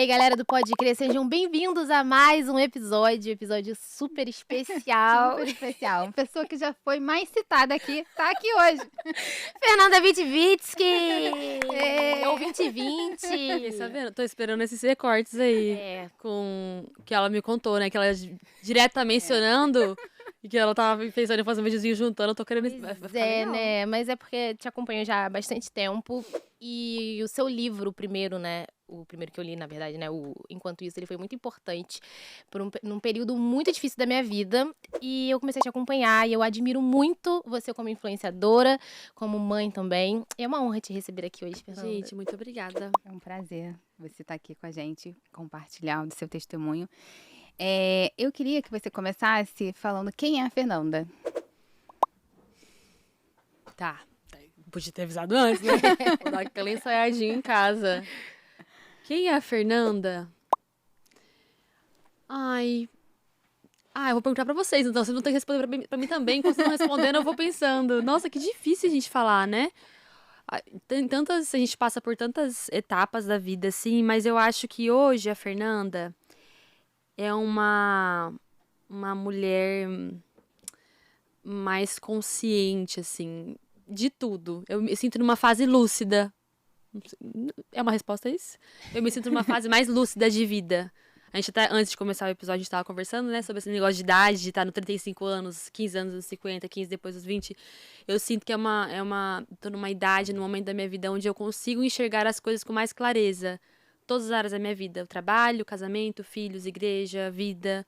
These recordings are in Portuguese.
aí, galera do Pode Crer, sejam bem-vindos a mais um episódio super especial. Super especial. Uma pessoa que já foi mais citada aqui, tá aqui hoje. Fernanda Vitvitsky! Ou 2020. Tá vendo? Tô esperando esses recortes aí. Com o que ela me contou, né? Que ela direto tá mencionando e que ela tava pensando em fazer um videozinho juntando. Eu tô querendo... Vai ficar legal. Né? Mas é porque te acompanho já há bastante tempo. E o seu livro, o primeiro, né? O primeiro que eu li, na verdade, né? Enquanto Isso, ele foi muito importante num período muito difícil da minha vida. E eu comecei a te acompanhar. E eu admiro muito você como influenciadora, como mãe também. É uma honra te receber aqui hoje, Fernanda. Gente, muito obrigada. É um prazer você estar aqui com a gente, compartilhar do seu testemunho. Eu queria que você começasse falando quem é a Fernanda. Tá. Podia ter avisado antes, né? Vou dar aquela ensaiadinha em casa. Quem é a Fernanda? Eu vou perguntar pra vocês, então. Vocês não têm que responder pra mim também. Enquanto vocês não respondendo, eu vou pensando. Nossa, que difícil a gente falar, né? A gente passa por tantas etapas da vida, assim, mas eu acho que hoje a Fernanda é uma mulher mais consciente, assim, de tudo. Eu me sinto numa fase lúcida. É uma resposta a isso? Eu me sinto numa fase mais lúcida de vida. A gente até, antes de começar o episódio, a gente tava conversando, né, sobre esse negócio de idade, de estar no 35 anos, 15 anos nos 50, 15 depois dos 20. Eu sinto que tô numa idade, num momento da minha vida, onde eu consigo enxergar as coisas com mais clareza. Todas as áreas da minha vida. O trabalho, casamento, filhos, igreja, vida.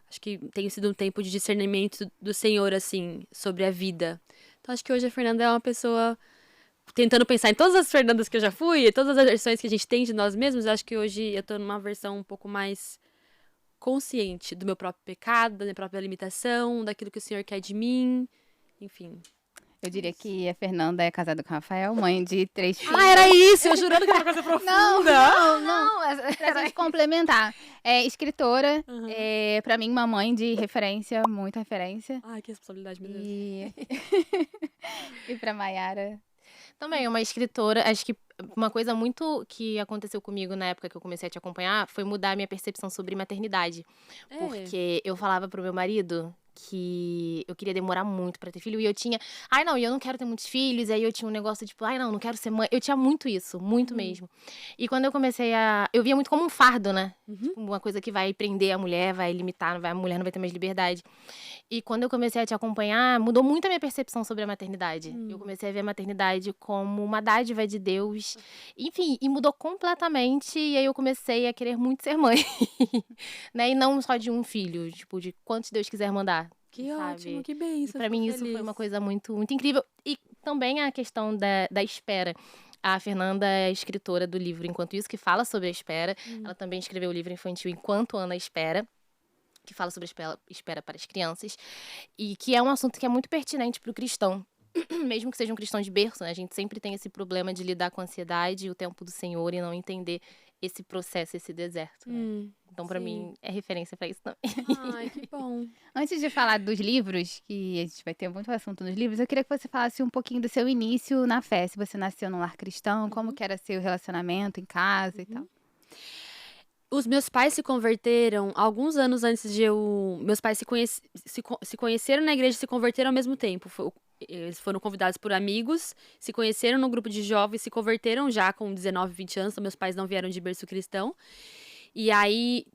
Acho que tem sido um tempo de discernimento do Senhor, assim, sobre a vida. Então, acho que hoje a Fernanda é uma pessoa tentando pensar em todas as Fernandas que eu já fui, todas as versões que a gente tem de nós mesmos. Acho que hoje eu tô numa versão um pouco mais consciente do meu próprio pecado, da minha própria limitação, daquilo que o Senhor quer de mim, enfim. Eu diria que a Fernanda é casada com o Rafael, mãe de 3 filhos. Era isso! Eu jurando que era uma coisa profunda! Não. Pra gente complementar. É escritora, pra mim, uma mãe de referência, muita referência. Ai, que responsabilidade, meu Deus. E pra Mayara... Também, uma escritora, acho que uma coisa muito que aconteceu comigo na época que eu comecei a te acompanhar foi mudar a minha percepção sobre maternidade. Porque eu falava pro meu marido que eu queria demorar muito pra ter filho, e eu tinha, eu não quero ter muitos filhos, e aí eu tinha um negócio tipo, não quero ser mãe. Eu tinha muito isso, muito mesmo. E quando eu comecei eu via muito como um fardo, né? Tipo, uma coisa que vai prender a mulher, vai limitar, a mulher não vai ter mais liberdade. E quando eu comecei a te acompanhar, mudou muito a minha percepção sobre a maternidade. Eu comecei a ver a maternidade como uma dádiva de Deus. Enfim, e mudou completamente. E aí eu comecei a querer muito ser mãe. Né? E não só de um filho, tipo, de quantos Deus quiser mandar. Que sabe? ótimo, que bênção. Pra mim isso foi uma coisa muito, muito incrível. E também a questão da espera. A Fernanda é escritora do livro Enquanto Isso, que fala sobre a espera. Ela também escreveu o livro infantil Enquanto Ana Espera, que fala sobre a espera para as crianças, e que é um assunto que é muito pertinente para o cristão. Mesmo que seja um cristão de berço, né? A gente sempre tem esse problema de lidar com a ansiedade e o tempo do Senhor e não entender esse processo, esse deserto, né? Então, pra mim, é referência pra isso também. Ai, que bom. Antes de falar dos livros, que a gente vai ter muito assunto nos livros, eu queria que você falasse um pouquinho do seu início na fé. Se você nasceu num lar cristão, como que era seu relacionamento em casa e tal. Os meus pais se converteram alguns anos antes de eu... Meus pais se conheceram na igreja e se converteram ao mesmo tempo. Eles foram convidados por amigos, se conheceram no grupo de jovens, se converteram já com 19, 20 anos. Então meus pais não vieram de berço cristão. E aí,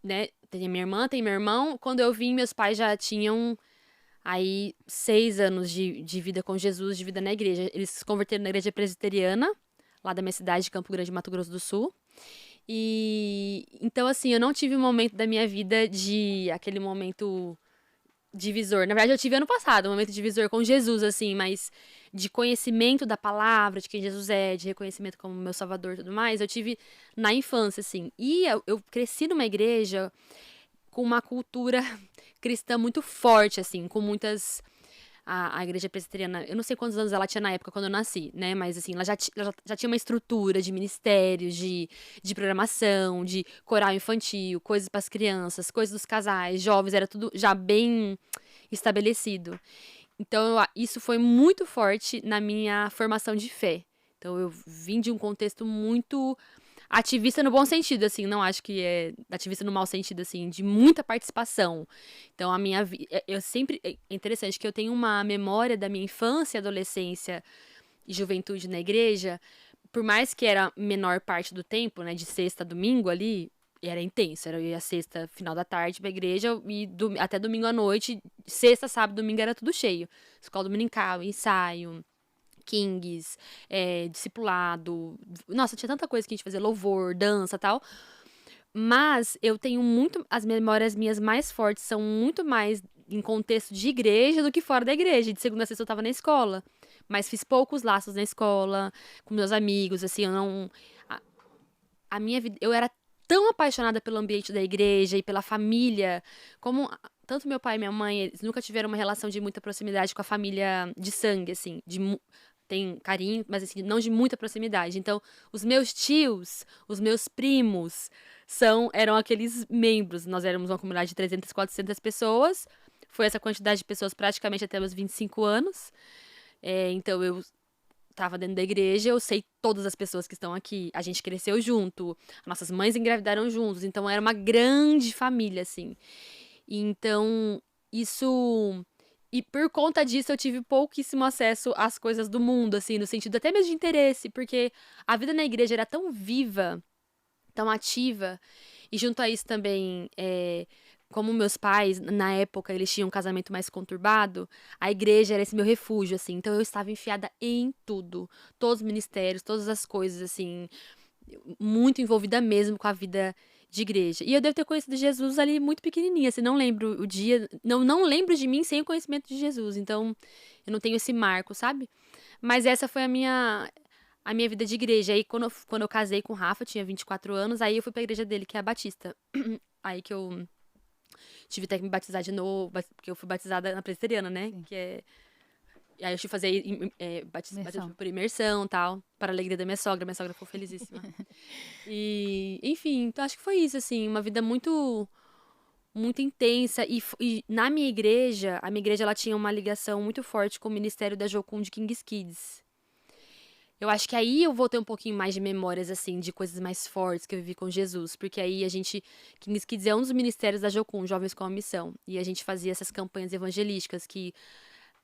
né, tem minha irmã, tem meu irmão. Quando eu vim, meus pais já tinham aí 6 anos de vida com Jesus, de vida na igreja. Eles se converteram na igreja presbiteriana, lá da minha cidade, de Campo Grande, Mato Grosso do Sul. E então, assim, eu não tive um momento da minha vida aquele momento divisor. Na verdade, eu tive ano passado, um momento divisor com Jesus, assim, mas de conhecimento da palavra, de quem Jesus é, de reconhecimento como meu salvador e tudo mais, eu tive na infância, assim. E eu cresci numa igreja com uma cultura cristã muito forte, assim, com muitas... A igreja presbiteriana, eu não sei quantos anos ela tinha na época quando eu nasci, né? Mas, assim, ela já tinha uma estrutura de ministérios, de programação, de coral infantil, coisas para as crianças, coisas dos casais, jovens, era tudo já bem estabelecido. Então, isso foi muito forte na minha formação de fé. Então, eu vim de um contexto muito ativista no bom sentido, assim, não acho que é ativista no mau sentido, assim, de muita participação. Então, a minha vida, eu sempre, é interessante que eu tenho uma memória da minha infância, adolescência e juventude na igreja, por mais que era menor parte do tempo, né, de sexta a domingo ali, era intenso, eu ia sexta, final da tarde pra igreja e até domingo à noite, sexta, sábado, domingo era tudo cheio. Escola dominical, ensaio, Kings, discipulado. Nossa, tinha tanta coisa que a gente fazia, louvor, dança e tal. Mas eu tenho muito. As memórias minhas mais fortes são muito mais em contexto de igreja do que fora da igreja. De segunda a sexta eu tava na escola. Mas fiz poucos laços na escola, com meus amigos, assim, eu não. A minha vida. Eu era tão apaixonada pelo ambiente da igreja e pela família, como tanto meu pai e minha mãe, eles nunca tiveram uma relação de muita proximidade com a família de sangue, assim, tem carinho, mas assim, não de muita proximidade. Então, os meus tios, os meus primos, eram aqueles membros. Nós éramos uma comunidade de 300, 400 pessoas. Foi essa quantidade de pessoas praticamente até meus 25 anos. Então, eu estava dentro da igreja, eu sei todas as pessoas que estão aqui. A gente cresceu junto, nossas mães engravidaram juntos. Então, era uma grande família, assim. Então, isso... E por conta disso, eu tive pouquíssimo acesso às coisas do mundo, assim, no sentido até mesmo de interesse, porque a vida na igreja era tão viva, tão ativa, e junto a isso também, como meus pais, na época, eles tinham um casamento mais conturbado, a igreja era esse meu refúgio, assim, então eu estava enfiada em tudo, todos os ministérios, todas as coisas, assim, muito envolvida mesmo com a vida de igreja. E eu devo ter conhecido Jesus ali muito pequenininha, assim, não lembro o dia, não lembro de mim sem o conhecimento de Jesus, então eu não tenho esse marco, sabe? Mas essa foi a minha vida de igreja. Aí quando eu casei com o Rafa, eu tinha 24 anos, aí eu fui pra igreja dele, que é a Batista. Aí que eu tive até que me batizar de novo, porque eu fui batizada na presbiteriana, né? Sim. Que é... Aí eu fui fazer batismo por imersão e tal, para a alegria da minha sogra ficou felizíssima. E, enfim, então acho que foi isso, assim, uma vida muito, muito intensa. E na minha igreja, a minha igreja ela tinha uma ligação muito forte com o ministério da Jocum de Kings Kids. Eu acho que aí eu vou ter um pouquinho mais de memórias, assim, de coisas mais fortes que eu vivi com Jesus, porque aí Kings Kids é um dos ministérios da Jocum, Jovens com a Missão, e a gente fazia essas campanhas evangelísticas que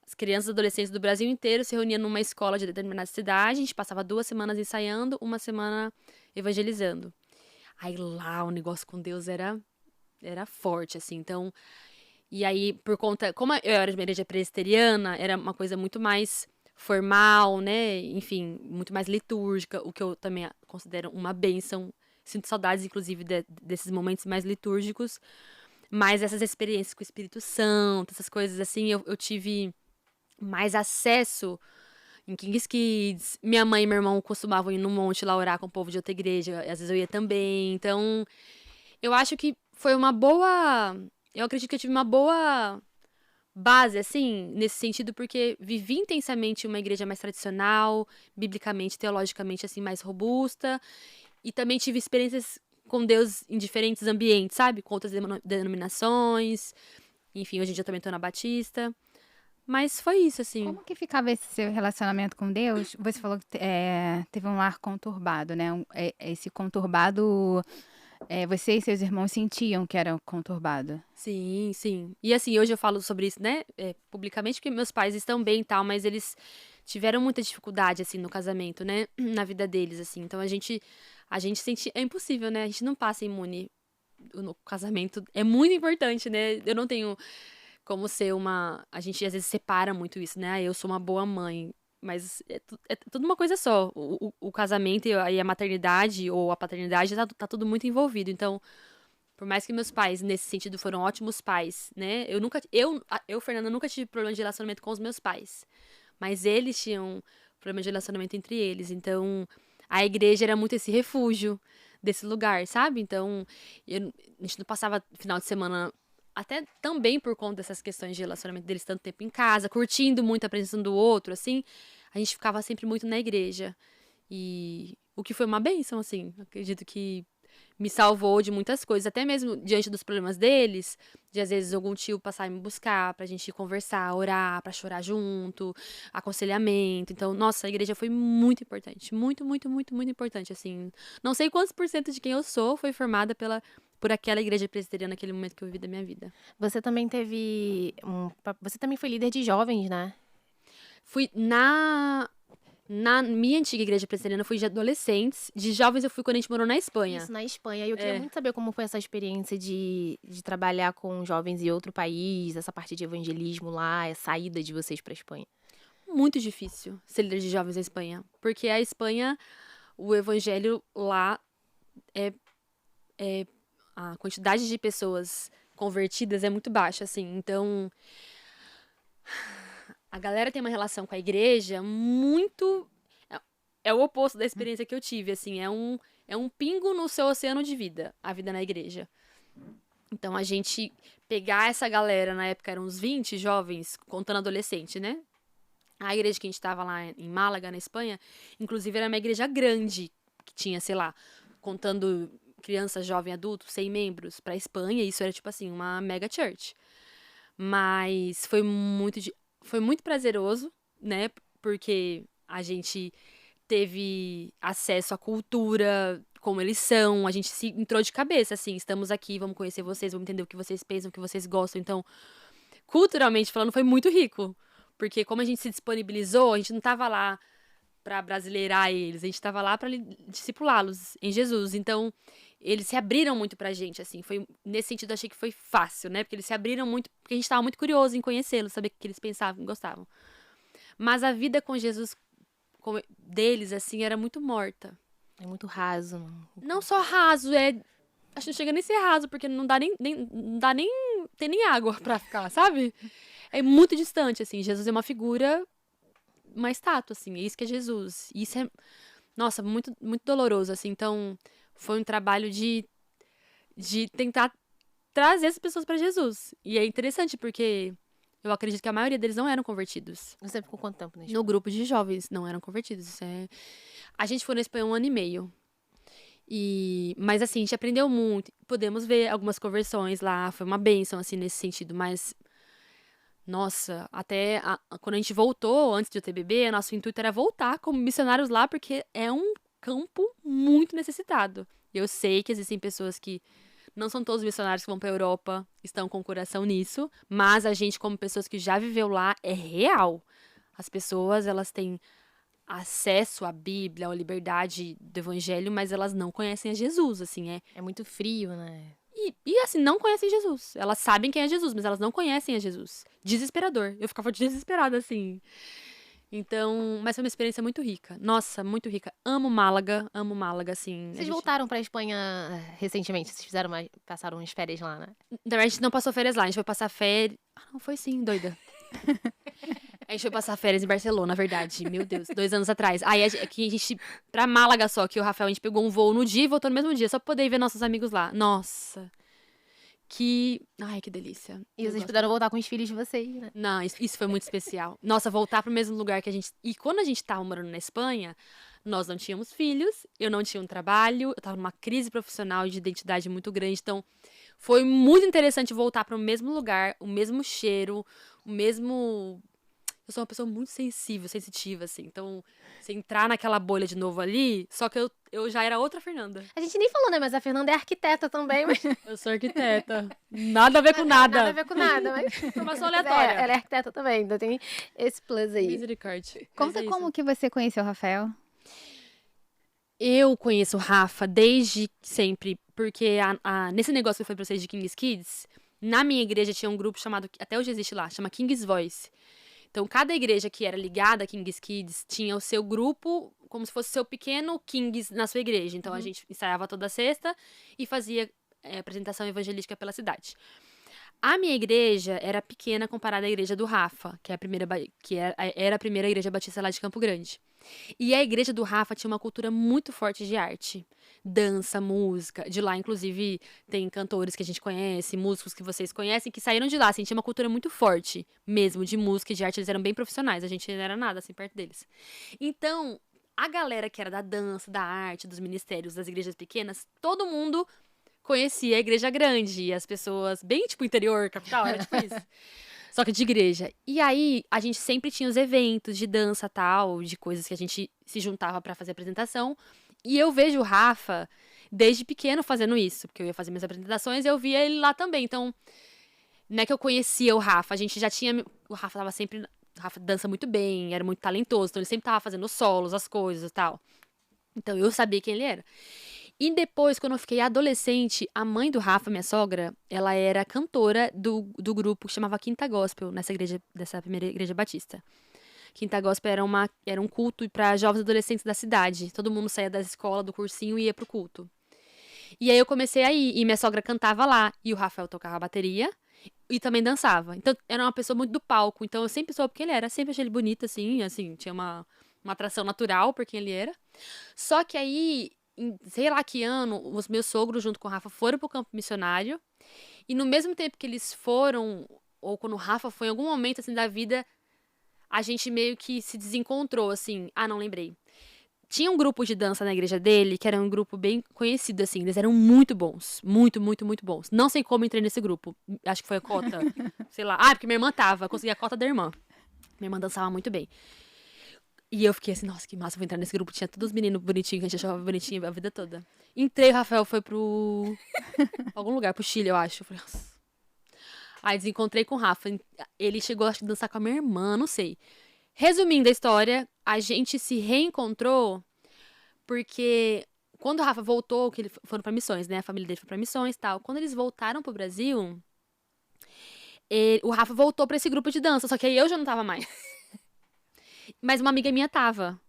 as crianças e adolescentes do Brasil inteiro se reuniam numa escola de determinada cidade, a gente passava 2 semanas ensaiando, 1 semana evangelizando. Aí lá o negócio com Deus era forte, assim, então... E aí, por conta... Como eu era de uma igreja presbiteriana, era uma coisa muito mais formal, né? Enfim, muito mais litúrgica, o que eu também considero uma bênção. Sinto saudades, inclusive, desses momentos mais litúrgicos. Mas essas experiências com o Espírito Santo, essas coisas assim, eu tive mais acesso em Kings Kids. Minha mãe e meu irmão costumavam ir no monte lá orar com o povo de outra igreja. Às vezes eu ia também. Então, eu acho que foi uma boa... Eu acredito que eu tive uma boa base, assim, nesse sentido, porque vivi intensamente uma igreja mais tradicional, biblicamente, teologicamente, assim, mais robusta. E também tive experiências com Deus em diferentes ambientes, sabe? Com outras denominações. Enfim, hoje em dia eu também tô na Batista. Mas foi isso, assim. Como que ficava esse seu relacionamento com Deus? Você falou que teve um lar conturbado, né? Esse conturbado, você e seus irmãos sentiam que era conturbado? Sim, sim. E assim, hoje eu falo sobre isso, né, publicamente, porque meus pais estão bem e tal, mas eles tiveram muita dificuldade, assim, no casamento, né, na vida deles, assim. Então a gente sente, é impossível, né, a gente não passa imune no casamento. É muito importante, né, eu não tenho como ser a gente às vezes separa muito isso, né, eu sou uma boa mãe, mas é tudo uma coisa só. O casamento e a maternidade ou a paternidade tá tudo muito envolvido. Então, por mais que meus pais, nesse sentido, foram ótimos pais, né? Fernanda, nunca tive problema de relacionamento com os meus pais. Mas eles tinham problema de relacionamento entre eles. Então, a igreja era muito esse refúgio desse lugar, sabe? Então, a gente não passava final de semana, até também por conta dessas questões de relacionamento deles, tanto tempo em casa, curtindo muito a presença um do outro, assim. A gente ficava sempre muito na igreja. E o que foi uma bênção, assim. Acredito que me salvou de muitas coisas, até mesmo diante dos problemas deles, de às vezes algum tio passar e me buscar pra gente conversar, orar, pra chorar junto, aconselhamento. Então, nossa, a igreja foi muito importante, muito, muito, muito, muito importante, assim. Não sei quantos por cento de quem eu sou foi formada por aquela igreja presbiteriana naquele momento que eu vivi da minha vida. Você também você também foi líder de jovens, né? Fui na minha antiga igreja presbiteriana, eu fui de adolescentes. De jovens, eu fui quando a gente morou na Espanha. Isso, na Espanha. E eu queria muito saber como foi essa experiência de trabalhar com jovens em outro país, essa parte de evangelismo lá, a saída de vocês pra Espanha. Muito difícil ser líder de jovens na Espanha. Porque a Espanha, o evangelho lá a quantidade de pessoas convertidas é muito baixa, assim. Então, a galera tem uma relação com a igreja muito... É o oposto da experiência que eu tive, assim. É um pingo no seu oceano de vida, a vida na igreja. Então, a gente pegar essa galera, na época eram uns 20 jovens, contando adolescente, né? A igreja que a gente tava lá em Málaga, na Espanha, inclusive era uma igreja grande, que tinha, sei lá, contando criança, jovem, adulto, 100 membros pra Espanha. Isso era, tipo assim, uma mega church. Mas foi muito prazeroso, né? Porque a gente teve acesso à cultura, como eles são, a gente se entrou de cabeça, assim, estamos aqui, vamos conhecer vocês, vamos entender o que vocês pensam, o que vocês gostam. Então, culturalmente falando, foi muito rico. Porque como a gente se disponibilizou, a gente não tava lá pra brasileirar eles, a gente tava lá pra discipulá-los em Jesus. Então, eles se abriram muito pra gente, assim, foi, nesse sentido, eu achei que foi fácil, né? Porque eles se abriram muito, porque a gente tava muito curioso em conhecê-los, saber o que eles pensavam e gostavam. Mas a vida com Jesus deles, assim, era muito morta. É muito raso. Não só raso, acho que não chega nem a ser raso, porque não dá nem tem nem água pra ficar, sabe? É muito distante, assim. Jesus é uma figura, uma estátua, assim. É isso que é Jesus. E isso é, nossa, muito, muito doloroso, assim. Então, foi um trabalho de tentar trazer as pessoas pra Jesus. E é interessante, porque eu acredito que a maioria deles não eram convertidos. Você ficou quanto tempo, né? No grupo de jovens não eram convertidos. A gente foi na Espanha 1 ano e meio. Mas assim, a gente aprendeu muito. Podemos ver algumas conversões lá. Foi uma bênção, assim, nesse sentido. Mas, nossa, até quando a gente voltou, antes de eu ter bebê, nosso intuito era voltar como missionários lá, porque é um campo muito necessitado. Eu sei que existem pessoas que... Não são todos os missionários que vão pra Europa, estão com o coração nisso, mas a gente, como pessoas que já viveu lá, é real. As pessoas, elas têm acesso à Bíblia, à liberdade do Evangelho, mas elas não conhecem a Jesus, assim, É muito frio, né? E assim, não conhecem Jesus. Elas sabem quem é Jesus, mas elas não conhecem a Jesus. Desesperador. Eu ficava desesperada, assim. Então, mas foi uma experiência muito rica. Nossa, muito rica. Amo Málaga, assim. Vocês voltaram pra Espanha recentemente? Vocês passaram umas férias lá, né? Na verdade, a gente não passou férias lá. A gente foi passar férias... Ah, não, foi sim, doida. A gente foi passar férias em Barcelona, na verdade. Meu Deus, 2 anos atrás. Aí aqui a gente... Pra Málaga só, que o Rafael, a gente pegou um voo no dia e voltou no mesmo dia. Só pra poder ver nossos amigos lá. Nossa... Ai, que delícia. E vocês puderam voltar com os filhos de vocês, né? Não, isso foi muito especial. Nossa, voltar pro mesmo lugar que a gente... E quando a gente tava morando na Espanha, nós não tínhamos filhos, eu não tinha um trabalho, eu tava numa crise profissional de identidade muito grande. Então, foi muito interessante voltar pro mesmo lugar, o mesmo cheiro, o mesmo... Eu sou uma pessoa muito sensitiva, assim. Então, você entrar naquela bolha de novo ali, só que eu já era outra Fernanda. A gente nem falou, né? Mas a Fernanda é arquiteta também, mas... Eu sou arquiteta. Nada a ver com nada. Nada a ver com nada, mas... Informação aleatória. Ela é arquiteta também, então tem esse plus aí. Misericórdia. Conta como que você conheceu o Rafael. Eu conheço o Rafa desde sempre, porque nesse negócio que foi pra vocês de King's Kids, na minha igreja tinha um grupo chamado, até hoje existe lá, chama King's Voice. Então, cada igreja que era ligada a King's Kids tinha o seu grupo, como se fosse o seu pequeno King's na sua igreja. Então, a gente ensaiava toda sexta e fazia apresentação evangelística pela cidade. A minha igreja era pequena comparada à igreja do Rafa, que era a primeira igreja batista lá de Campo Grande. E a igreja do Rafa tinha uma cultura muito forte de arte. Dança, música. De lá, inclusive, tem cantores que a gente conhece, músicos que vocês conhecem, que saíram de lá. Assim, tinha uma cultura muito forte, mesmo, de música e de arte. Eles eram bem profissionais. A gente não era nada, assim, perto deles. Então, a galera que era da dança, da arte, dos ministérios, das igrejas pequenas, todo mundo conhecia a igreja grande. E as pessoas, bem tipo interior, capital, era tipo isso. Só que de igreja. E aí, a gente sempre tinha os eventos de dança tal, de coisas que a gente se juntava pra fazer apresentação. E eu vejo o Rafa desde pequeno fazendo isso, porque eu ia fazer minhas apresentações e eu via ele lá também. Então, não é que eu conhecia o Rafa, a gente já tinha. O Rafa tava sempre. O Rafa dança muito bem, era muito talentoso, então ele sempre tava fazendo os solos, as coisas e tal. Então eu sabia quem ele era. E depois, quando eu fiquei adolescente, a mãe do Rafa, minha sogra, ela era cantora do grupo que chamava Quinta Gospel, dessa primeira igreja batista. Quinta Gospel era um culto para jovens adolescentes da cidade. Todo mundo saía da escola, do cursinho e ia pro culto. E aí eu comecei a ir, e minha sogra cantava lá, e o Rafael tocava bateria e também dançava. Então, era uma pessoa muito do palco, então eu sempre soube quem ele era, sempre achei ele bonito, assim, tinha uma atração natural por quem ele era. Só que aí, em sei lá que ano, os meus sogros, junto com o Rafa, foram pro campo missionário, e no mesmo tempo que eles foram, ou quando o Rafa foi, em algum momento, assim, da vida, a gente meio que se desencontrou, assim. Ah, não lembrei. Tinha um grupo de dança na igreja dele, que era um grupo bem conhecido, assim. Eles eram muito bons. Muito, muito, muito bons. Não sei como entrei nesse grupo. Acho que foi a cota. Sei lá. Ah, porque minha irmã tava. Consegui a cota da irmã. Minha irmã dançava muito bem. E eu fiquei assim, nossa, que massa, vou entrar nesse grupo. Tinha todos os meninos bonitinhos, que a gente achava bonitinho a vida toda. Entrei, o Rafael foi pro... algum lugar, pro Chile, eu acho. Eu falei, nossa. Aí desencontrei com o Rafa. Ele chegou, acho que, dançar com a minha irmã, não sei. Resumindo a história, a gente se reencontrou porque quando o Rafa voltou, que eles foram pra missões, né? A família dele foi pra missões e tal. Quando eles voltaram pro Brasil, o Rafa voltou pra esse grupo de dança, só que aí eu já não tava mais. Mas uma amiga minha tava.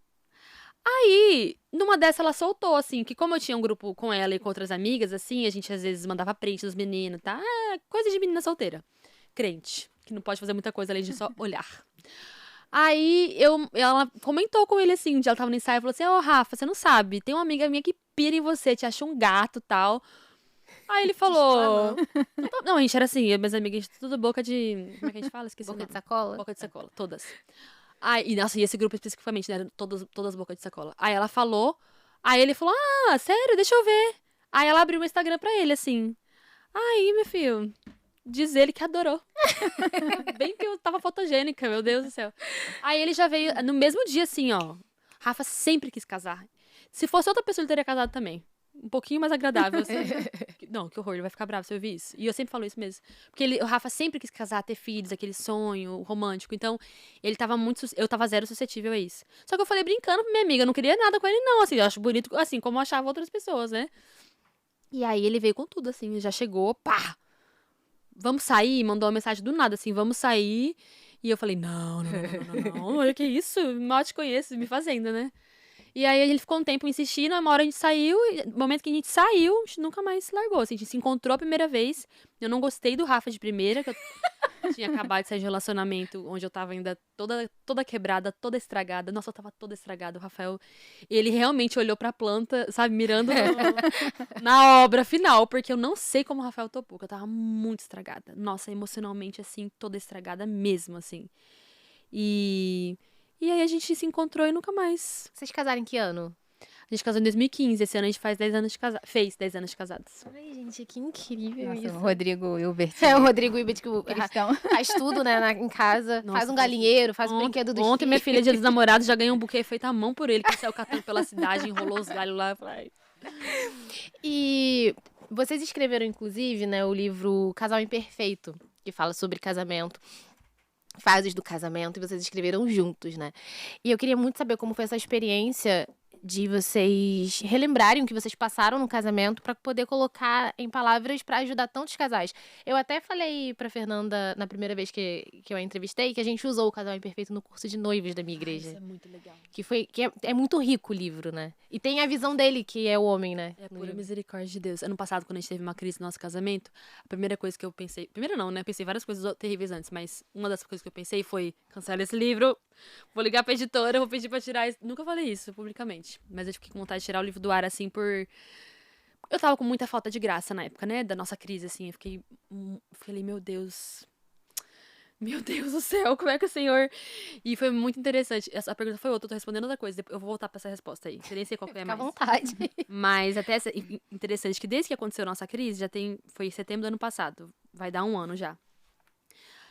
Aí, numa dessa, ela soltou, assim, que como eu tinha um grupo com ela e com outras amigas, assim, a gente às vezes mandava print dos meninos, tá? Coisa de menina solteira. Crente, que não pode fazer muita coisa além de só olhar. Aí, ela comentou com ele, assim, ela tava no ensaio e falou assim, ô, Rafa, você não sabe, tem uma amiga minha que pira em você, te acha um gato e tal. Aí ele falou... Não, a gente era assim, minhas amigas, tudo boca de... Como é que a gente fala? Esqueci Boca de sacola? Boca de sacola, todas. Aí, nossa, e esse grupo especificamente, né? Todas bocas de sacola. Aí ela falou, aí ele falou, ah, sério, deixa eu ver. Aí ela abriu o Instagram pra ele, assim. Aí, meu filho, diz ele que adorou. Bem que eu tava fotogênica, meu Deus do céu. Aí ele já veio, no mesmo dia, assim, ó. Rafa sempre quis casar. Se fosse outra pessoa, ele teria casado também. Um pouquinho mais agradável, assim. Não, que horror, ele vai ficar bravo se eu ouvir isso. E eu sempre falo isso mesmo. Porque o Rafa sempre quis casar, ter filhos, aquele sonho romântico. Então, ele tava eu tava zero suscetível a isso. Só que eu falei brincando pra minha amiga, eu não queria nada com ele, não. Assim, eu acho bonito, assim, como eu achava outras pessoas, né? E aí ele veio com tudo, assim, já chegou, pá! Vamos sair? Mandou uma mensagem do nada, assim, vamos sair. E eu falei, não, olha que isso, mal te conheço, me fazendo, né? E aí ele ficou um tempo insistindo, uma hora a gente saiu, e no momento que a gente saiu, a gente nunca mais se largou, assim, a gente se encontrou a primeira vez, eu não gostei do Rafa de primeira, que eu tinha acabado de sair de um relacionamento onde eu tava ainda toda quebrada, toda estragada, nossa, eu tava toda estragada, o Rafael, ele realmente olhou pra planta, sabe, mirando na obra final, porque eu não sei como o Rafael topou, que eu tava muito estragada, nossa, emocionalmente, assim, toda estragada mesmo, assim, E aí a gente se encontrou e nunca mais. Vocês casaram em que ano? A gente casou em 2015, esse ano a gente faz 10 anos de casados. Fez 10 anos de casados. Ai, gente, que incrível Nossa, isso. o Rodrigo Hilbert. É, o Rodrigo Hilbert, que Cristão. faz tudo, né, em casa. Nossa, faz um galinheiro, faz o brinquedo dos Ontem minha filhos. filha, dia dos namorados, já ganhou um buquê feito à mão por ele, que saiu catando pela cidade, enrolou os galhos lá. Eu falei, E vocês escreveram, inclusive, né, o livro Casal Imperfeito, que fala sobre casamento. Fases do casamento, e vocês escreveram juntos, né? E eu queria muito saber como foi essa experiência de vocês relembrarem o que vocês passaram no casamento pra poder colocar em palavras pra ajudar tantos casais. Eu até falei pra Fernanda na primeira vez que eu a entrevistei que a gente usou o Casal Imperfeito no curso de noivos da minha igreja. isso é muito legal. Que é muito rico o livro, né? E tem a visão dele, que é o homem, né? É no pura livro. misericórdia de Deus. Ano passado, quando a gente teve uma crise no nosso casamento, a primeira coisa que eu pensei... Primeira não, né? Pensei várias coisas terríveis antes, mas uma das coisas que eu pensei foi, cancela esse livro, vou ligar pra editora, vou pedir pra tirar isso. Nunca falei isso publicamente, mas eu fiquei com vontade de tirar o livro do ar, assim, eu tava com muita falta de graça na época, né? Da nossa crise, assim. Eu falei, meu Deus... Meu Deus do céu, como é que o Senhor... E foi muito interessante. Essa pergunta foi outra, eu tô respondendo outra coisa. Eu vou voltar pra essa resposta aí. Eu nem sei qual que é Fica à mais. vontade. Mas até interessante que desde que aconteceu a nossa crise, foi em setembro do ano passado. Vai dar 1 ano já.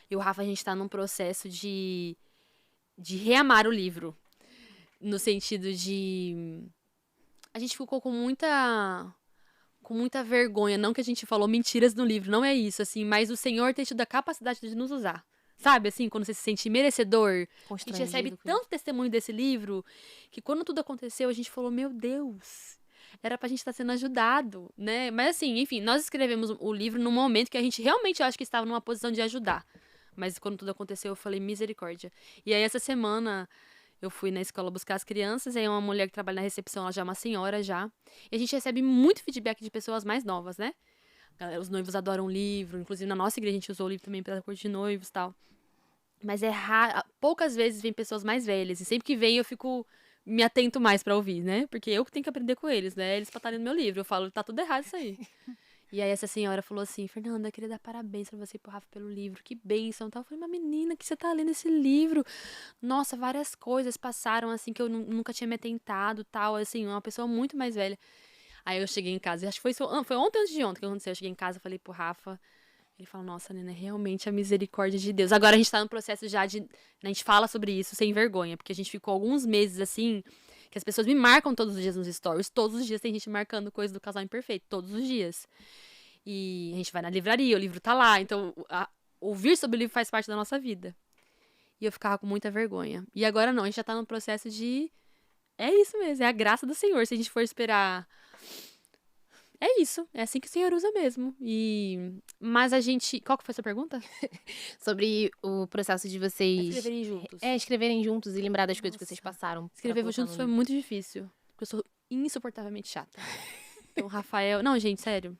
E o Rafa, a gente tá num processo de reamar o livro. No sentido de... A gente ficou com muita vergonha. Não que a gente falou mentiras no livro, não é isso, assim. Mas o Senhor tem tido a capacidade de nos usar. Sabe, assim, quando você se sente merecedor. A gente recebe tanto testemunho desse livro, que quando tudo aconteceu, a gente falou, meu Deus, era pra gente estar sendo ajudado, né? Mas assim, enfim, nós escrevemos o livro num momento que a gente realmente acho que estava numa posição de ajudar. Mas quando tudo aconteceu, eu falei, misericórdia. E aí, essa semana, eu fui na escola buscar as crianças, e aí uma mulher que trabalha na recepção, ela já é uma senhora já. E a gente recebe muito feedback de pessoas mais novas, né? Os noivos adoram o livro, inclusive na nossa igreja a gente usou o livro também para corte de noivos e tal. Mas é raro, poucas vezes vem pessoas mais velhas, e sempre que vem eu fico me atento mais pra ouvir, né? Porque eu que tenho que aprender com eles, né? Eles pra estarem no meu livro, eu falo, tá tudo errado isso aí. E aí essa senhora falou assim, Fernanda, eu queria dar parabéns pra você e pro Rafa pelo livro, que bênção, tal. Eu falei, mas menina, que você tá lendo esse livro? Nossa, várias coisas passaram, assim, que eu nunca tinha me atentado, tal, assim, uma pessoa muito mais velha. Aí eu cheguei em casa, acho que foi ontem antes de ontem que aconteceu, eu cheguei em casa e falei pro Rafa, ele falou, nossa, Nina, é realmente a misericórdia de Deus. Agora a gente tá no processo já de... A gente fala sobre isso sem vergonha, porque a gente ficou alguns meses assim, que as pessoas me marcam todos os dias nos stories. Todos os dias tem gente marcando coisa do Casal Imperfeito, todos os dias. E a gente vai na livraria, o livro tá lá. Então, ouvir sobre o livro faz parte da nossa vida. E eu ficava com muita vergonha. E agora não, a gente já tá no processo de... É isso mesmo, é a graça do Senhor. Se a gente for esperar... É isso, é assim que o Senhor usa mesmo. Mas a gente... Qual que foi a sua pergunta? Sobre o processo de vocês... Escreverem juntos. Escreverem juntos e lembrar das coisas que vocês passaram. Escrever juntos foi muito difícil. Porque eu sou insuportavelmente chata. Então, o Rafael... Não, gente, sério.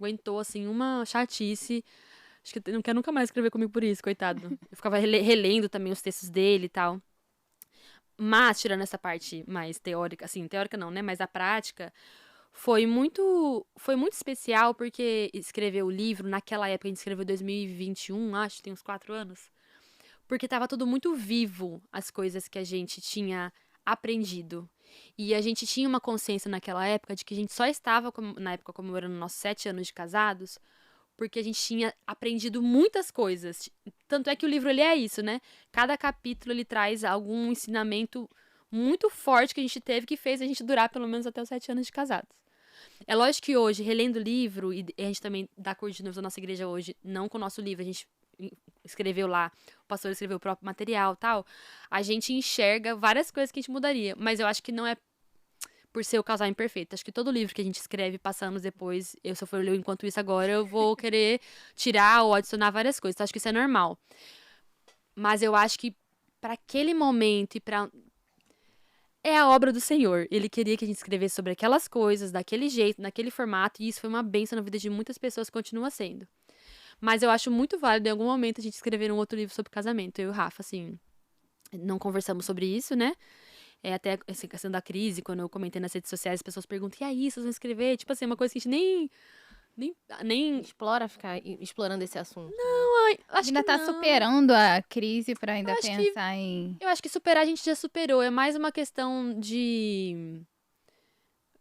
Aguentou, assim, uma chatice. Acho que não quer nunca mais escrever comigo por isso, coitado. Eu ficava relendo também os textos dele e tal. Mas, tirando essa parte mais teórica, assim, teórica não, né? Mas a prática... Foi muito especial porque escrever o livro, naquela época, a gente escreveu em 2021, acho, tem uns 4 anos. Porque tava tudo muito vivo, as coisas que a gente tinha aprendido. E a gente tinha uma consciência naquela época de que a gente só estava, na época, comemorando nossos 7 anos de casados, porque a gente tinha aprendido muitas coisas. Tanto é que o livro, ele é isso, né? Cada capítulo, ele traz algum ensinamento muito forte que a gente teve, que fez a gente durar pelo menos até os 7 anos de casados. É lógico que hoje, relendo o livro, e a gente também dá curso de novo na nossa igreja hoje, não com o nosso livro, a gente escreveu lá, o pastor escreveu o próprio material e tal, a gente enxerga várias coisas que a gente mudaria, mas eu acho que não é por ser o Casal Imperfeito. Acho que todo livro que a gente escreve, passa anos depois, se eu for ler enquanto isso agora, eu vou querer tirar ou adicionar várias coisas, então acho que isso é normal. Mas eu acho que para aquele momento e para... É a obra do Senhor. Ele queria que a gente escrevesse sobre aquelas coisas, daquele jeito, naquele formato, e isso foi uma bênção na vida de muitas pessoas, continua sendo. Mas eu acho muito válido, em algum momento, a gente escrever um outro livro sobre casamento. Eu e o Rafa, assim, não conversamos sobre isso, né? Até essa questão da crise, quando eu comentei nas redes sociais, as pessoas perguntam, e aí, vocês vão escrever? Tipo assim, uma coisa que a gente nem ficar explorando esse assunto. Não, acho ainda que tá não. superando a crise pra ainda pensar em... Eu acho que superar a gente já superou. É mais uma questão de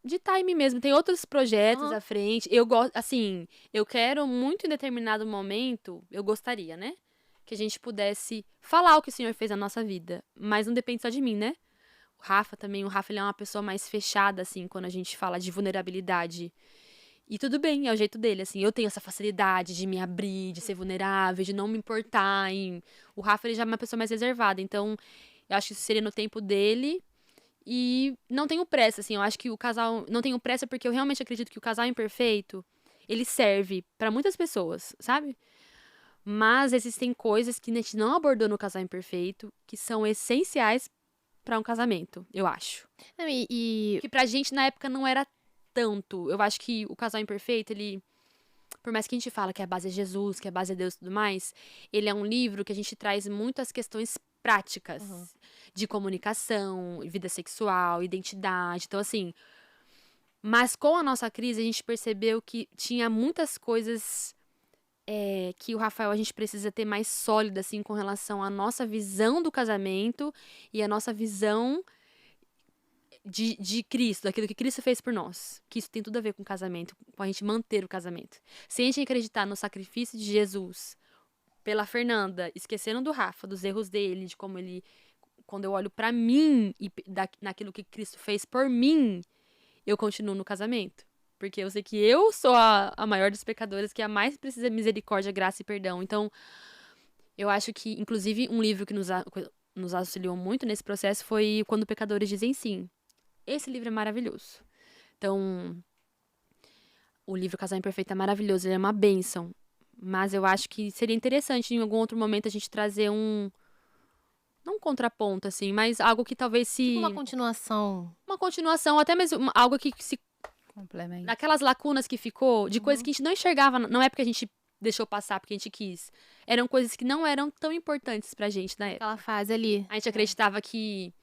time mesmo. Tem outros projetos à frente. Eu gosto, assim, eu quero muito em determinado momento, eu gostaria, né? Que a gente pudesse falar o que o Senhor fez na nossa vida. Mas não depende só de mim, né? O Rafa, ele é uma pessoa mais fechada, assim, quando a gente fala de vulnerabilidade. E tudo bem, é o jeito dele, assim. Eu tenho essa facilidade de me abrir, de ser vulnerável, de não me importar. O Rafa, ele já é uma pessoa mais reservada. Então, eu acho que isso seria no tempo dele. E não tenho pressa, assim. Eu acho que o casal... Não tenho pressa porque eu realmente acredito que o Casal Imperfeito, ele serve pra muitas pessoas, sabe? Mas existem coisas que a gente não abordou no Casal Imperfeito que são essenciais pra um casamento, eu acho. Que pra gente, na época, não era tanto. Eu acho que o Casal Imperfeito, ele... Por mais que a gente fala que a base é Jesus, que a base é Deus e tudo mais, ele é um livro que a gente traz muitas questões práticas de comunicação, vida sexual, identidade. Então, assim... Mas com a nossa crise, a gente percebeu que tinha muitas coisas que o Rafael, a gente precisa ter mais sólida, assim, com relação à nossa visão do casamento e a nossa visão de Cristo, daquilo que Cristo fez por nós. Que isso tem tudo a ver com o casamento, com a gente manter o casamento. Se a gente acreditar no sacrifício de Jesus pela Fernanda, esquecendo do Rafa, dos erros dele, de como ele... Quando eu olho pra mim e naquilo que Cristo fez por mim, eu continuo no casamento. Porque eu sei que eu sou a maior dos pecadores, que a mais precisa de misericórdia, graça e perdão. Então, eu acho que, inclusive, um livro que nos auxiliou muito nesse processo foi Quando Pecadores Dizem Sim. Esse livro é maravilhoso. Então, o livro Casal Imperfeito é maravilhoso, ele é uma bênção. Mas eu acho que seria interessante, em algum outro momento, a gente trazer não um contraponto, assim, mas algo que talvez se... Tipo uma continuação. Uma continuação, até mesmo algo que se... Complemento. Naquelas lacunas que ficou, de coisas que a gente não enxergava, não é porque a gente deixou passar, porque a gente quis. Eram coisas que não eram tão importantes pra gente na época. Aquela fase ali. A gente acreditava que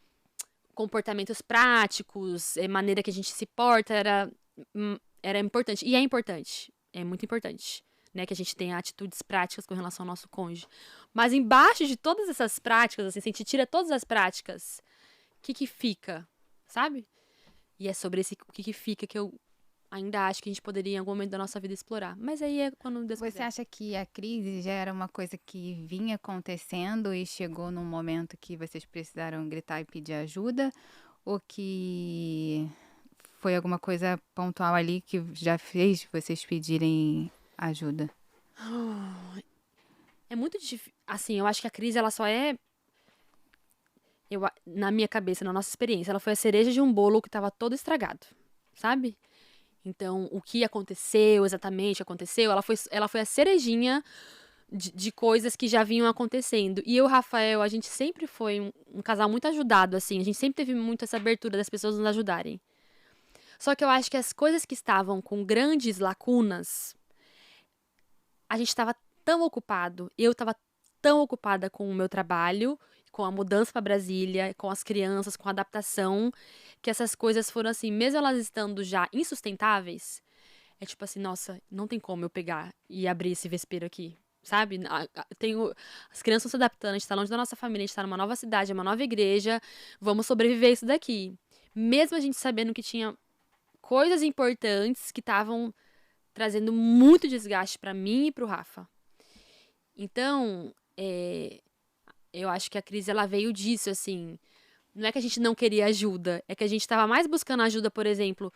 comportamentos práticos, maneira que a gente se porta era importante. E é importante. É muito importante. Né, que a gente tenha atitudes práticas com relação ao nosso cônjuge. Mas embaixo de todas essas práticas, assim, se a gente tira todas as práticas, o que fica? Sabe? E é sobre o que fica que eu ainda acho que a gente poderia, em algum momento da nossa vida, explorar. Mas aí é quando Deus quiser. Você acha que a crise já era uma coisa que vinha acontecendo e chegou num momento que vocês precisaram gritar e pedir ajuda? Ou que foi alguma coisa pontual ali que já fez vocês pedirem ajuda? É muito difícil. Assim, eu acho que a crise, ela só é... na minha cabeça, na nossa experiência, ela foi a cereja de um bolo que estava todo estragado, sabe? Então, o que aconteceu, ela foi a cerejinha de coisas que já vinham acontecendo. E eu e o Rafael, a gente sempre foi um casal muito ajudado, assim. A gente sempre teve muito essa abertura das pessoas nos ajudarem. Só que eu acho que as coisas que estavam com grandes lacunas, a gente estava tão ocupado, eu estava tão ocupada com o meu trabalho, com a mudança para Brasília, com as crianças, com a adaptação, que essas coisas foram assim, mesmo elas estando já insustentáveis, é tipo assim, nossa, não tem como eu pegar e abrir esse vespeiro aqui, sabe? As crianças estão se adaptando, a gente tá longe da nossa família, a gente tá numa nova cidade, uma nova igreja, vamos sobreviver isso daqui. Mesmo a gente sabendo que tinha coisas importantes que estavam trazendo muito desgaste para mim e pro Rafa. Então, eu acho que a crise, ela veio disso, assim. Não é que a gente não queria ajuda, é que a gente estava mais buscando ajuda, por exemplo,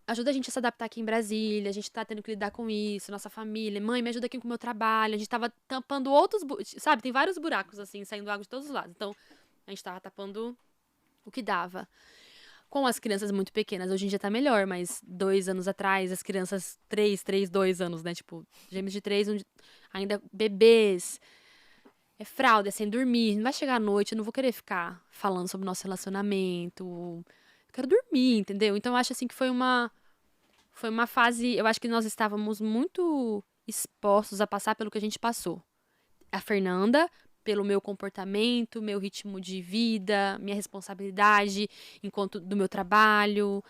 ajuda a gente a se adaptar aqui em Brasília, a gente tá tendo que lidar com isso, nossa família, mãe, me ajuda aqui com o meu trabalho, a gente tava tampando outros, sabe, tem vários buracos, assim, saindo água de todos os lados. Então, a gente tava tapando o que dava. Com as crianças muito pequenas, hoje em dia tá melhor, mas 2 anos atrás, as crianças 2 anos, né, tipo, gêmeos de 3, ainda bebês, fralda, sem dormir, não vai chegar à noite, eu não vou querer ficar falando sobre o nosso relacionamento, eu quero dormir, entendeu? Então, eu acho, assim, que foi uma fase, eu acho que nós estávamos muito expostos a passar pelo que a gente passou. A Fernanda, pelo meu comportamento, meu ritmo de vida, minha responsabilidade enquanto do meu trabalho,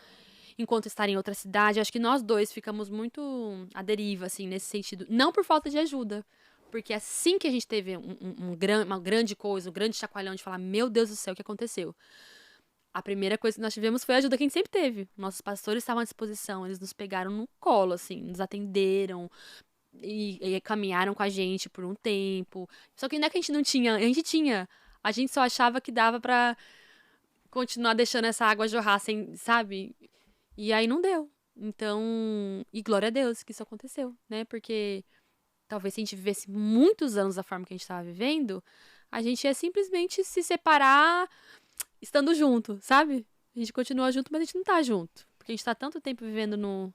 enquanto estar em outra cidade. Acho que nós dois ficamos muito à deriva, assim, nesse sentido. Não por falta de ajuda, porque assim que a gente teve uma grande coisa, um grande chacoalhão de falar, meu Deus do céu, o que aconteceu? A primeira coisa que nós tivemos foi a ajuda que a gente sempre teve. Nossos pastores estavam à disposição, eles nos pegaram no colo, assim, nos atenderam, e caminharam com a gente por um tempo. Só que não é que a gente não tinha, a gente tinha. A gente só achava que dava pra continuar deixando essa água jorrar, sem, sabe? E aí não deu. Então, e glória a Deus que isso aconteceu, né? Porque talvez se a gente vivesse muitos anos da forma que a gente estava vivendo, a gente ia simplesmente se separar estando junto, sabe? A gente continua junto, mas a gente não tá junto. Porque a gente tá tanto tempo vivendo no...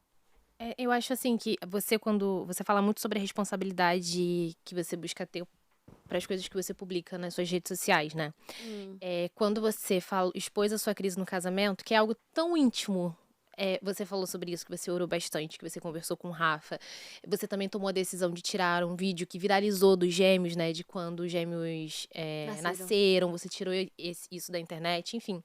Eu acho assim que quando você fala muito sobre a responsabilidade que você busca ter para as coisas que você publica nas suas redes sociais, né? Quando você expôs a sua crise no casamento, que é algo tão íntimo. Você falou sobre isso, que você orou bastante, que você conversou com o Rafa. Você também tomou a decisão de tirar um vídeo que viralizou dos gêmeos, né? De quando os gêmeos nasceram. Você tirou isso da internet, enfim.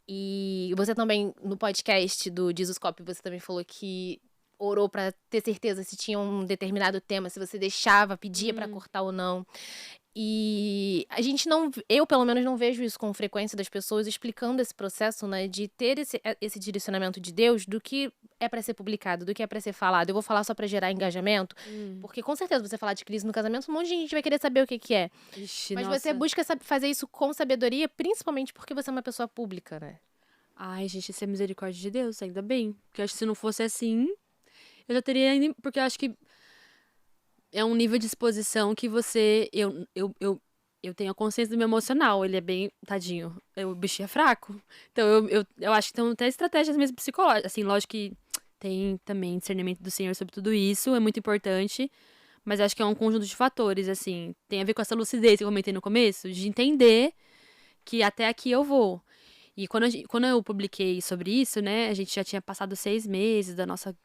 E você também, no podcast do Jesuscope, você também falou que orou pra ter certeza se tinha um determinado tema, se você deixava, pedia pra cortar ou não. E a gente não, eu pelo menos não vejo isso com frequência das pessoas explicando esse processo, né, de ter esse direcionamento de Deus do que é pra ser publicado, do que é pra ser falado. Eu vou falar só pra gerar engajamento, porque com certeza você falar de crise no casamento, um monte de gente vai querer saber o que é. Ixi, Mas nossa. você busca fazer isso com sabedoria, principalmente porque você é uma pessoa pública, né? Ai, gente, isso é misericórdia de Deus, ainda bem. Porque eu acho que se não fosse assim, eu já teria. Porque eu acho que é um nível de exposição que você. Eu tenho a consciência do meu emocional. Ele é bem. Tadinho. O bichinho é fraco. Então eu acho que tem até estratégias mesmo psicológicas. Assim, lógico que tem também discernimento do Senhor sobre tudo isso. É muito importante. Mas eu acho que é um conjunto de fatores, assim. Tem a ver com essa lucidez que eu comentei no começo, de entender que até aqui eu vou. E quando eu publiquei sobre isso, né, a gente já tinha passado 6 meses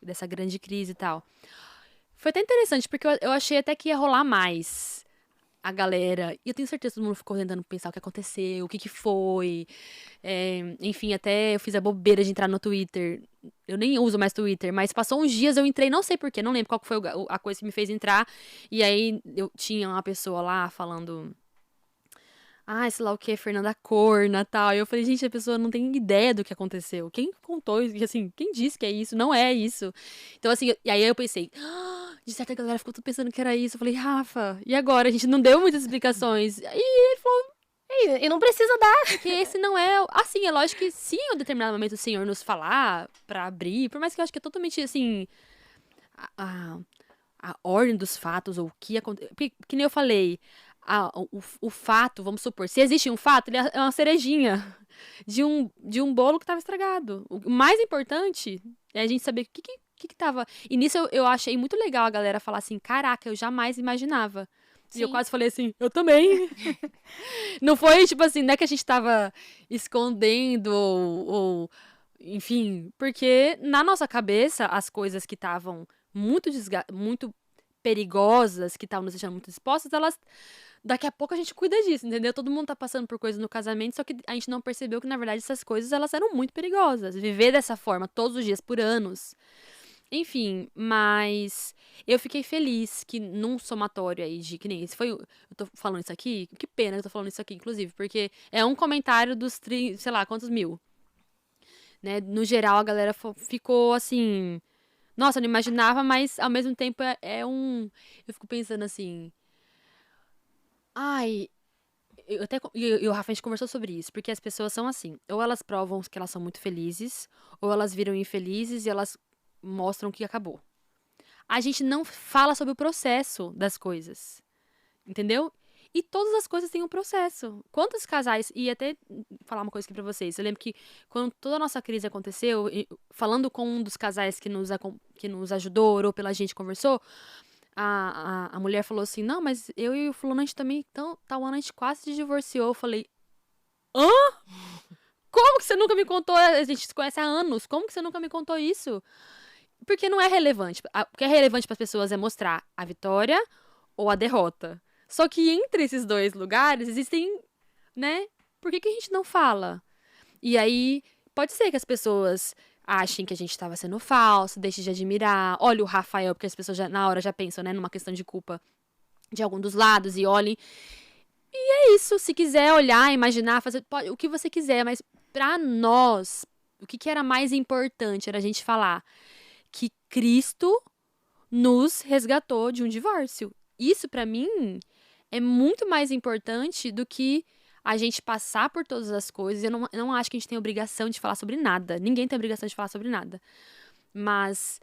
dessa grande crise e tal. Foi até interessante, porque eu achei até que ia rolar mais a galera. E eu tenho certeza que todo mundo ficou tentando pensar o que aconteceu, o que foi. Enfim, até eu fiz a bobeira de entrar no Twitter. Eu nem uso mais Twitter, mas passou uns dias eu entrei, não sei porquê, não lembro qual foi a coisa que me fez entrar. E aí eu tinha uma pessoa lá falando... sei lá o que, Fernanda Corna e tal. E eu falei, gente, a pessoa não tem ideia do que aconteceu. Quem contou isso? Assim, quem disse que é isso? Não é isso. Então, assim, e aí eu pensei, de certa galera ficou tudo pensando que era isso. Eu falei, Rafa, e agora? A gente não deu muitas explicações. E ele falou, E não precisa dar. que esse não é... Assim, é lógico que se em um determinado momento o Senhor nos falar pra abrir, por mais que eu acho que é totalmente, assim... A ordem dos fatos, ou o que aconteceu... Que nem eu falei... O fato, vamos supor, se existe um fato, ele é uma cerejinha de um bolo que estava estragado. O mais importante é a gente saber o que tava... E nisso eu achei muito legal a galera falar assim, caraca, eu jamais imaginava. Sim. E eu quase falei assim, eu também. Não foi, tipo assim, não é que a gente tava escondendo ou enfim, porque na nossa cabeça, as coisas que estavam muito perigosas, que estavam nos deixando muito expostas, elas... Daqui a pouco a gente cuida disso, entendeu? Todo mundo tá passando por coisas no casamento, só que a gente não percebeu que, na verdade, essas coisas, elas eram muito perigosas. Viver dessa forma todos os dias, por anos. Enfim, mas eu fiquei feliz que num somatório aí de... Que nem esse foi... Eu tô falando isso aqui, que pena que eu tô falando isso aqui, inclusive, porque é um comentário dos, sei lá, quantos mil. Né? No geral, a galera ficou assim... Nossa, eu não imaginava, mas ao mesmo tempo é um... Eu fico pensando assim... E o Rafa, a gente conversou sobre isso, porque as pessoas são assim, ou elas provam que elas são muito felizes, ou elas viram infelizes e elas mostram que acabou. A gente não fala sobre o processo das coisas, entendeu? E todas as coisas têm um processo. Quantos casais, e até falar uma coisa aqui pra vocês, eu lembro que quando toda a nossa crise aconteceu, falando com um dos casais que nos ajudou, orou pela gente, conversou, a mulher falou assim, não, mas eu e o fulano, a gente também, tal ano a gente quase se divorciou. Eu falei, hã? Como que você nunca me contou? A gente se conhece há anos, como que você nunca me contou isso? Porque não é relevante. O que é relevante para as pessoas é mostrar a vitória ou a derrota. Só que entre esses dois lugares existem, né? Por que a gente não fala? E aí, pode ser que as pessoas... achem que a gente estava sendo falso, deixem de admirar. Olha o Rafael, porque as pessoas na hora já pensam, né, numa questão de culpa de algum dos lados e olhem. E é isso, se quiser olhar, imaginar, fazer o que você quiser, mas pra nós, o que era mais importante era a gente falar que Cristo nos resgatou de um divórcio. Isso pra mim é muito mais importante do que a gente passar por todas as coisas. Eu não acho que a gente tem obrigação de falar sobre nada. Ninguém tem obrigação de falar sobre nada. Mas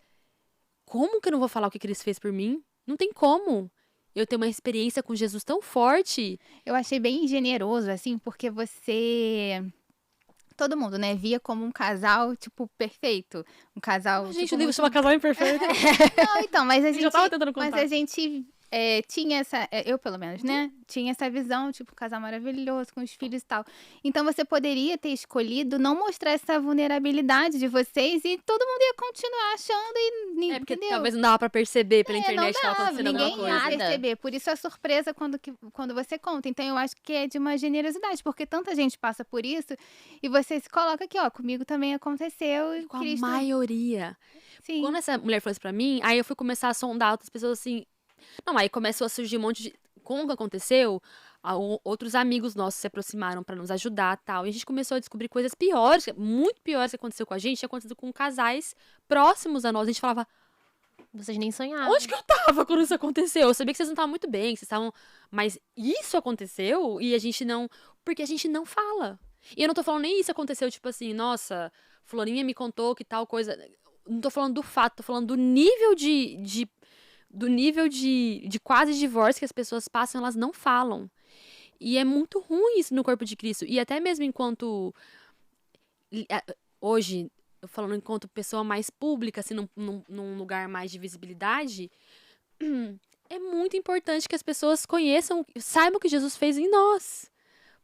como que eu não vou falar o que Cristo fez por mim? Não tem como. Eu tenho uma experiência com Jesus tão forte. Eu achei bem generoso, assim, porque você... Todo mundo, né, via como um casal, tipo, perfeito. Um casal... Gente, tipo, o livro chama Casal Imperfeito. Não, então, mas a gente... Eu já tava tentando contar. Mas a gente tinha essa, eu pelo menos, né? Tinha essa visão, tipo, casal maravilhoso, com os filhos e tal. Então você poderia ter escolhido não mostrar essa vulnerabilidade de vocês e todo mundo ia continuar achando e Porque entendeu? talvez não dava pra perceber pela Não internet que tava dava, acontecendo alguma ninguém coisa. ia perceber. Por isso a surpresa quando você conta. Então eu acho que é de uma generosidade, porque tanta gente passa por isso e você se coloca aqui, ó, comigo também aconteceu e Com a Cristo. maioria. Sim. Quando essa mulher falou isso pra mim, aí eu fui começar a sondar outras pessoas assim. Não, aí começou a surgir um monte de. Com o que aconteceu, outros amigos nossos se aproximaram pra nos ajudar e tal. E a gente começou a descobrir coisas piores, muito piores que aconteceu com a gente, tinha acontecido com casais próximos a nós. A gente falava, Vocês nem sonhavam. onde que eu tava quando isso aconteceu? Eu sabia que vocês não estavam muito bem, que vocês estavam. Mas isso aconteceu e a gente não. Porque a gente não fala. E eu não tô falando nem isso aconteceu, tipo assim, nossa, Florinha me contou que tal coisa. Não tô falando do fato, tô falando do nível de quase divórcio que as pessoas passam, elas não falam. E é muito ruim isso no corpo de Cristo. E até mesmo enquanto. Hoje, eu falando enquanto pessoa mais pública, assim, num lugar mais de visibilidade, é muito importante que as pessoas conheçam, saibam o que Jesus fez em nós.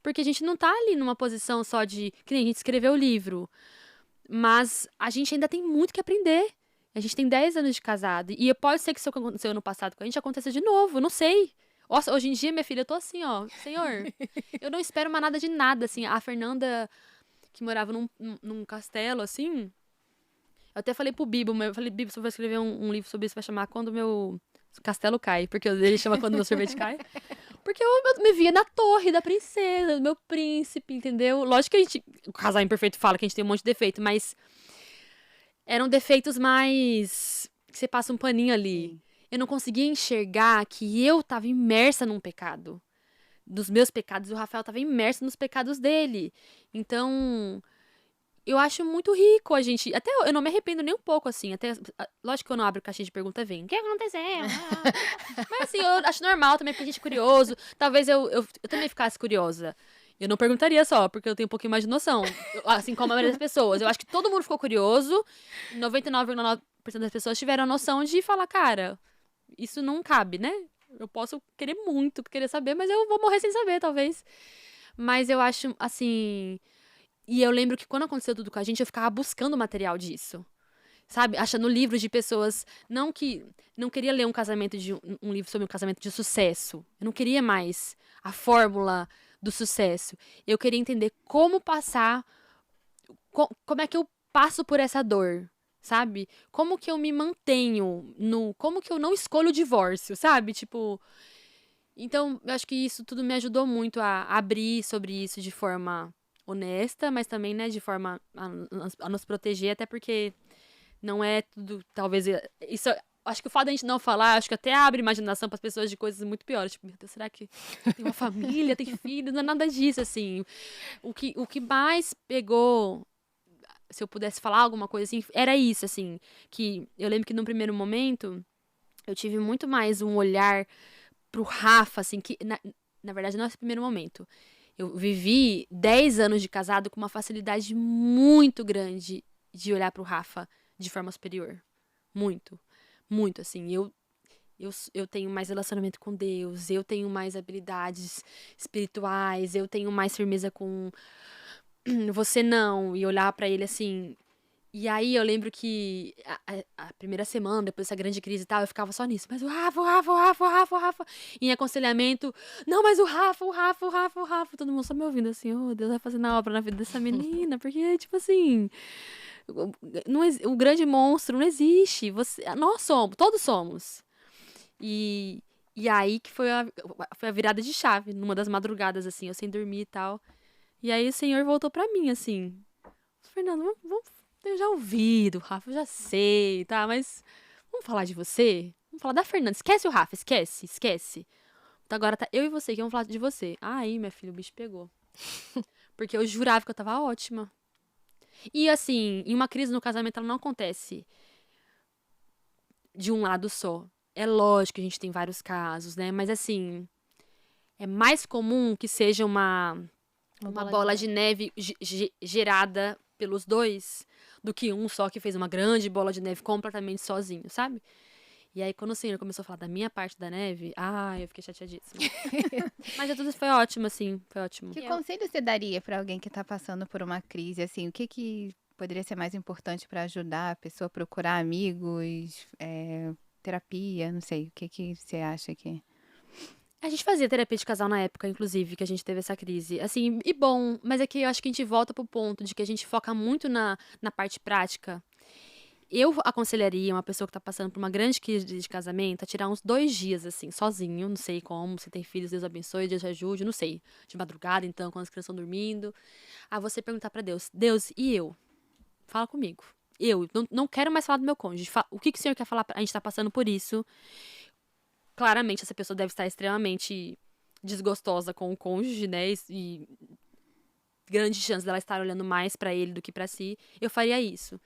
Porque a gente não tá ali numa posição só de. Que nem a gente escreveu o livro. Mas a gente ainda tem muito que aprender. A gente tem 10 anos de casado. E pode ser que isso que aconteceu no passado com a gente aconteça de novo. Eu não sei. Nossa, hoje em dia, minha filha, eu tô assim, ó. Senhor, eu não espero mais nada de nada, assim. A Fernanda, que morava num castelo, assim. Eu até falei pro Bibo, eu falei, Bibo, você vai escrever um livro sobre isso, vai chamar Quando Meu Castelo Cai. Porque ele chama Quando Meu Sorvete Cai. Porque eu me via na torre da princesa, do meu príncipe, entendeu? Lógico que a gente. O Casal Imperfeito fala que a gente tem um monte de defeito, mas. Eram defeitos mais. Que você passa um paninho ali. Eu não conseguia enxergar que eu tava imersa num pecado. Dos meus pecados, e o Rafael tava imerso nos pecados dele. Então. Eu acho muito rico a gente. Até eu não me arrependo nem um pouco, assim. Até, lógico que eu não abro caixinha de pergunta, vem. O que aconteceu? Mas assim, eu acho normal também, porque a gente é curioso. Talvez eu também ficasse curiosa. Eu não perguntaria só, porque eu tenho um pouquinho mais de noção. Assim como a maioria das pessoas. Eu acho que todo mundo ficou curioso. 99,9% das pessoas tiveram a noção de falar, cara, isso não cabe, né? Eu posso querer muito, querer saber, mas eu vou morrer sem saber, talvez. Mas eu acho, assim. E eu lembro que quando aconteceu tudo com a gente, eu ficava buscando material disso. Sabe? Achando livros de pessoas. Não queria ler um livro sobre um casamento de sucesso. Eu não queria mais a fórmula do sucesso. Eu queria entender como passar. Como é que eu passo por essa dor? Sabe? Como que eu me mantenho como que eu não escolho o divórcio, sabe? Tipo. Então, eu acho que isso tudo me ajudou muito a abrir sobre isso de forma honesta, mas também, né, de forma a nos proteger, até porque não é tudo, talvez, isso, acho que o fato da gente não falar, acho que até abre imaginação para as pessoas de coisas muito piores, tipo, meu Deus, será que tem uma família, tem filho, não é nada disso, assim, o que mais pegou, se eu pudesse falar alguma coisa assim, era isso, assim, que eu lembro que num primeiro momento, eu tive muito mais um olhar pro Rafa, assim, que, na verdade, não é esse primeiro momento. Eu vivi 10 anos de casado com uma facilidade muito grande de olhar pro Rafa de forma superior. Muito. Muito, assim. Eu tenho mais relacionamento com Deus, eu tenho mais habilidades espirituais, eu tenho mais firmeza com você não. E olhar pra ele assim. E aí eu lembro que a primeira semana, depois dessa grande crise e tal, eu ficava só nisso. Mas o Rafa, o Rafa, o Rafa, o Rafa, o Rafa. Em aconselhamento, não, mas o Rafa, o Rafa, o Rafa, o Rafa. Todo mundo só me ouvindo assim, oh, Deus vai fazendo a obra na vida dessa menina. Porque, tipo assim, o grande monstro não existe. Nós somos, todos somos. E aí que foi a virada de chave, numa das madrugadas, assim, eu sem dormir e tal. E aí o Senhor voltou pra mim, assim, Fernando, vamos. Eu já ouvi do Rafa, eu já sei, tá? Mas vamos falar de você? Vamos falar da Fernanda. Esquece o Rafa, esquece. Então agora tá eu e você que vamos falar de você. Aí, minha filha, o bicho pegou. Porque eu jurava que eu tava ótima. E assim, em uma crise no casamento, ela não acontece de um lado só. É lógico que a gente tem vários casos, né? Mas assim, é mais comum que seja uma bola de neve gerada pelos dois do que um só que fez uma grande bola de neve completamente sozinho, sabe? E aí, quando o Senhor começou a falar da minha parte da neve, eu fiquei chateadíssima. Mas tudo foi ótimo, assim, foi ótimo. Que conselho você daria para alguém que está passando por uma crise, assim? O que poderia ser mais importante para ajudar a pessoa a procurar amigos, terapia, não sei. O que você acha que... A gente fazia terapia de casal na época, inclusive, que a gente teve essa crise. Assim, e bom, mas é que eu acho que a gente volta pro ponto de que a gente foca muito na parte prática. Eu aconselharia uma pessoa que tá passando por uma grande crise de casamento a tirar uns 2 dias, assim, sozinho, não sei como, se tem filhos, Deus abençoe, Deus ajude, não sei. De madrugada, então, quando as crianças estão dormindo. A você perguntar pra Deus, Deus, e eu? Fala comigo. Eu não quero mais falar do meu cônjuge. O que o Senhor quer falar? A gente tá passando por isso. Claramente, essa pessoa deve estar extremamente desgostosa com o cônjuge, né? E grande chance dela estar olhando mais pra ele do que pra si. Eu faria isso.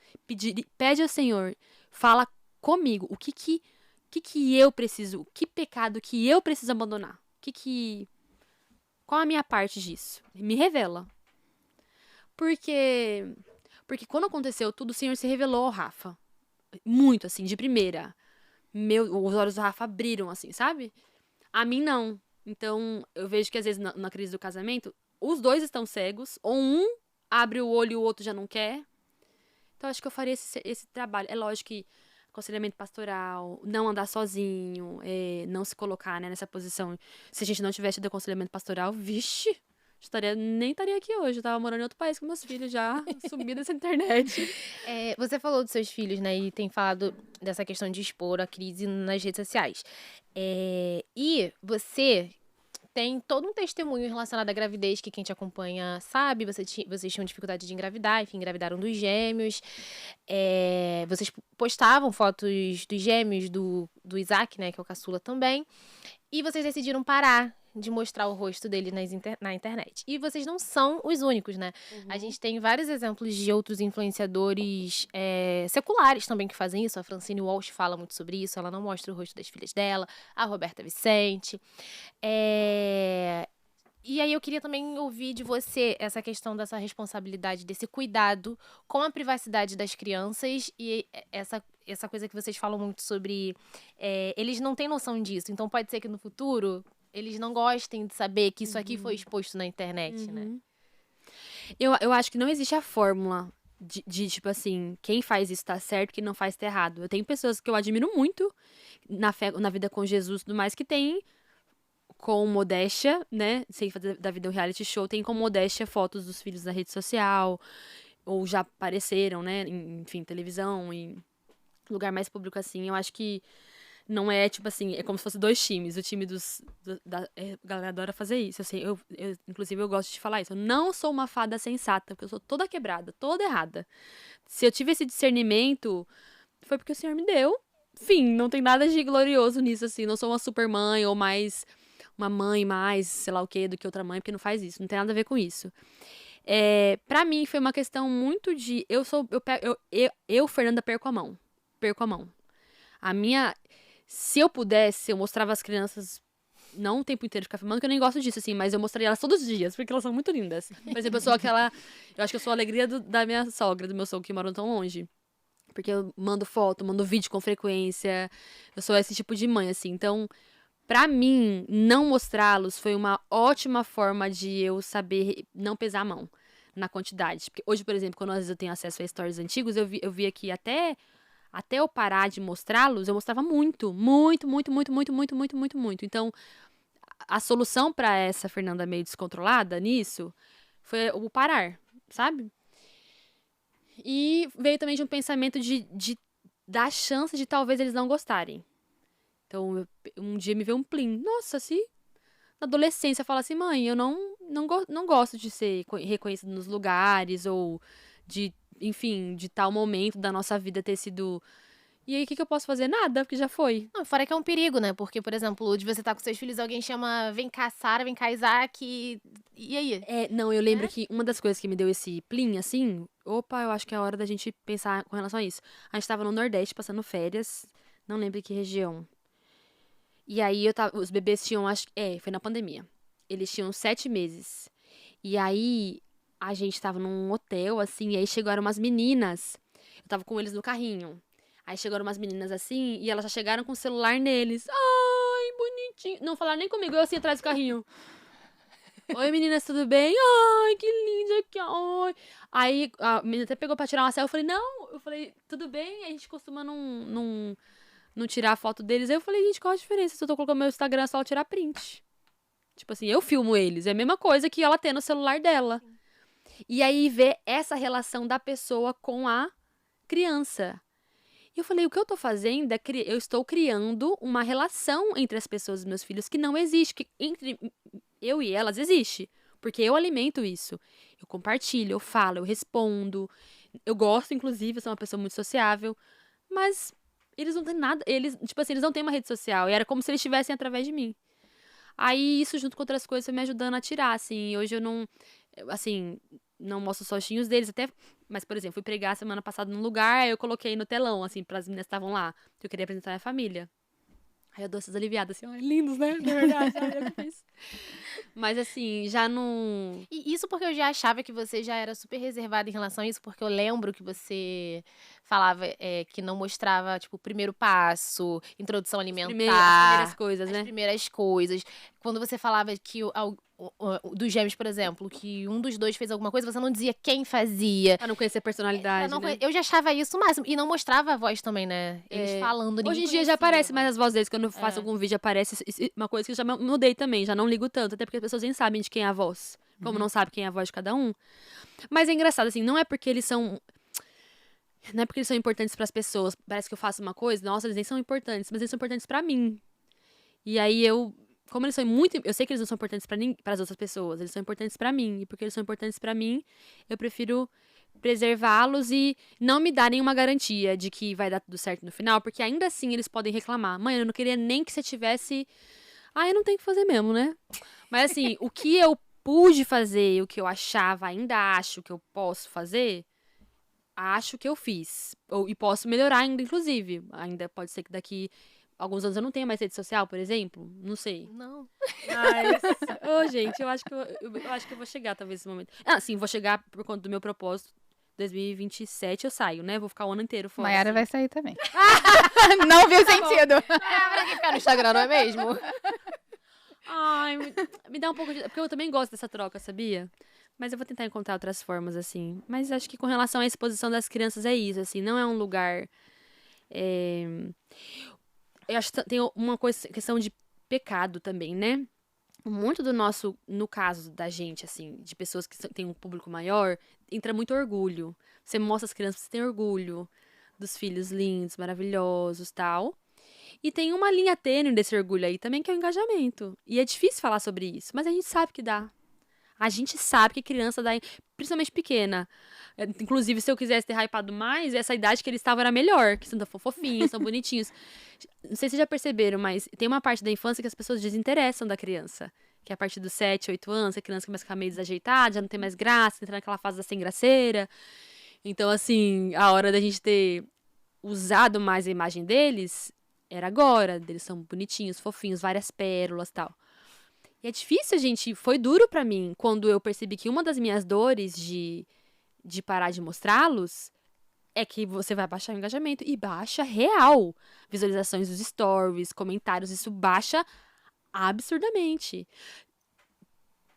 Pede ao Senhor, fala comigo, o que eu preciso, que pecado que eu preciso abandonar? Qual a minha parte disso? Me revela. Porque quando aconteceu tudo, o Senhor se revelou ao Rafa. Muito, assim, de primeira. Os olhos do Rafa abriram, assim, sabe? A mim, não. Então, eu vejo que, às vezes, na crise do casamento, os dois estão cegos. Ou um abre o olho e o outro já não quer. Então, acho que eu faria esse trabalho. É lógico que aconselhamento pastoral, não andar sozinho, não se colocar, né, nessa posição. Se a gente não tivesse tido aconselhamento pastoral, vixe, nem estaria aqui hoje. Eu tava morando em outro país com meus filhos já, sumi dessa internet. Você falou dos seus filhos, né? E tem falado dessa questão de expor a crise nas redes sociais. E você tem todo um testemunho relacionado à gravidez que quem te acompanha sabe. Vocês tinham dificuldade de engravidar, enfim, engravidaram dos gêmeos. Vocês postavam fotos dos gêmeos, do Isaac, né? Que é o caçula também. E vocês decidiram parar de mostrar o rosto dele na internet. E vocês não são os únicos, né? Uhum. A gente tem vários exemplos de outros influenciadores seculares também que fazem isso. A Francine Walsh fala muito sobre isso. Ela não mostra o rosto das filhas dela. A Roberta Vicente. E aí eu queria também ouvir de você essa questão dessa responsabilidade, desse cuidado com a privacidade das crianças e essa coisa que vocês falam muito sobre... eles não têm noção disso. Então pode ser que no futuro eles não gostem de saber que isso aqui foi exposto na internet, né? Eu acho que não existe a fórmula de tipo assim, quem faz isso tá certo, quem não faz tá errado. Eu tenho pessoas que eu admiro muito na vida com Jesus e tudo mais, que tem com modéstia, né, sem fazer da vida um reality show, tem com modéstia fotos dos filhos na rede social, ou já apareceram, né, enfim, televisão, em lugar mais público assim. Eu acho que não é, tipo assim, é como se fosse 2 times. O time a galera adora fazer isso. Assim, inclusive, eu gosto de falar isso. Eu não sou uma fada sensata, porque eu sou toda quebrada, toda errada. Se eu tive esse discernimento, foi porque o Senhor me deu. Enfim, não tem nada de glorioso nisso, assim. Não sou uma super mãe ou mais uma mãe mais, sei lá o quê, do que outra mãe, porque não faz isso. Não tem nada a ver com isso. Pra mim, foi uma questão muito de... Eu, Fernanda, perco a mão. Perco a mão. Se eu pudesse, eu mostrava as crianças, não o tempo inteiro ficar filmando, que eu nem gosto disso, assim, mas eu mostraria elas todos os dias, porque elas são muito lindas. Por exemplo, eu acho que eu sou a alegria da minha sogra, do meu sogro, que moram tão longe. Porque eu mando foto, mando vídeo com frequência, eu sou esse tipo de mãe, assim. Então, pra mim, não mostrá-los foi uma ótima forma de eu saber não pesar a mão na quantidade. Porque hoje, por exemplo, quando às vezes eu tenho acesso a stories antigos, eu via que até eu parar de mostrá-los, eu mostrava muito. Muito, muito, muito, muito, muito, muito, muito, muito. Então, a solução pra essa Fernanda meio descontrolada nisso foi o parar, sabe? E veio também de um pensamento da chance de talvez eles não gostarem. Então, um dia me veio um plim. Nossa, se na adolescência eu falo assim, mãe, eu não gosto de ser reconhecido nos lugares ou enfim, de tal momento da nossa vida ter sido... E aí, o que eu posso fazer? Nada, porque já foi. Não, fora que é um perigo, né? Porque, por exemplo, de você estar com seus filhos, alguém chama, vem cá, Sara, vem cá, Isaac, e aí? Não, eu lembro que uma das coisas que me deu esse plim, assim, opa, eu acho que é a hora da gente pensar com relação a isso. A gente tava no Nordeste, passando férias, não lembro que região. E aí, os bebês tinham, foi na pandemia. Eles tinham 7 meses. E aí, a gente tava num hotel, assim, e aí chegaram umas meninas. Eu tava com eles no carrinho. Aí chegaram umas meninas assim, e elas já chegaram com o celular neles. Ai, bonitinho. Não falaram nem comigo, eu assim atrás do carrinho. Oi, meninas, tudo bem? Ai, que linda aqui, ai. Aí a menina até pegou pra tirar uma selfie, eu falei, não. Eu falei, tudo bem? A gente costuma não tirar a foto deles. Aí eu falei, gente, qual a diferença se eu tô colocando no meu Instagram, é só ela tirar print? Tipo assim, eu filmo eles, é a mesma coisa que ela ter no celular dela. E aí ver essa relação da pessoa com a criança. E eu falei, o que eu tô fazendo é eu estou criando uma relação entre as pessoas e meus filhos que não existe, que entre eu e elas existe, porque eu alimento isso. Eu compartilho, eu falo, eu respondo. Eu gosto, inclusive, eu sou uma pessoa muito sociável, mas eles não têm nada, eles, tipo assim, eles não têm uma rede social, e era como se eles estivessem através de mim. Aí isso junto com outras coisas foi me ajudando a tirar, assim, hoje eu não, assim, não mostro os rostinhos deles, até, mas, por exemplo, fui pregar semana passada num lugar, aí eu coloquei no telão, assim, para as meninas que estavam lá, que eu queria apresentar a minha família. Aí eu dou essas aliviadas, assim, ó, lindos, né? Na verdade, sabe? Eu que fiz. Mas, assim, já não... E isso porque eu já achava que você já era super reservada em relação a isso, porque eu lembro que você falava que não mostrava, tipo, o primeiro passo, introdução alimentar. As primeiras coisas, né? As primeiras coisas. Quando você falava que dos gêmeos, por exemplo, que um dos dois fez alguma coisa, você não dizia quem fazia. Pra não conhecer a personalidade, né? Eu já achava isso o máximo. E não mostrava a voz também, né? Eles falando, ninguém Hoje em dia conhecia, já aparece né? mais as vozes deles. Quando eu faço algum vídeo, aparece uma coisa que eu já mudei também. Já não ligo tanto. Até porque as pessoas nem sabem de quem é a voz. Como não sabe quem é a voz de cada um. Mas é engraçado, assim, não é porque eles são... Não é porque eles são importantes pras pessoas. Parece que eu faço uma coisa, nossa, eles nem são importantes. Mas eles são importantes pra mim. E aí como eles são muito... Eu sei que eles não são importantes para as outras pessoas. Eles são importantes pra mim. E porque eles são importantes pra mim, eu prefiro preservá-los e não me dar nenhuma garantia de que vai dar tudo certo no final. Porque ainda assim eles podem reclamar. Mãe, eu não queria nem que você tivesse... Ah, eu não tenho que fazer mesmo, né? Mas assim, o que eu pude fazer, o que eu achava, ainda acho que eu posso fazer, acho que eu fiz. E posso melhorar ainda, inclusive. Ainda pode ser que daqui... Alguns anos eu não tenho mais rede social, por exemplo. Não sei. Não. Mas, gente, eu acho que eu acho que eu vou chegar, talvez, nesse momento. Ah, sim, vou chegar por conta do meu propósito. 2027 eu saio, né? Vou ficar o ano inteiro fora. Maiara assim. vai sair também. Não viu sentido. Pra que ficar no Instagram, não é mesmo? Ai, me dá um pouco de... Porque eu também gosto dessa troca, sabia? Mas eu vou tentar encontrar outras formas, assim. Mas acho que com relação à exposição das crianças é isso, assim. Não é um lugar... Eu acho que tem uma questão de pecado também, né? Muito do nosso, no caso da gente, assim, de pessoas que têm um público maior, entra muito orgulho. Você mostra às crianças que você tem orgulho dos filhos lindos, maravilhosos, tal. E tem uma linha tênue desse orgulho aí também, que é o engajamento. E é difícil falar sobre isso, mas a gente sabe que dá. A gente sabe que criança dá, principalmente pequena. Inclusive, se eu quisesse ter hypado mais, essa idade que eles estavam era melhor, que são fofinhos, são bonitinhos. Não sei se vocês já perceberam, mas tem uma parte da infância que as pessoas desinteressam da criança. Que é a partir dos 7, 8 anos, a criança começa a ficar meio desajeitada, já não tem mais graça, entra naquela fase da sem graceira. Então, assim, a hora da gente ter usado mais a imagem deles, era agora. Eles são bonitinhos, fofinhos, várias pérolas e tal. E é difícil, gente. Foi duro pra mim quando eu percebi que uma das minhas dores de parar de mostrá-los é que você vai baixar o engajamento. E baixa real. Visualizações dos stories, comentários, isso baixa absurdamente.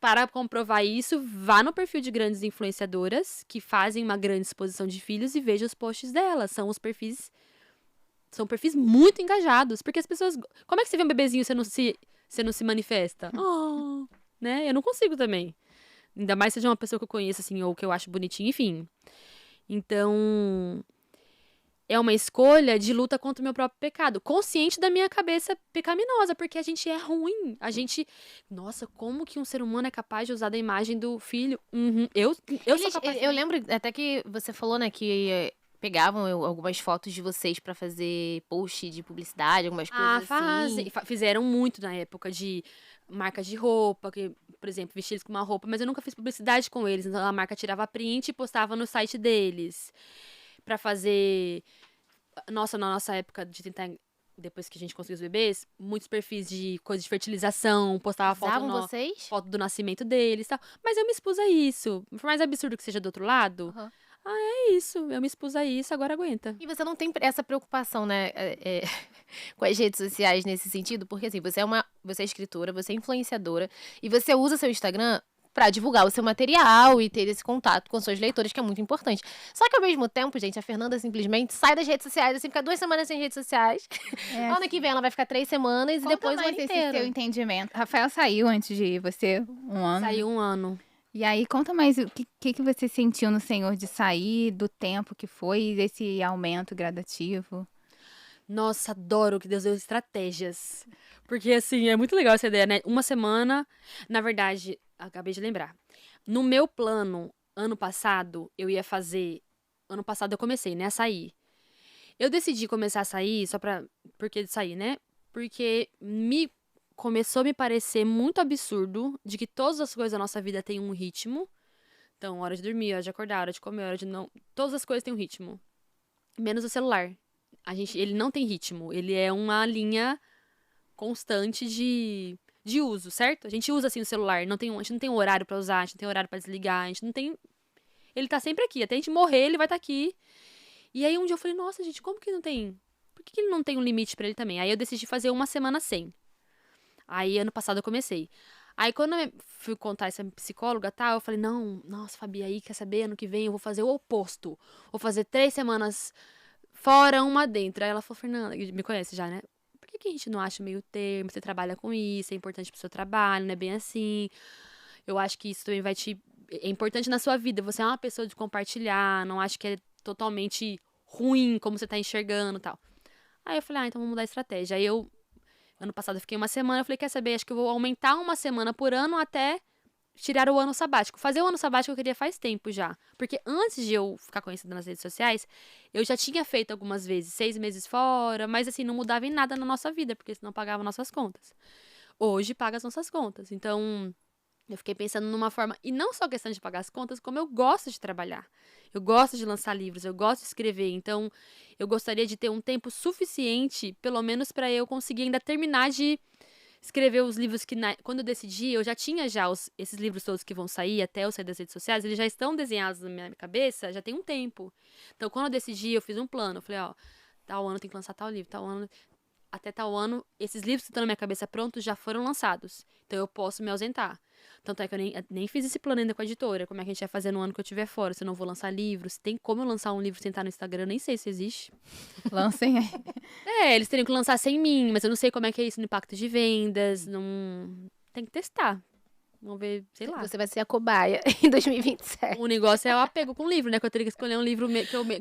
Para comprovar isso, vá no perfil de grandes influenciadoras que fazem uma grande exposição de filhos e veja os posts delas. São perfis muito engajados. Porque as pessoas... Como é que você vê um bebezinho e você não se manifesta? Oh, né? Eu não consigo também. Ainda mais se seja uma pessoa que eu conheço, assim, ou que eu acho bonitinho, enfim. Então, é uma escolha de luta contra o meu próprio pecado. Consciente da minha cabeça pecaminosa, porque a gente é ruim. A gente... Nossa, como que um ser humano é capaz de usar da imagem do filho? Eu sou capaz de... Eu lembro até que você falou, né, que... Pegavam algumas fotos de vocês pra fazer post de publicidade, algumas coisas assim. Fizeram muito na época de marcas de roupa, que, por exemplo, vestir eles com uma roupa, mas eu nunca fiz publicidade com eles, então a marca tirava print e postava no site deles. Pra fazer... Nossa, na nossa época de tentar... Depois que a gente conseguiu os bebês, muitos perfis de coisa de fertilização, postava foto do nascimento deles e tal. Mas eu me expus a isso. Por mais absurdo que seja do outro lado... é isso, eu me expus a isso, agora aguenta. E você não tem essa preocupação, né, com as redes sociais nesse sentido? Porque, assim, você é escritora, você é influenciadora, e você usa seu Instagram pra divulgar o seu material e ter esse contato com suas leitoras, que é muito importante. Só que, ao mesmo tempo, gente, a Fernanda simplesmente sai das redes sociais, assim, fica 2 semanas sem redes sociais. Ano que vem ela vai ficar 3 semanas e depois o ano inteiro. Seu entendimento. Rafael saiu antes de você, 1 ano. Saiu 1 ano. E aí, conta mais o que você sentiu no Senhor de sair, do tempo que foi, desse aumento gradativo. Nossa, adoro que Deus deu estratégias. Porque, assim, é muito legal essa ideia, né? 1 semana, na verdade, acabei de lembrar. No meu plano, ano passado, eu ia fazer... Ano passado eu comecei, né, a sair. Eu decidi começar a sair só pra... Por que de sair, né? Porque começou a me parecer muito absurdo de que todas as coisas da nossa vida têm um ritmo. Então, hora de dormir, hora de acordar, hora de comer, hora de não... Todas as coisas têm um ritmo. Menos o celular. Ele não tem ritmo. Ele é uma linha constante de uso, certo? A gente usa assim o celular. A gente não tem um horário pra usar, a gente não tem horário pra desligar, a gente não tem... Ele tá sempre aqui. Até a gente morrer, ele vai estar aqui. E aí um dia eu falei, nossa, gente, como que não tem... Por que ele não tem um limite pra ele também? Aí eu decidi fazer 1 semana sem. Aí, ano passado, eu comecei. Aí, quando eu fui contar essa psicóloga, eu falei, não, nossa, Fabi, aí, quer saber? Ano que vem eu vou fazer o oposto. Vou fazer 3 semanas fora, 1 dentro. Aí ela falou, Fernanda, me conhece já, né? Por que a gente não acha meio termo? Você trabalha com isso, é importante pro seu trabalho, não é bem assim. Eu acho que isso também é importante na sua vida. Você é uma pessoa de compartilhar, não acho que é totalmente ruim como você tá enxergando e tal. Aí eu falei, então vamos mudar a estratégia. Aí ano passado eu fiquei 1 semana, eu falei, quer saber, acho que eu vou aumentar 1 semana por ano até tirar o ano sabático. Fazer o ano sabático eu queria faz tempo já. Porque antes de eu ficar conhecida nas redes sociais, eu já tinha feito algumas vezes, 6 meses fora, mas assim, não mudava em nada na nossa vida, porque senão pagava nossas contas. Hoje paga as nossas contas. Então, eu fiquei pensando numa forma, e não só questão de pagar as contas, como eu gosto de trabalhar. Eu gosto de lançar livros, eu gosto de escrever, então eu gostaria de ter um tempo suficiente, pelo menos para eu conseguir ainda terminar de escrever os livros que, quando eu decidi, eu já tinha esses livros todos que vão sair até eu sair das redes sociais, eles já estão desenhados na minha cabeça, já tem um tempo. Então, quando eu decidi, eu fiz um plano, eu falei, tal ano tem que lançar tal livro, tal ano... Até tal ano, esses livros que estão na minha cabeça prontos já foram lançados. Então, eu posso me ausentar. Tanto é que eu nem fiz esse plano ainda com a editora. Como é que a gente vai fazer no ano que eu estiver fora? Se eu não vou lançar livros. Tem como eu lançar um livro sem estar no Instagram? Nem sei se existe. Lancem aí. Eles teriam que lançar sem mim. Mas eu não sei como é que é isso no impacto de vendas. Não... Tem que testar. Vamos ver, sei lá. Você vai ser a cobaia em 2027. O negócio é o apego com o livro, né? Que eu teria que escolher um livro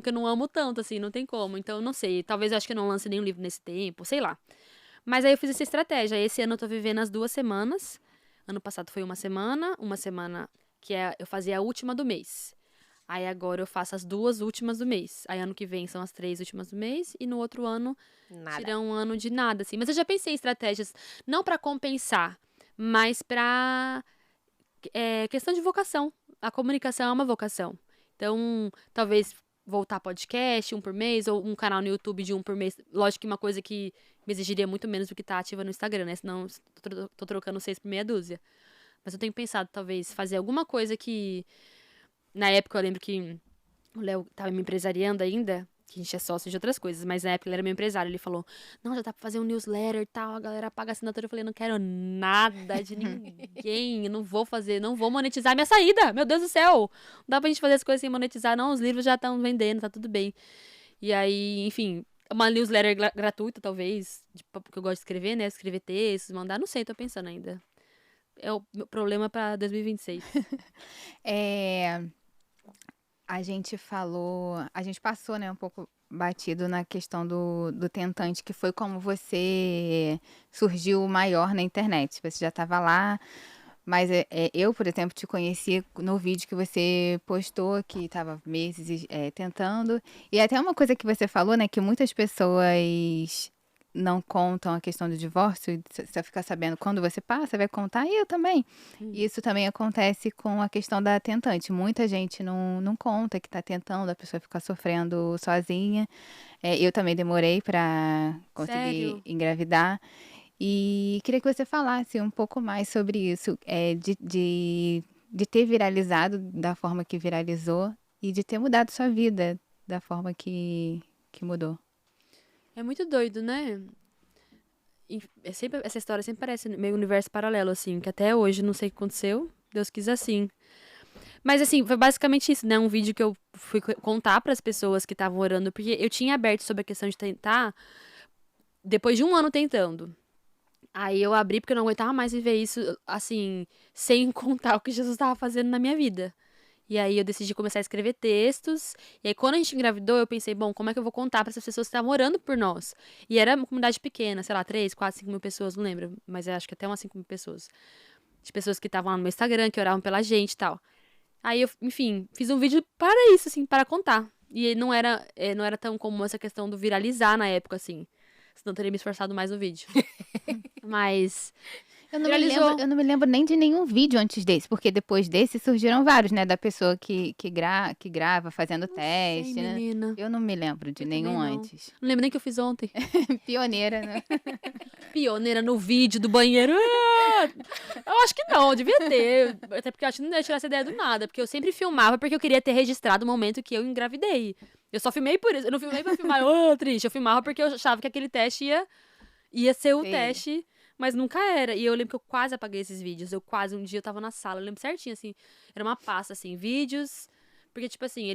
que eu não amo tanto, assim. Não tem como. Então, não sei. Talvez eu acho que eu não lance nenhum livro nesse tempo. Sei lá. Mas aí eu fiz essa estratégia. Esse ano eu tô vivendo as 2 semanas. Ano passado foi 1 semana que eu fazia a última do mês. Aí agora eu faço as 2 últimas do mês. Aí ano que vem são as 3 últimas do mês. E no outro ano, tira 1 ano de nada, assim. Mas eu já pensei em estratégias, não pra compensar, mas pra questão de vocação. A comunicação é uma vocação. Então, talvez voltar podcast, 1 por mês, ou um canal no YouTube de 1 por mês. Lógico que uma coisa que me exigiria muito menos do que tá ativa no Instagram, né? Senão tô trocando 6 por meia dúzia. Mas eu tenho pensado, talvez, fazer alguma coisa que... Na época, eu lembro que o Léo tava me empresariando ainda, que a gente é sócio de outras coisas, mas na época ele era meu empresário. Ele falou, não, já dá pra fazer um newsletter e tal, a galera paga assinatura. Eu falei, não quero nada de ninguém, eu não vou fazer, não vou monetizar minha saída, meu Deus do céu. Não dá pra gente fazer as coisas sem monetizar, não, os livros já estão vendendo, tá tudo bem. E aí, enfim, uma newsletter gratuita, talvez, porque eu gosto de escrever, né, escrever textos, mandar, não sei, tô pensando ainda. É o meu problema pra 2026. A gente passou, né, um pouco batido na questão do tentante, que foi como você surgiu maior na internet. Você já estava lá, mas eu, por exemplo, te conheci no vídeo que você postou, que estava meses tentando. E até uma coisa que você falou, né, que muitas pessoas não contam a questão do divórcio, e você fica sabendo quando você passa, vai contar, e eu também. Isso também acontece com a questão da tentante. Muita gente não conta que está tentando, a pessoa fica sofrendo sozinha. Eu também demorei para conseguir Sério? engravidar. E queria que você falasse um pouco mais sobre isso, de ter viralizado da forma que viralizou. e de ter mudado sua vida da forma que mudou. É muito doido, né? Essa história sempre parece meio universo paralelo, assim, que até hoje não sei o que aconteceu, Deus quis assim. Mas, assim, foi basicamente isso, né? Um vídeo que eu fui contar para as pessoas que estavam orando, porque eu tinha aberto sobre a questão de tentar, depois de um ano tentando. Aí eu abri porque eu não aguentava mais viver isso, assim, sem contar o que Jesus estava fazendo na minha vida. E aí eu decidi começar a escrever textos. E aí quando a gente engravidou, eu pensei, bom, como é que eu vou contar para essas pessoas que estavam orando por nós? E era uma comunidade pequena, sei lá, 3, 4, 5 mil pessoas, não lembro. Mas eu acho que até umas 5 mil pessoas. De pessoas que estavam lá no meu Instagram, que oravam pela gente e tal. Aí eu, enfim, fiz um vídeo para isso, assim, para contar. E não era tão comum essa questão do viralizar na época, assim. Senão eu teria me esforçado mais no vídeo. Mas viralizou. Eu não me lembro nem de nenhum vídeo antes desse, porque depois desse surgiram vários, né? Da pessoa que grava fazendo teste, Sei, né? menina. Eu não me lembro de Eu nenhum também não. antes. Não lembro nem o que eu fiz ontem. Pioneira, né? Pioneira no vídeo do banheiro. Ah! Eu acho que não, devia ter. Até porque eu acho que não ia tirar essa ideia do nada. Porque eu sempre filmava porque eu queria ter registrado o momento que eu engravidei. Eu só filmei por isso. Eu não filmei pra filmar, triste. Eu filmava porque eu achava que aquele teste ia ser o Sim. teste, mas nunca era. E eu lembro que eu quase apaguei esses vídeos. Um dia eu tava na sala, eu lembro certinho, assim. Era uma pasta, assim, vídeos. Porque, tipo assim,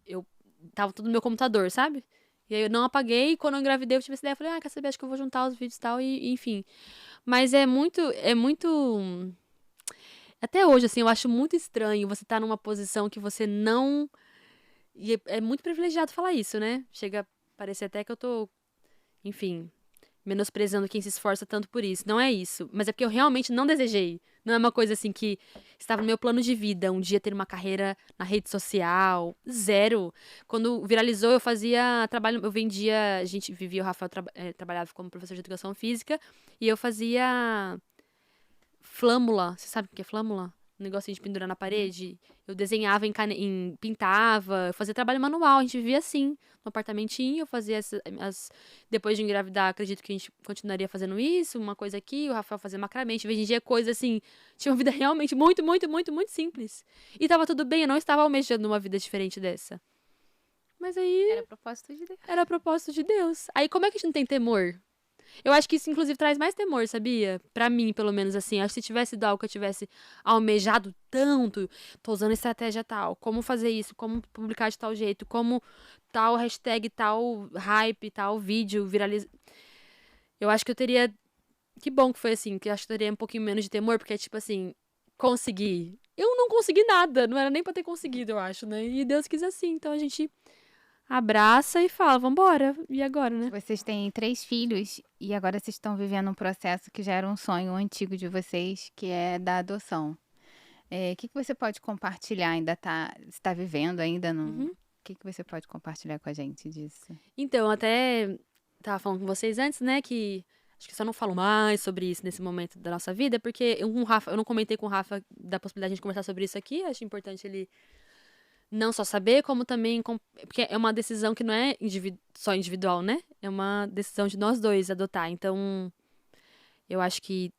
eu tava tudo no meu computador, sabe? E aí eu não apaguei, e quando eu engravidei eu tive essa ideia, eu falei, quer saber, acho que eu vou juntar os vídeos e tal, e enfim. Mas é muito. Até hoje, assim, eu acho muito estranho você estar numa posição que você não. E é muito privilegiado falar isso, né? Chega a parecer até que eu tô, enfim, menosprezando quem se esforça tanto por isso. Não é isso. Mas é porque eu realmente não desejei. Não é uma coisa assim que estava no meu plano de vida. Um dia ter uma carreira na rede social. Zero. Quando viralizou, eu fazia trabalho. Eu vendia. A gente vivia, o Rafael trabalhava como professor de educação física. E eu fazia flâmula. Você sabe o que é flâmula? Um negocinho de pendurar na parede. Eu desenhava pintava, eu fazia trabalho manual. A gente vivia assim, no apartamentinho. Eu fazia depois de engravidar, acredito que a gente continuaria fazendo isso, uma coisa aqui, o Rafael fazia macramê. A gente vendia coisa assim. Tinha uma vida realmente muito, muito, muito, muito simples. E tava tudo bem, eu não estava almejando uma vida diferente dessa. Mas aí. Era propósito de Deus. Era propósito de Deus. Aí como é que a gente não tem temor? Eu acho que isso, inclusive, traz mais temor, sabia? Pra mim, pelo menos, assim. Acho que se tivesse sido algo que eu tivesse almejado tanto, tô usando estratégia tal, como fazer isso, como publicar de tal jeito, como tal hashtag, tal hype, tal vídeo viraliza. Eu acho que eu teria. Que bom que foi assim, que eu acho que eu teria um pouquinho menos de temor, porque é tipo assim, consegui. Eu não consegui nada, não era nem pra ter conseguido, eu acho, né? E Deus quis assim, então a gente abraça e fala, vambora. E agora, né? Vocês têm 3 filhos e agora vocês estão vivendo um processo que já era um sonho antigo de vocês, que é da adoção. O que você pode compartilhar? Ainda está vivendo ainda? Uhum. O que você pode compartilhar com a gente disso? Então, até tava falando com vocês antes, né, que acho que só não falo mais sobre isso nesse momento da nossa vida, porque eu não comentei com o Rafa da possibilidade de a gente conversar sobre isso aqui. Acho importante ele não só saber, como também. Porque é uma decisão que não é só individual, né? É uma decisão de nós dois adotar. Então, eu acho que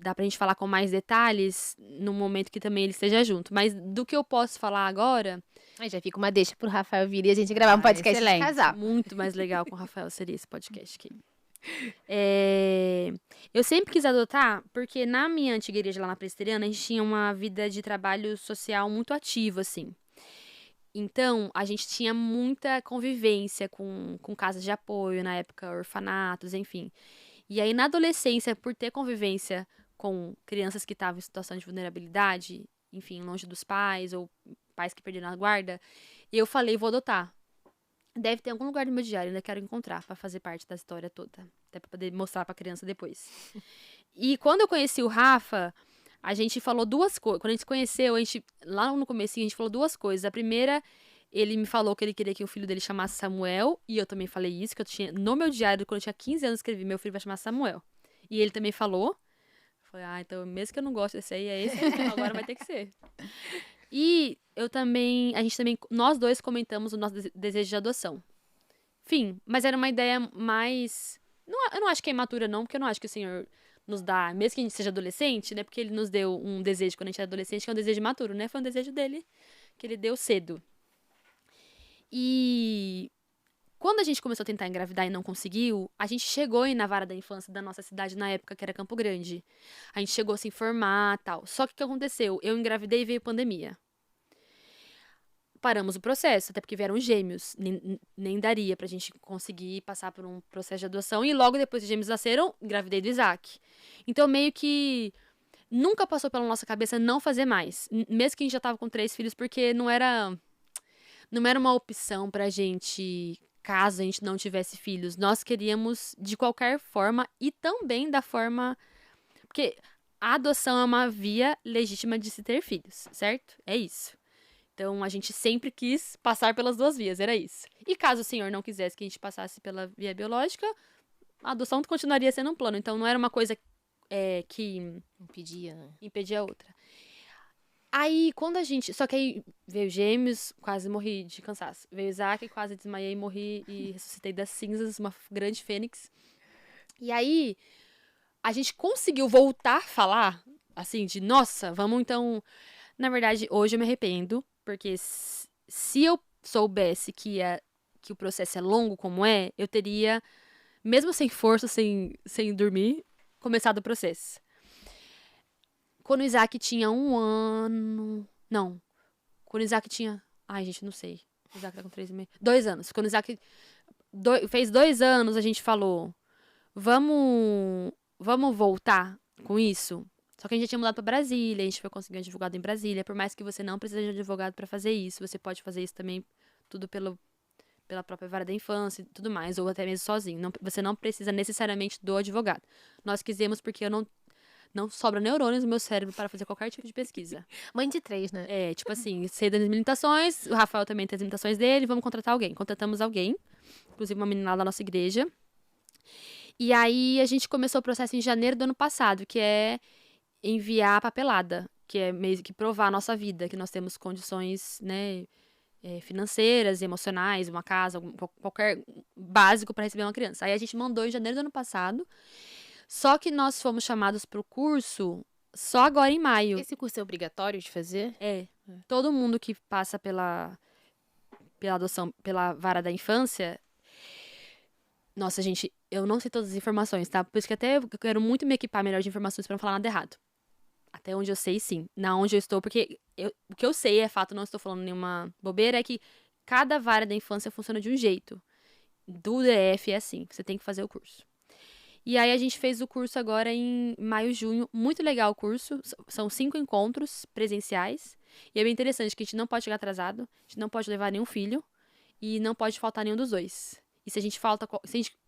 dá pra gente falar com mais detalhes no momento que também ele esteja junto. Mas do que eu posso falar agora. Aí já fica uma deixa pro Rafael vir e a gente gravar um podcast excelente. de casal. Muito mais legal com o Rafael seria esse podcast aqui. Eu sempre quis adotar, porque na minha antiga igreja lá na Presbiteriana, a gente tinha uma vida de trabalho social muito ativa, assim. Então, a gente tinha muita convivência com casas de apoio, na época, orfanatos, enfim. E aí, na adolescência, por ter convivência com crianças que estavam em situação de vulnerabilidade, enfim, longe dos pais, ou pais que perderam a guarda, eu falei, vou adotar. Deve ter algum lugar no meu diário, ainda quero encontrar pra fazer parte da história toda. Até pra poder mostrar pra criança depois. E quando eu conheci o Rafa, a gente falou 2 coisas. Quando a gente se conheceu, lá no comecinho, a gente falou 2 coisas. A primeira, ele me falou que ele queria que o filho dele chamasse Samuel. E eu também falei isso, que eu tinha no meu diário, quando eu tinha 15 anos, eu escrevi, meu filho vai chamar Samuel. E ele também falou. Eu falei, então mesmo que eu não goste desse aí, é esse mesmo, agora vai ter que ser. E nós dois comentamos o nosso desejo de adoção. Enfim, mas era uma ideia mais... eu não acho que é imatura, não, porque eu não acho que o Senhor nos dá, mesmo que a gente seja adolescente, né? Porque ele nos deu um desejo quando a gente era adolescente, que é um desejo imaturo, né? Foi um desejo dele, que ele deu cedo. E quando a gente começou a tentar engravidar e não conseguiu, a gente chegou aí na vara da infância da nossa cidade na época, que era Campo Grande. A gente chegou a se informar e tal. Só que o que aconteceu? Eu engravidei e veio pandemia. Paramos o processo, até porque vieram gêmeos. Nem daria pra gente conseguir passar por um processo de adoção. E logo depois que os gêmeos nasceram, engravidei do Isaac. Então, meio que nunca passou pela nossa cabeça não fazer mais. Mesmo que a gente já tava com 3 filhos, porque não era uma opção pra gente, caso a gente não tivesse filhos. Nós queríamos de qualquer forma e também da forma... Porque a adoção é uma via legítima de se ter filhos, certo? É isso. Então, a gente sempre quis passar pelas 2 vias, era isso. E caso o senhor não quisesse que a gente passasse pela via biológica, a adoção continuaria sendo um plano. Então, não era uma coisa que... Impedia, né? Impedia a outra. Aí, quando a gente... Só que aí veio gêmeos, quase morri de cansaço. Veio Isaac, quase desmaiei, morri e ressuscitei das cinzas, uma grande fênix. E aí, a gente conseguiu voltar a falar, assim, de, nossa, vamos então... Na verdade, hoje eu me arrependo, porque se eu soubesse que o processo é longo como eu teria, mesmo sem força, sem dormir, começado o processo. Quando o Isaac tinha 1 ano... Não. Quando o Isaac tinha... Ai, gente, não sei. O Isaac tá com 3 meses. 2 anos. Quando o Isaac fez 2 anos, a gente falou, vamos voltar com isso? Só que a gente já tinha mudado pra Brasília, a gente foi conseguir um advogado em Brasília. Por mais que você não precise de um advogado pra fazer isso, você pode fazer isso também, tudo pela própria vara da infância e tudo mais, ou até mesmo sozinho. Você não precisa necessariamente do advogado. Nós quisemos porque eu não sobra neurônios no meu cérebro para fazer qualquer tipo de pesquisa. Mãe de 3, né? Tipo assim, sei das limitações, o Rafael também tem as limitações dele, vamos contratar alguém. Contratamos alguém, inclusive uma menina lá da nossa igreja. E aí a gente começou o processo em janeiro do ano passado, que é enviar a papelada, que é meio que provar a nossa vida, que nós temos condições, né, financeiras, emocionais, uma casa, qualquer básico para receber uma criança. Aí a gente mandou em janeiro do ano passado, só que nós fomos chamados para o curso só agora em maio. Esse curso é obrigatório de fazer? Todo mundo que passa pela adoção, pela vara da infância... Nossa, gente, eu não sei todas as informações, tá? Por isso que até eu quero muito me equipar melhor de informações para não falar nada errado. Até onde eu sei, sim. Na onde eu estou, porque o que eu sei, é fato, não estou falando nenhuma bobeira, é que cada vara da infância funciona de um jeito. Do DF é assim, você tem que fazer o curso. E aí a gente fez o curso agora em maio, junho. Muito legal o curso. São 5 encontros presenciais. E é bem interessante que a gente não pode chegar atrasado, a gente não pode levar nenhum filho e não pode faltar nenhum dos 2. E se a gente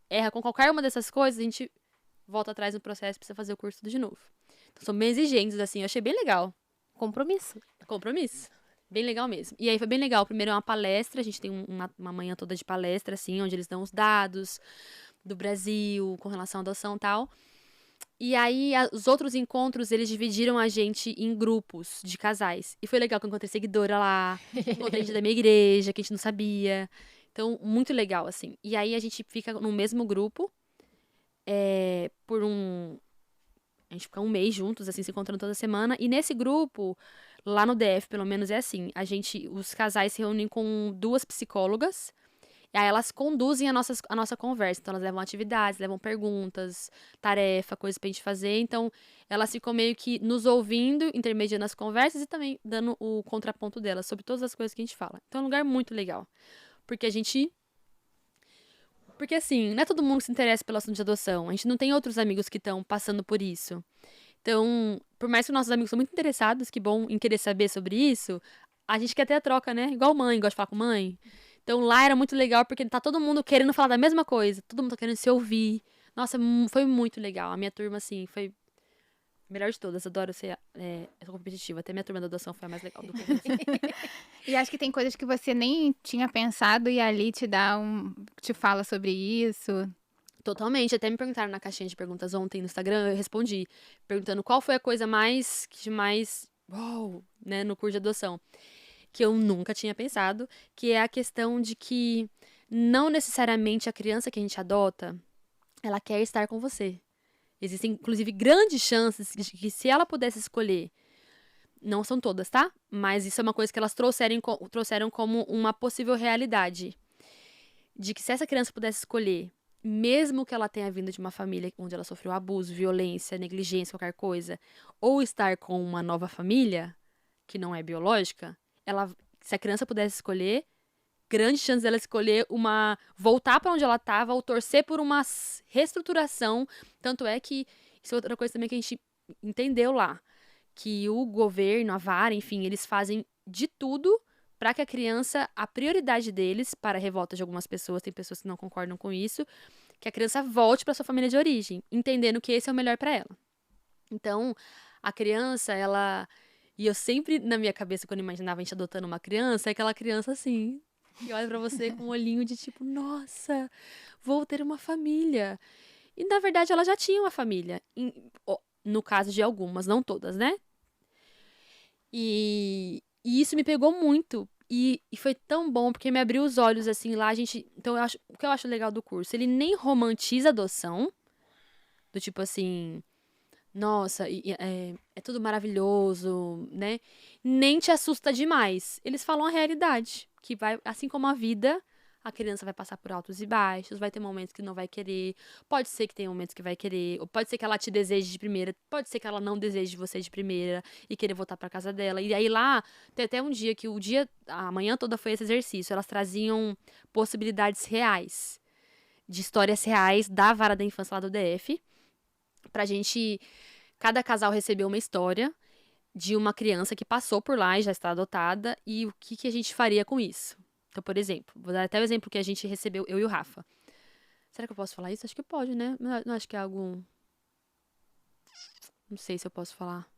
erra com qualquer uma dessas coisas, a gente volta atrás no processo e precisa fazer o curso tudo de novo. Então, são bem exigentes, assim, eu achei bem legal. Compromisso. Bem legal mesmo. E aí foi bem legal. Primeiro é uma palestra, a gente tem uma manhã toda de palestra, assim, onde eles dão os dados do Brasil com relação à adoção e tal. E aí, os outros encontros, eles dividiram a gente em grupos de casais. E foi legal que eu encontrei seguidora lá, encontrei gente da minha igreja, que a gente não sabia. Então, muito legal, assim. E aí, a gente fica no mesmo grupo A gente fica 1 mês juntos, assim, se encontrando toda semana. E nesse grupo, lá no DF, pelo menos, é assim. Os casais se reúnem com 2 psicólogas. E aí elas conduzem a nossa conversa. Então, elas levam atividades, levam perguntas, tarefa, coisas pra gente fazer. Então, elas ficam meio que nos ouvindo, intermediando as conversas e também dando o contraponto delas sobre todas as coisas que a gente fala. Então, é um lugar muito legal. Porque assim, não é todo mundo que se interessa pelo assunto de adoção. A gente não tem outros amigos que estão passando por isso. Então, por mais que nossos amigos são muito interessados, que bom em querer saber sobre isso, a gente quer ter a troca, né? Igual mãe, gosta de falar com mãe. Então, lá era muito legal, porque tá todo mundo querendo falar da mesma coisa. Todo mundo tá querendo se ouvir. Nossa, foi muito legal. A minha turma, assim, foi a melhor de todas. Adoro ser eu sou competitiva. Até minha turma da adoção foi a mais legal do que E acho que tem coisas que você nem tinha pensado e ali te fala sobre isso. Totalmente. Até me perguntaram na caixinha de perguntas ontem no Instagram, eu respondi, perguntando qual foi a coisa mais uau, né, no curso de adoção, que eu nunca tinha pensado, que é a questão de que não necessariamente a criança que a gente adota, ela quer estar com você. Existem, inclusive, grandes chances de que se ela pudesse escolher Não são todas, tá? Mas isso é uma coisa que elas trouxeram como uma possível realidade. De que se essa criança pudesse escolher, mesmo que ela tenha vindo de uma família onde ela sofreu abuso, violência, negligência, qualquer coisa, ou estar com uma nova família, que não é biológica, se a criança pudesse escolher, grande chance dela escolher voltar para onde ela estava ou torcer por uma reestruturação. Tanto é que isso é outra coisa também que a gente entendeu lá, que o governo, a vara, enfim, eles fazem de tudo para que a criança, a prioridade deles, para a revolta de algumas pessoas, tem pessoas que não concordam com isso, que a criança volte para sua família de origem, entendendo que esse é o melhor para ela. Então, a criança, e eu sempre, na minha cabeça, quando imaginava a gente adotando uma criança, é aquela criança assim, que olha pra você com um olhinho de tipo, nossa, vou ter uma família. E, na verdade, ela já tinha uma família. No caso de algumas, não todas, né? E isso me pegou muito. E foi tão bom, porque me abriu os olhos, assim, lá a gente... Então, o que eu acho legal do curso, ele nem romantiza a adoção, do tipo assim... Nossa, é tudo maravilhoso, né? Nem te assusta demais. Eles falam a realidade, que vai, assim como a vida, a criança vai passar por altos e baixos, vai ter momentos que não vai querer, pode ser que tenha momentos que vai querer, ou pode ser que ela te deseje de primeira, pode ser que ela não deseje você de primeira e querer voltar pra casa dela. E aí lá, tem até um dia que a manhã toda foi esse exercício, elas traziam possibilidades reais, de histórias reais da vara da infância lá do DF, pra gente... Cada casal recebeu uma história de uma criança que passou por lá e já está adotada, e o que a gente faria com isso. Então, por exemplo, vou dar até o exemplo que a gente recebeu, eu e o Rafa. Será que eu posso falar isso? Acho que pode, né? Não acho que é algo... Não sei se eu posso falar.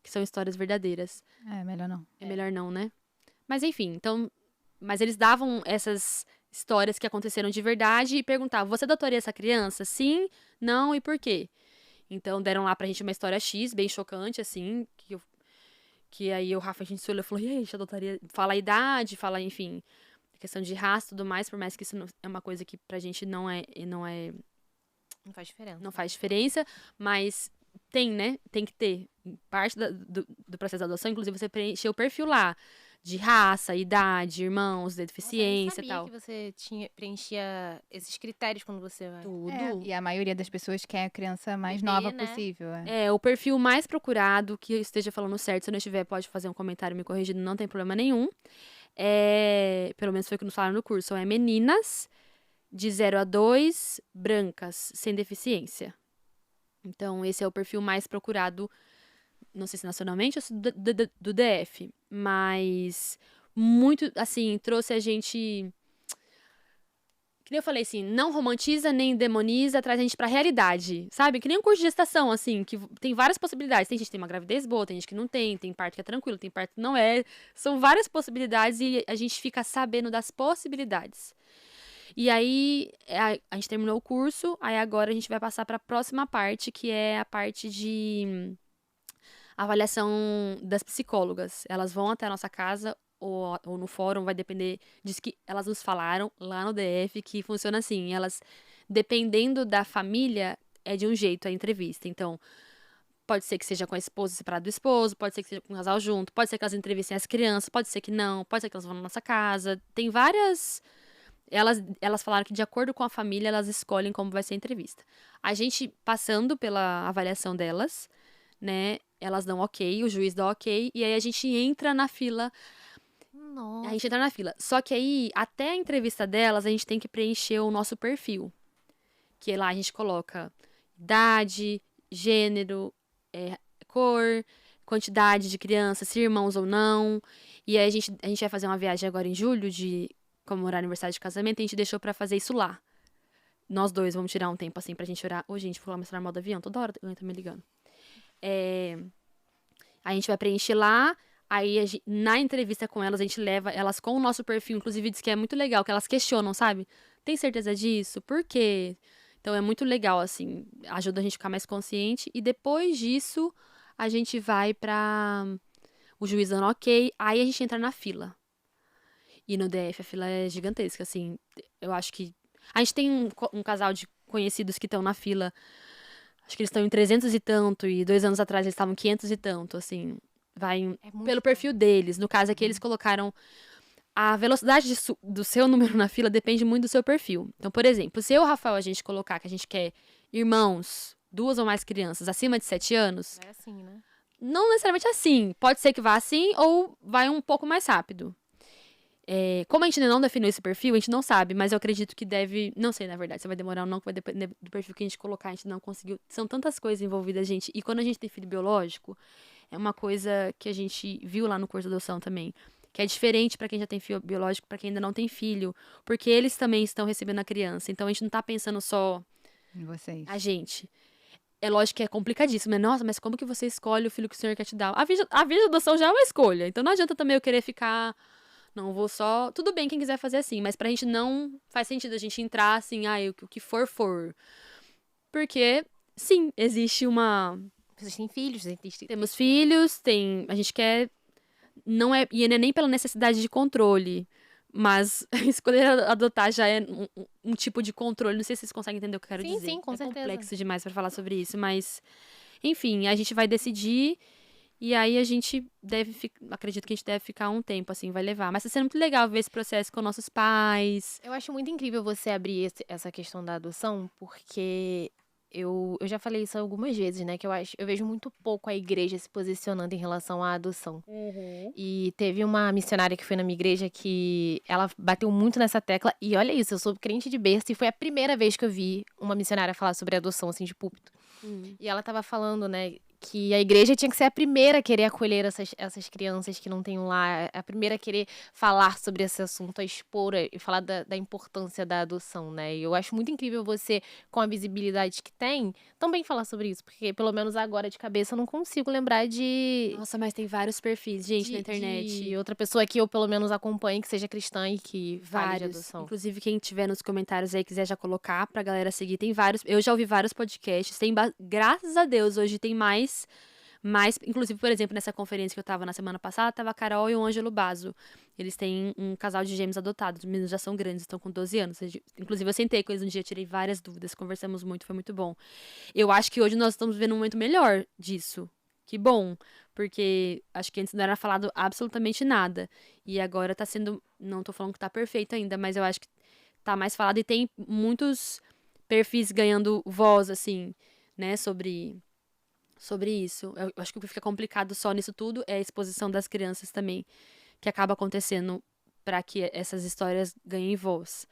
Que são histórias verdadeiras. É, melhor não. É melhor não, né? Mas enfim, então... Mas eles davam essas histórias que aconteceram de verdade e perguntavam, você adotaria essa criança? Sim, não e por quê? Então, deram lá pra gente uma história X, bem chocante, assim, que aí o Rafa, a gente se olhou e falou, e aí, a gente adotaria... Fala a idade, fala, enfim, questão de raça e tudo mais, por mais que isso é uma coisa que pra gente não faz diferença. Não faz diferença, mas tem, né? Tem que ter. Parte do processo da adoção, inclusive, você preencheu o perfil lá. De raça, idade, irmãos, deficiência e tal. Eu não sabia que você preenchia esses critérios quando você vai. Tudo. E a maioria das pessoas quer a criança mais nova possível. É, o perfil mais procurado, que eu esteja falando certo, se eu não estiver, pode fazer um comentário me corrigindo, não tem problema nenhum. Pelo menos foi o que nos falaram no curso, é meninas de 0 a 2, brancas, sem deficiência. Então, esse é o perfil mais procurado, não sei se nacionalmente ou se do DF, mas muito, assim, trouxe a gente... Que nem eu falei, assim, não romantiza nem demoniza, traz a gente pra realidade, sabe? Que nem um curso de gestação, assim, que tem várias possibilidades. Tem gente que tem uma gravidez boa, tem gente que não tem parto que é tranquilo, tem parto que não é. São várias possibilidades e a gente fica sabendo das possibilidades. E aí, a gente terminou o curso, aí agora a gente vai passar pra próxima parte, que é a parte de avaliação das psicólogas. Elas vão até a nossa casa ou no fórum, vai depender disso que elas nos falaram lá no DF, que funciona assim, elas, dependendo da família, é de um jeito a entrevista. Então, pode ser que seja com a esposa separada do esposo, pode ser que seja com o casal junto, pode ser que elas entrevistem as crianças, pode ser que não, pode ser que elas vão na nossa casa. Tem várias... Elas falaram que de acordo com a família, elas escolhem como vai ser a entrevista. A gente, passando pela avaliação delas, né, elas dão ok, o juiz dá ok, e aí a gente entra na fila. Nossa. A gente entra na fila. Só que aí, até a entrevista delas, a gente tem que preencher o nosso perfil. Que lá a gente coloca idade, gênero, cor, quantidade de crianças, se irmãos ou não. E aí a gente vai fazer uma viagem agora em julho de comemorar aniversário de casamento, e a gente deixou pra fazer isso lá. Nós dois vamos tirar um tempo assim pra gente orar. Ô, gente, vou lá mostrar mal do avião, toda hora eu entro me ligando. A gente vai preencher lá, aí na entrevista com elas, a gente leva elas com o nosso perfil, inclusive diz que é muito legal, que elas questionam, sabe? Tem certeza disso? Por quê? Então é muito legal, assim, ajuda a gente a ficar mais consciente, e depois disso, a gente vai pra o juiz dando ok, aí a gente entra na fila. E no DF a fila é gigantesca, assim, eu acho que... A gente tem um casal de conhecidos que estão na fila, acho que eles estão em 300 e tanto, e 2 anos atrás eles estavam 500 e tanto, assim. pelo perfil deles. No caso aqui, eles colocaram a velocidade do seu número na fila depende muito do seu perfil. Então, por exemplo, se eu, Rafael, a gente colocar que a gente quer irmãos, 2 ou mais crianças acima de 7 anos... É assim, né? Não necessariamente assim. Pode ser que vá assim ou vai um pouco mais rápido. Como a gente ainda não definiu esse perfil, a gente não sabe, mas eu acredito que deve... Não sei, na verdade, se vai demorar ou não, que vai depender do perfil que a gente colocar. A gente não conseguiu... São tantas coisas envolvidas, gente. E quando a gente tem filho biológico, é uma coisa que a gente viu lá no curso de adoção também. Que é diferente para quem já tem filho biológico, para quem ainda não tem filho. Porque eles também estão recebendo a criança. Então, a gente não tá pensando só... Em vocês. A gente. É lógico que é complicadíssimo, né? Nossa, mas como que você escolhe o filho que o senhor quer te dar? A vida de adoção já é uma escolha. Então, não adianta também eu querer ficar... Não, vou só... Tudo bem quem quiser fazer assim, mas pra gente não faz sentido a gente entrar assim, o que for. Porque, sim, existe uma... Vocês têm filhos, Temos filhos, a gente quer... Não é nem pela necessidade de controle, mas escolher adotar já é um tipo de controle. Não sei se vocês conseguem entender o que eu quero dizer. Sim, com certeza. É complexo demais pra falar sobre isso, mas... Enfim, a gente vai decidir... E aí a gente acredito que a gente deve ficar um tempo, assim, vai levar. Mas tá sendo muito legal ver esse processo com nossos pais. Eu acho muito incrível você abrir essa questão da adoção, porque eu já falei isso algumas vezes, né? Que eu vejo muito pouco a igreja se posicionando em relação à adoção. Uhum. E teve uma missionária que foi na minha igreja que ela bateu muito nessa tecla. E olha isso, eu sou crente de berço e foi a primeira vez que eu vi uma missionária falar sobre adoção, assim, de púlpito. E ela tava falando, né, que a igreja tinha que ser a primeira a querer acolher essas crianças que não têm um lar, a primeira a querer falar sobre esse assunto, a expor e falar da importância da adoção, né? E eu acho muito incrível você, com a visibilidade que tem, também falar sobre isso, porque pelo menos agora de cabeça eu não consigo lembrar de... Nossa, mas tem vários perfis, gente, na internet. De outra pessoa que eu pelo menos acompanhe, que seja cristã e que fale de adoção. Inclusive, quem tiver nos comentários aí, quiser já colocar pra galera seguir, tem vários. Eu já ouvi vários podcasts, graças a Deus, hoje tem mais, inclusive, por exemplo, nessa conferência que eu tava na semana passada, tava a Carol e o Ângelo Basso. Eles têm um casal de gêmeos adotados, os meninos já são grandes, estão com 12 anos. Inclusive, eu sentei com eles um dia, tirei várias dúvidas, conversamos muito, foi muito bom. Eu acho que hoje nós estamos vivendo um momento melhor disso. Que bom, porque acho que antes não era falado absolutamente nada. E agora tá sendo, não tô falando que tá perfeito ainda, mas eu acho que tá mais falado e tem muitos perfis ganhando voz, assim, né, sobre isso. Eu acho que o que fica complicado só nisso tudo é a exposição das crianças também, que acaba acontecendo para que essas histórias ganhem voz.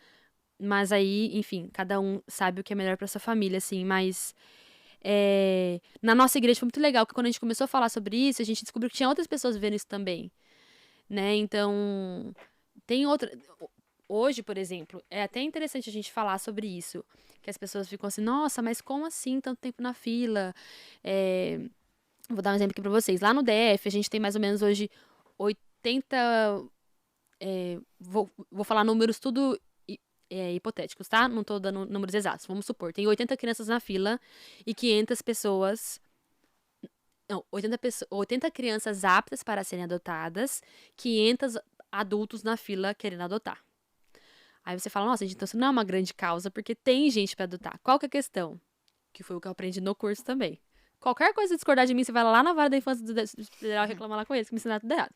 Mas aí, enfim, cada um sabe o que é melhor para sua família, assim, mas na nossa igreja foi muito legal, porque quando a gente começou a falar sobre isso, a gente descobriu que tinha outras pessoas vendo isso também, né? Então, tem outra... Hoje, por exemplo, é até interessante a gente falar sobre isso, que as pessoas ficam assim, nossa, mas como assim tanto tempo na fila? Vou dar um exemplo aqui pra vocês. Lá no DF, a gente tem mais ou menos hoje 80... vou falar números tudo hipotéticos, tá? Não tô dando números exatos. Vamos supor, tem 80 crianças na fila e 500 pessoas... Não, 80 crianças aptas para serem adotadas, 500 adultos na fila querendo adotar. Aí você fala, nossa, gente, então isso não é uma grande causa, porque tem gente para adotar. Qual que é a questão? Que foi o que eu aprendi no curso também. Qualquer coisa discordar de mim, você vai lá na vara da infância do federal e reclamar lá com eles, que me ensinaram tudo errado.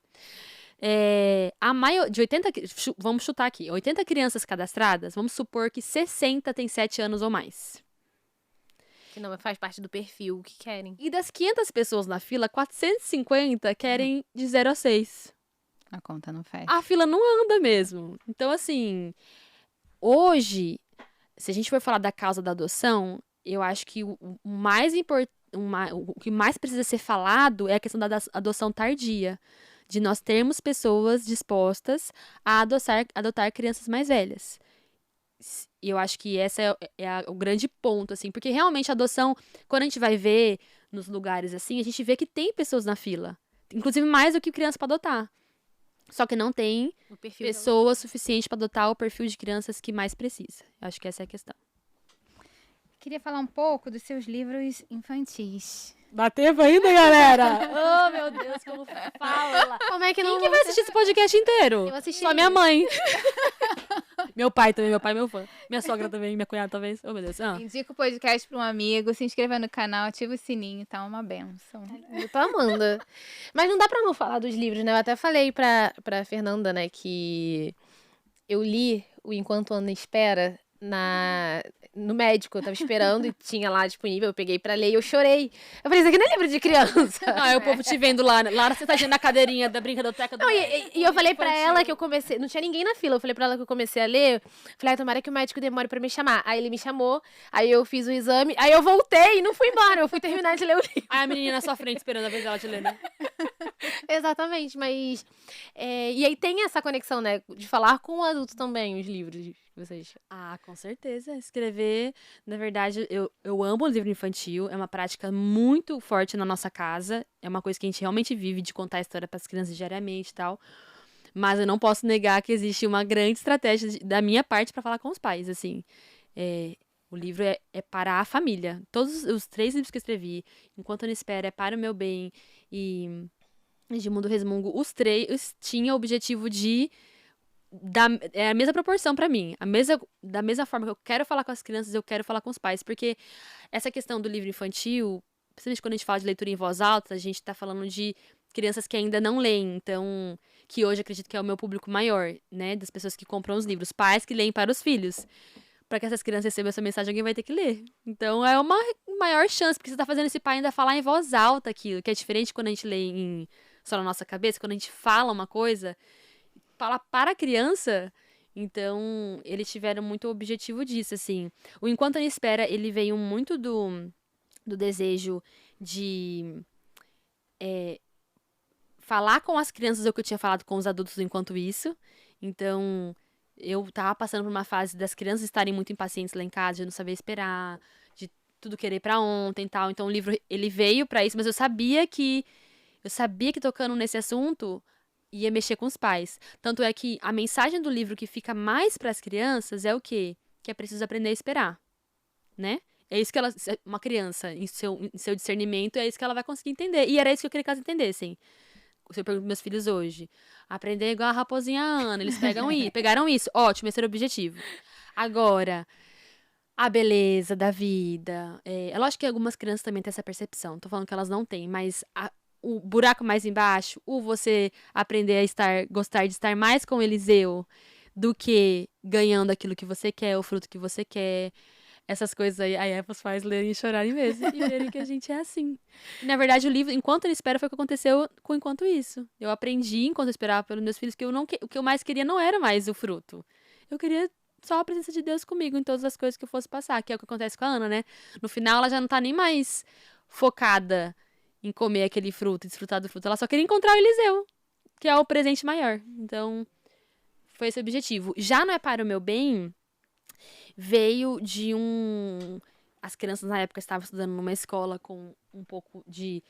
A maioria de 80, vamos chutar aqui, 80 crianças cadastradas, vamos supor que 60 tem 7 anos ou mais. Que não faz parte do perfil que querem. E das 500 pessoas na fila, 450 querem de 0 a 6. A conta não fecha. A fila não anda mesmo. Então, assim, hoje, se a gente for falar da causa da adoção, eu acho que o que mais precisa ser falado é a questão da adoção tardia. De nós termos pessoas dispostas a adotar crianças mais velhas. E eu acho que esse é o grande ponto, assim. Porque realmente a adoção, quando a gente vai ver nos lugares assim, a gente vê que tem pessoas na fila. Inclusive mais do que criança para adotar. Só que não tem pessoas suficientes para adotar o perfil de crianças que mais precisa. Eu acho que essa é a questão. Queria falar um pouco dos seus livros infantis. Dá tempo ainda, galera? Oh, meu Deus, como fala. Como é que não... Quem que vai assistir esse podcast inteiro? Eu assisti. Só minha mãe. Meu pai também, meu pai é meu fã. Minha sogra também, minha cunhada talvez. Oh, meu Deus. Indica o podcast pra um amigo, se inscreva no canal, ativa o sininho, tá uma benção. Eu tô amando. Mas não dá pra não falar dos livros, né? Eu até falei pra Fernanda, né, que eu li o Enquanto Ana Espera no médico. Eu tava esperando e tinha lá disponível. Eu peguei pra ler e eu chorei. Eu falei, isso aqui não é livro de criança. Aí o povo te vendo lá sentadinha na cadeirinha da brincadoteca do Não, e eu falei pra ela que eu comecei. Não tinha ninguém na fila. Eu falei pra ela que eu comecei a ler. Falei, tomara que o médico demore pra me chamar. Aí ele me chamou. Aí eu fiz o exame. Aí eu voltei e não fui embora. Eu fui terminar de ler o livro. Aí a menina na sua frente esperando a vez dela de ler, né? Exatamente, mas. E aí tem essa conexão, né? De falar com o adulto também, os livros que vocês. Ah, com certeza. Escrever, na verdade, eu amo o livro infantil. É uma prática muito forte na nossa casa. É uma coisa que a gente realmente vive de contar a história para as crianças diariamente e tal. Mas eu não posso negar que existe uma grande estratégia da minha parte para falar com os pais, assim. O livro é para a família. Todos os 3 livros que eu escrevi, Enquanto Ana Espera, É Para o Meu Bem e Edmundo Resmungo, os 3 tinham o objetivo de é a mesma proporção pra mim. Da mesma forma que eu quero falar com as crianças, eu quero falar com os pais. Porque essa questão do livro infantil, principalmente quando a gente fala de leitura em voz alta, a gente tá falando de crianças que ainda não leem. Então, que hoje acredito que é o meu público maior, né? Das pessoas que compram os livros. Pais que leem para os filhos. Pra que essas crianças recebam essa mensagem, alguém vai ter que ler. Então, é uma maior chance, porque você tá fazendo esse pai ainda falar em voz alta aquilo, que é diferente quando a gente lê só na nossa cabeça, quando a gente fala uma coisa, fala para a criança. Então, eles tiveram muito o objetivo disso, assim. O Enquanto Ana Espera, ele veio muito do desejo de falar com as crianças o que eu tinha falado com os adultos enquanto isso. Então, eu tava passando por uma fase das crianças estarem muito impacientes lá em casa, de não saber esperar, de tudo querer pra ontem e tal. Então, o livro, ele veio pra isso, mas eu sabia que tocando nesse assunto ia mexer com os pais. Tanto é que a mensagem do livro que fica mais para as crianças é o quê? Que é preciso aprender a esperar, né? É isso que uma criança, em seu discernimento, é isso que ela vai conseguir entender. E era isso que eu queria que elas entendessem. Se eu pergunto meus filhos hoje, aprender igual a raposinha Ana, eles pegaram isso, ótimo, esse era o objetivo. Agora, a beleza da vida. É lógico que algumas crianças também têm essa percepção, tô falando que elas não têm, mas o buraco mais embaixo, você aprender a gostar de estar mais com o Eliseu do que ganhando aquilo que você quer, o fruto que você quer. Essas coisas aí os pais lerem e chorarem mesmo e verem que a gente é assim. E, na verdade, o livro, Enquanto Ele Espera, foi o que aconteceu com Enquanto Isso. Eu aprendi, enquanto eu esperava pelos meus filhos, que o que eu mais queria não era mais o fruto. Eu queria só a presença de Deus comigo em todas as coisas que eu fosse passar, que é o que acontece com a Ana, né? No final, ela já não tá nem mais focada em comer aquele fruto, desfrutar do fruto. Ela só queria encontrar o Eliseu, que é o presente maior. Então, foi esse o objetivo. Já não É Para o Meu Bem, veio de as crianças na época estavam estudando numa escola com um pouco de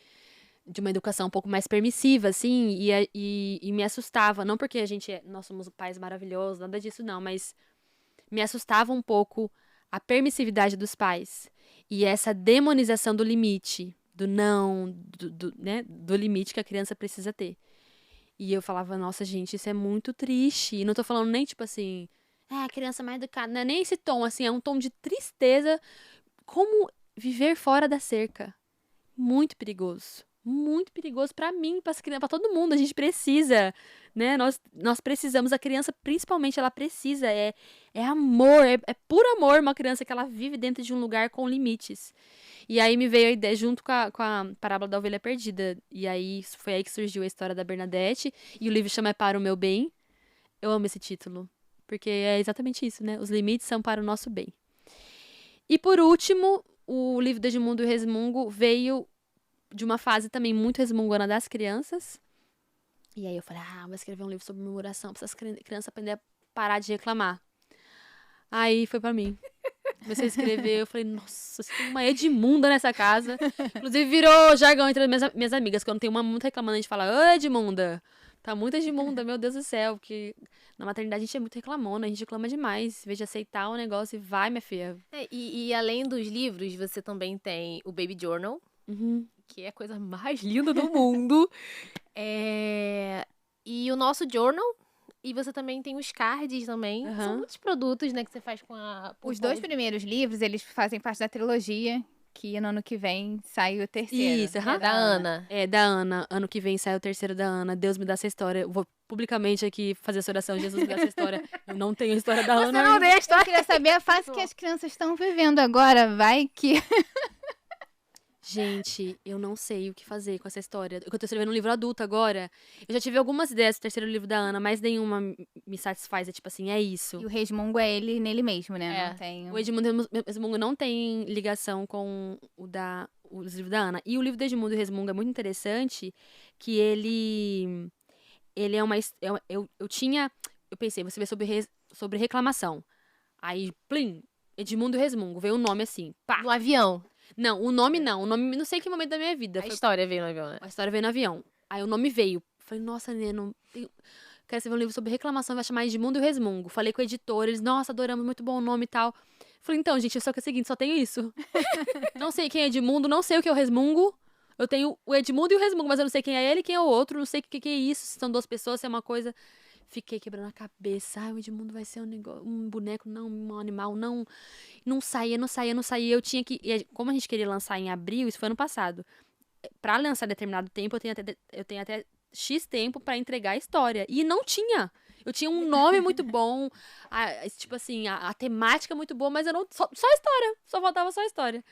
uma educação um pouco mais permissiva, assim, e me assustava. Não porque nós somos pais maravilhosos, nada disso não, mas me assustava um pouco a permissividade dos pais e essa demonização do limite, do não, né, do limite que a criança precisa ter. E eu falava, nossa, gente, isso é muito triste. E não tô falando nem, tipo assim, a criança mais educada, não é nem esse tom, assim, é um tom de tristeza. Como viver fora da cerca. Muito perigoso. Muito perigoso pra mim, pra todo mundo. A gente precisa, né? Nós precisamos, a criança, principalmente, ela precisa. É amor, é puro amor, uma criança que ela vive dentro de um lugar com limites. E aí me veio a ideia, junto com a parábola da ovelha perdida. E aí foi aí que surgiu a história da Bernadette. E o livro chama É Para o Meu Bem. Eu amo esse título. Porque é exatamente isso, né? Os limites são para o nosso bem. E por último, o livro do Edmundo Resmungo veio de uma fase também muito resmungona das crianças. E aí eu falei, vou escrever um livro sobre murmuração para essas crianças aprenderem a parar de reclamar. Aí foi pra mim. Comecei a escrever, eu falei, nossa, tem uma Edmunda nessa casa. Inclusive virou jargão entre as minhas amigas, quando tem uma muito reclamando, a gente fala, ô Edmunda, tá muito Edmunda, meu Deus do céu, porque na maternidade a gente é muito reclamona, a gente reclama demais. Em vez de aceitar o negócio e vai, minha filha. E além dos livros, você também tem o Baby Journal, que é a coisa mais linda do mundo. E o nosso journal, E você também tem os cards também. São Aham. muitos produtos, né, que você faz com a... por Os 2 conta. primeiros livros, eles fazem parte da trilogia, que no ano que vem sai o terceiro. Isso, aham. É da Ana. É, da Ana. Ano que vem sai o terceiro da Ana. Deus me dá essa história. Eu vou publicamente aqui fazer essa oração. Jesus me dá essa história. Eu não tenho a história da Ana. Não, ainda. deixa a Eu história. queria saber a fase que as crianças estão vivendo agora. Vai que... Gente, eu não sei o que fazer com essa história. Eu tô escrevendo um livro adulto agora. Eu já tive algumas ideias do terceiro livro da Ana, mas nenhuma me satisfaz. É tipo assim, é isso. E o resmungo é ele nele mesmo, né? É. Não tem... O Edmundo Resmungo não tem ligação com os livros da Ana. E o livro do Edmundo Resmungo é muito interessante, que ele é uma... Eu pensei, você vê sobre reclamação. Aí, plim, Edmundo Resmungo, veio o nome assim, pá. No avião. Não, o nome não. O nome, não sei que momento da minha vida. A Foi história veio no avião, né? a história veio no avião. Aí o nome veio. Falei, nossa, Neno, quero escrever um livro sobre reclamação, vai chamar Edmundo e o Resmungo. Falei com o editor, eles, nossa, adoramos, muito bom o nome e tal. Falei, então, gente, só que é o seguinte, só tenho isso. Não sei quem é Edmundo, não sei o que é o Resmungo. Eu tenho o Edmundo e o Resmungo, mas eu não sei quem é ele e quem é o outro, não sei o que é isso, se são 2 pessoas, se é uma coisa. Fiquei quebrando a cabeça. Ai, o Edmundo vai ser um boneco, não, um animal, não. Não saía. Eu tinha que. Como a gente queria lançar em abril, isso foi ano passado. Pra lançar determinado tempo, eu tenho até X tempo pra entregar a história. E não tinha. Eu tinha um nome muito bom, tipo assim, a temática muito boa, mas eu não. Só a história. Só faltava só a história.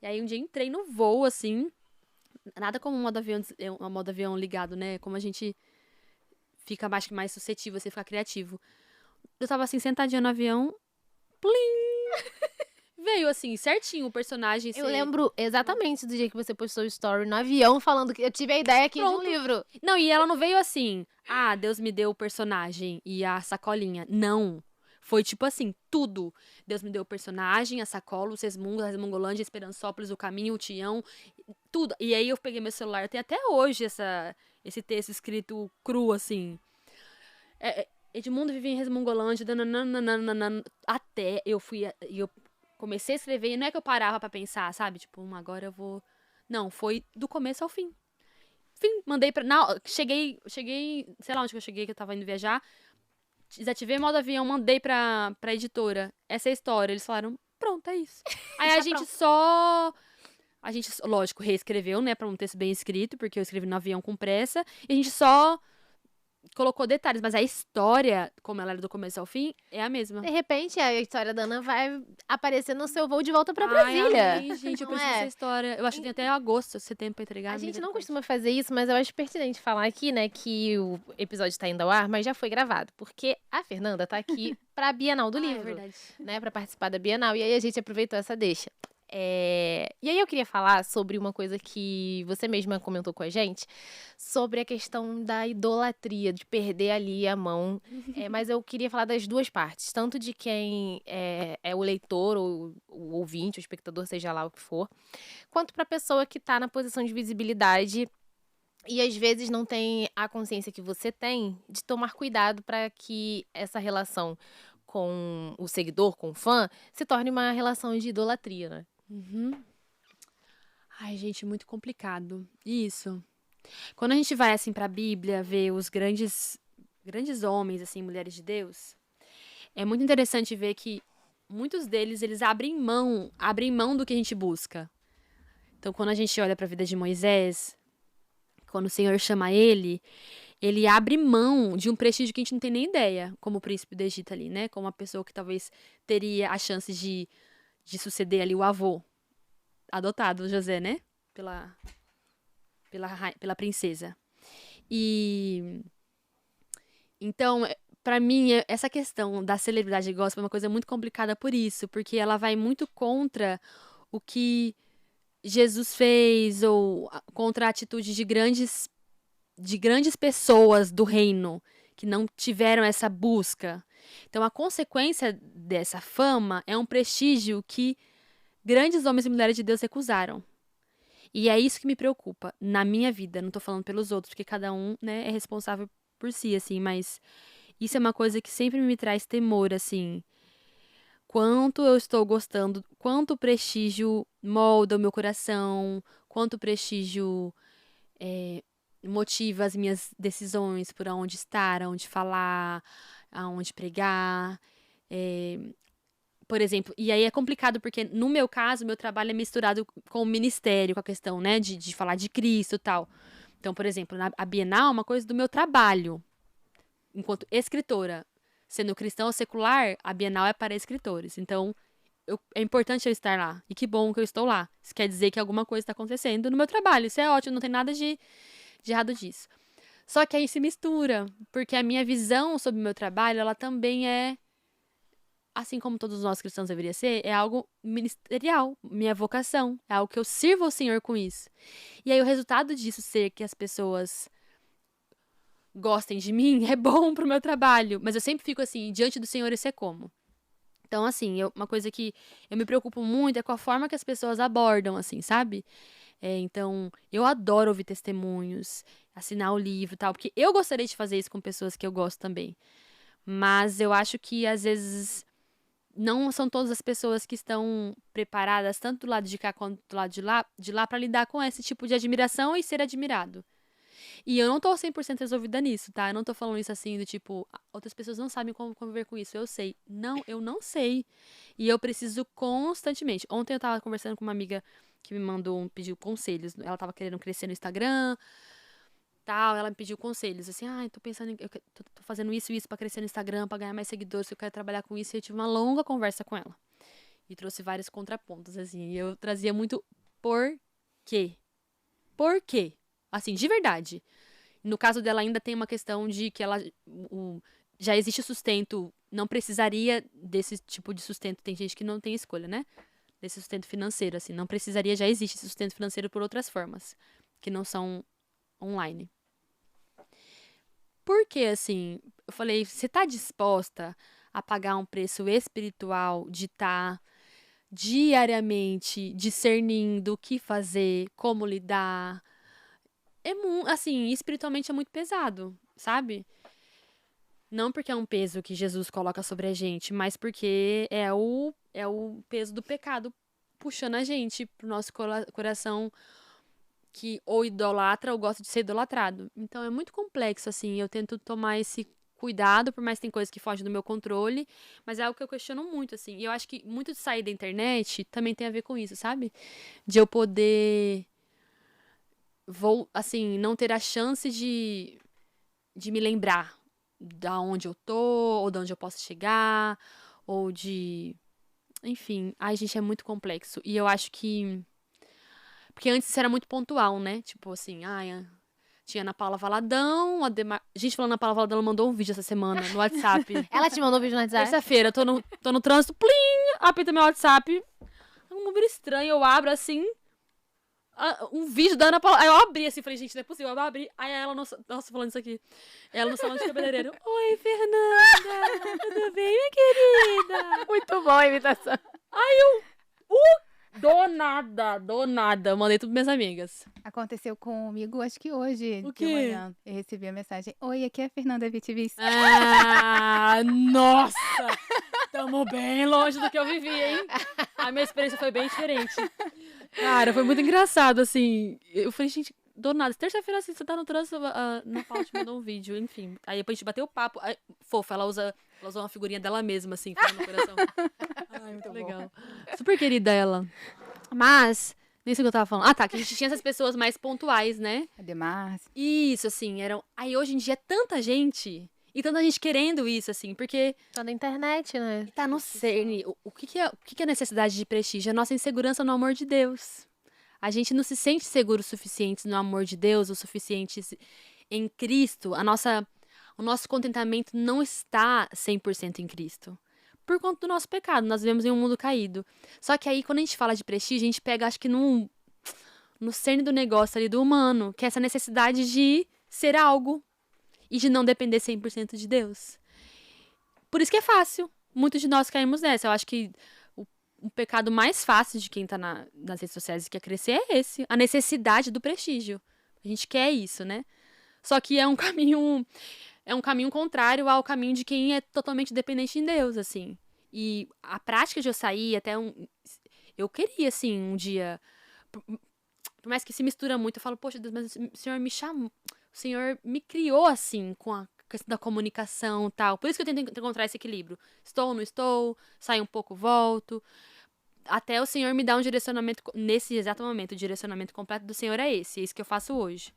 E aí um dia entrei no voo, assim. Nada como um modo avião ligado, né? Como a gente fica mais suscetível, você fica criativo. Eu tava assim, sentadinha no avião. Plim! Veio assim, certinho o personagem. Eu lembro exatamente do dia que você postou o story no avião falando que eu tive a ideia aqui Pronto. de um livro. Não, e ela não veio assim, ah, Deus me deu o personagem e a sacolinha. Não. Foi tipo assim, tudo. Deus me deu o personagem, a sacola, os resmungos, a resmungolândia, a Esperançópolis, o caminho, o Tião, tudo. E aí eu peguei meu celular, eu tenho até hoje esse texto escrito cru, assim. Edmundo vivia em Resmungolândia, dananana, até eu comecei a escrever, e não é que eu parava pra pensar, sabe? Tipo, agora eu vou... Não, foi do começo ao fim. Mandei pra... Cheguei, sei lá onde que eu cheguei, que eu tava indo viajar, desativei modo avião, mandei pra editora. Essa é a história. Eles falaram, pronto, é isso. Aí a gente lógico, reescreveu, né, pra um texto bem escrito, porque eu escrevi no avião com pressa, e a gente só colocou detalhes, mas a história, como ela era do começo ao fim, é a mesma. De repente, a história da Ana vai aparecer no seu voo de volta pra Brasília. Ai, gente, eu Não preciso é? dessa história. Eu acho que tem até agosto, setembro pra entregar. A gente não misericórdia. costuma fazer isso, mas eu acho pertinente falar aqui, né, que o episódio tá indo ao ar, mas já foi gravado. Porque a Fernanda tá aqui pra Bienal do Ah, Livro. é verdade. Né, para participar da Bienal. E aí a gente aproveitou essa deixa. E aí eu queria falar sobre uma coisa que você mesma comentou com a gente, sobre a questão da idolatria, de perder ali a mão. Mas eu queria falar das 2 partes, tanto de quem é o leitor, ou o ouvinte, o espectador, seja lá o que for, quanto para a pessoa que está na posição de visibilidade e às vezes não tem a consciência que você tem de tomar cuidado para que essa relação com o seguidor, com o fã, se torne uma relação de idolatria, né? Uhum. Ai, gente, muito complicado. Isso. Quando a gente vai, assim, pra Bíblia, ver os grandes homens, assim, mulheres de Deus, é muito interessante ver que muitos deles, eles abrem mão do que a gente busca. Então, quando a gente olha pra vida de Moisés, quando o Senhor chama ele abre mão de um prestígio que a gente não tem nem ideia, como o príncipe do Egito ali, né? Como uma pessoa que talvez teria a chance de suceder ali o avô adotado, José, né? Pela princesa. E então, pra mim, essa questão da celebridade gospel é uma coisa muito complicada por isso, porque ela vai muito contra o que Jesus fez, ou contra a atitude de grandes pessoas do reino que não tiveram essa busca. Então, a consequência dessa fama é um prestígio que grandes homens e mulheres de Deus recusaram. E é isso que me preocupa na minha vida. Não tô falando pelos outros, porque cada um, né, é responsável por si, assim, mas isso é uma coisa que sempre me traz temor, assim. Quanto eu estou gostando, quanto prestígio molda o meu coração, quanto prestígio motiva as minhas decisões por aonde estar, aonde falar, aonde pregar. Por exemplo, e aí é complicado porque, no meu caso, meu trabalho é misturado com o ministério, com a questão, né, de falar de Cristo e tal. Então, por exemplo, a Bienal é uma coisa do meu trabalho, enquanto escritora. Sendo cristã ou secular, a Bienal é para escritores. Então, é importante eu estar lá. E que bom que eu estou lá. Isso quer dizer que alguma coisa está acontecendo no meu trabalho. Isso é ótimo, não tem nada de errado disso. Só que aí se mistura, porque a minha visão sobre o meu trabalho, ela também é, assim como todos nós cristãos deveria ser, é algo ministerial, minha vocação. É algo que eu sirvo ao Senhor com isso. E aí o resultado disso ser que as pessoas gostem de mim é bom pro meu trabalho. Mas eu sempre fico assim, diante do Senhor, isso é como? Então, assim, uma coisa que eu me preocupo muito é com a forma que as pessoas abordam, assim, sabe? Então, eu adoro ouvir testemunhos, assinar o livro e tal, porque eu gostaria de fazer isso com pessoas que eu gosto também. Mas eu acho que, às vezes, não são todas as pessoas que estão preparadas, tanto do lado de cá quanto do lado de lá para lidar com esse tipo de admiração e ser admirado. E eu não tô 100% resolvida nisso, tá? Eu não tô falando isso assim do tipo, outras pessoas não sabem como conviver com isso. Eu sei. Não, eu não sei. E eu preciso constantemente. Ontem eu tava conversando com uma amiga que me pediu conselhos. Ela tava querendo crescer no Instagram, tal. Ela me pediu conselhos. Assim, tô pensando tô fazendo isso e isso pra crescer no Instagram, pra ganhar mais seguidores, eu quero trabalhar com isso. E eu tive uma longa conversa com ela. E trouxe vários contrapontos, assim. E eu trazia muito por quê? Por quê? Assim, de verdade. No caso dela, ainda tem uma questão de que ela já existe sustento, não precisaria desse tipo de sustento. Tem gente que não tem escolha, né? Desse sustento financeiro, assim. Não precisaria, já existe esse sustento financeiro por outras formas, que não são online. Porque, assim, eu falei, você tá disposta a pagar um preço espiritual de estar diariamente discernindo o que fazer, como lidar? Assim, espiritualmente é muito pesado, sabe? Não porque é um peso que Jesus coloca sobre a gente, mas porque é o peso do pecado puxando a gente pro nosso coração que ou idolatra ou gosta de ser idolatrado. Então é muito complexo, assim, eu tento tomar esse cuidado, por mais que tem coisas que fogem do meu controle, mas é algo que eu questiono muito, assim. E eu acho que muito de sair da internet também tem a ver com isso, sabe? De eu poder assim, não ter a chance de me lembrar da onde eu tô, ou de onde eu posso chegar, ou de... Enfim, ai, gente, é muito complexo. E eu acho que... Porque antes isso era muito pontual, né? Tipo assim, tinha Ana Paula Valadão, Gente, falando Ana Paula Valadão, ela mandou um vídeo essa semana no WhatsApp. Ela te mandou um vídeo no WhatsApp? Terça-feira, tô no trânsito, plim, apita meu WhatsApp. É um número estranho, eu abro assim... um vídeo da Ana Paula. Aí eu abri assim, falei, gente, não é possível. Eu abri. Aí ela, nossa, falando isso aqui. Ela no salão de cabeleireiro. Oi, Fernanda. Tudo bem, minha querida? Muito bom a imitação. Aí eu. Do nada. Eu mandei tudo para minhas amigas. Aconteceu comigo, acho que hoje, O de quê? manhã. Eu recebi a mensagem. Oi, aqui é a Fernanda Vitivis. Nossa! Tamo bem longe do que eu vivi, hein? A minha experiência foi bem diferente. Cara, foi muito engraçado, assim. Eu falei, gente, do nada. Terça-feira, assim, você tá no trânsito, a Ana Paula te mandou um vídeo, enfim. Aí depois a gente bateu o papo. Aí, fofa, ela usou uma figurinha dela mesma, assim, no coração. Ai, muito legal. Super querida ela. Mas, nem sei o que eu tava falando. Que a gente tinha essas pessoas mais pontuais, né? Ademais. Isso, assim, eram... Aí hoje em dia é tanta gente... E tanta gente querendo isso, assim, porque... Tá na internet, né? Tá no cerne. O que é a necessidade de prestígio? A nossa insegurança no amor de Deus. A gente não se sente seguro o suficiente no amor de Deus, o suficiente em Cristo. O nosso contentamento não está 100% em Cristo. Por conta do nosso pecado. Nós vivemos em um mundo caído. Só que aí, quando a gente fala de prestígio, a gente pega, acho que no cerne do negócio ali do humano, que é essa necessidade de ser algo e de não depender 100% de Deus. Por isso que é fácil. Muitos de nós caímos nessa. Eu acho que o pecado mais fácil de quem tá nas redes sociais e quer crescer é esse. A necessidade do prestígio. A gente quer isso, né? Só que é um caminho contrário ao caminho de quem é totalmente dependente em Deus, assim. E a prática de eu sair eu queria, assim, um dia... Por mais que se mistura muito, eu falo, poxa, Deus, mas o Senhor me chamou... Senhor me criou assim, com a questão da comunicação e tal. Por isso que eu tento encontrar esse equilíbrio. Estou, não estou, saio um pouco, volto. Até o Senhor me dá um direcionamento, nesse exato momento, o direcionamento completo do Senhor é esse. É isso que eu faço hoje.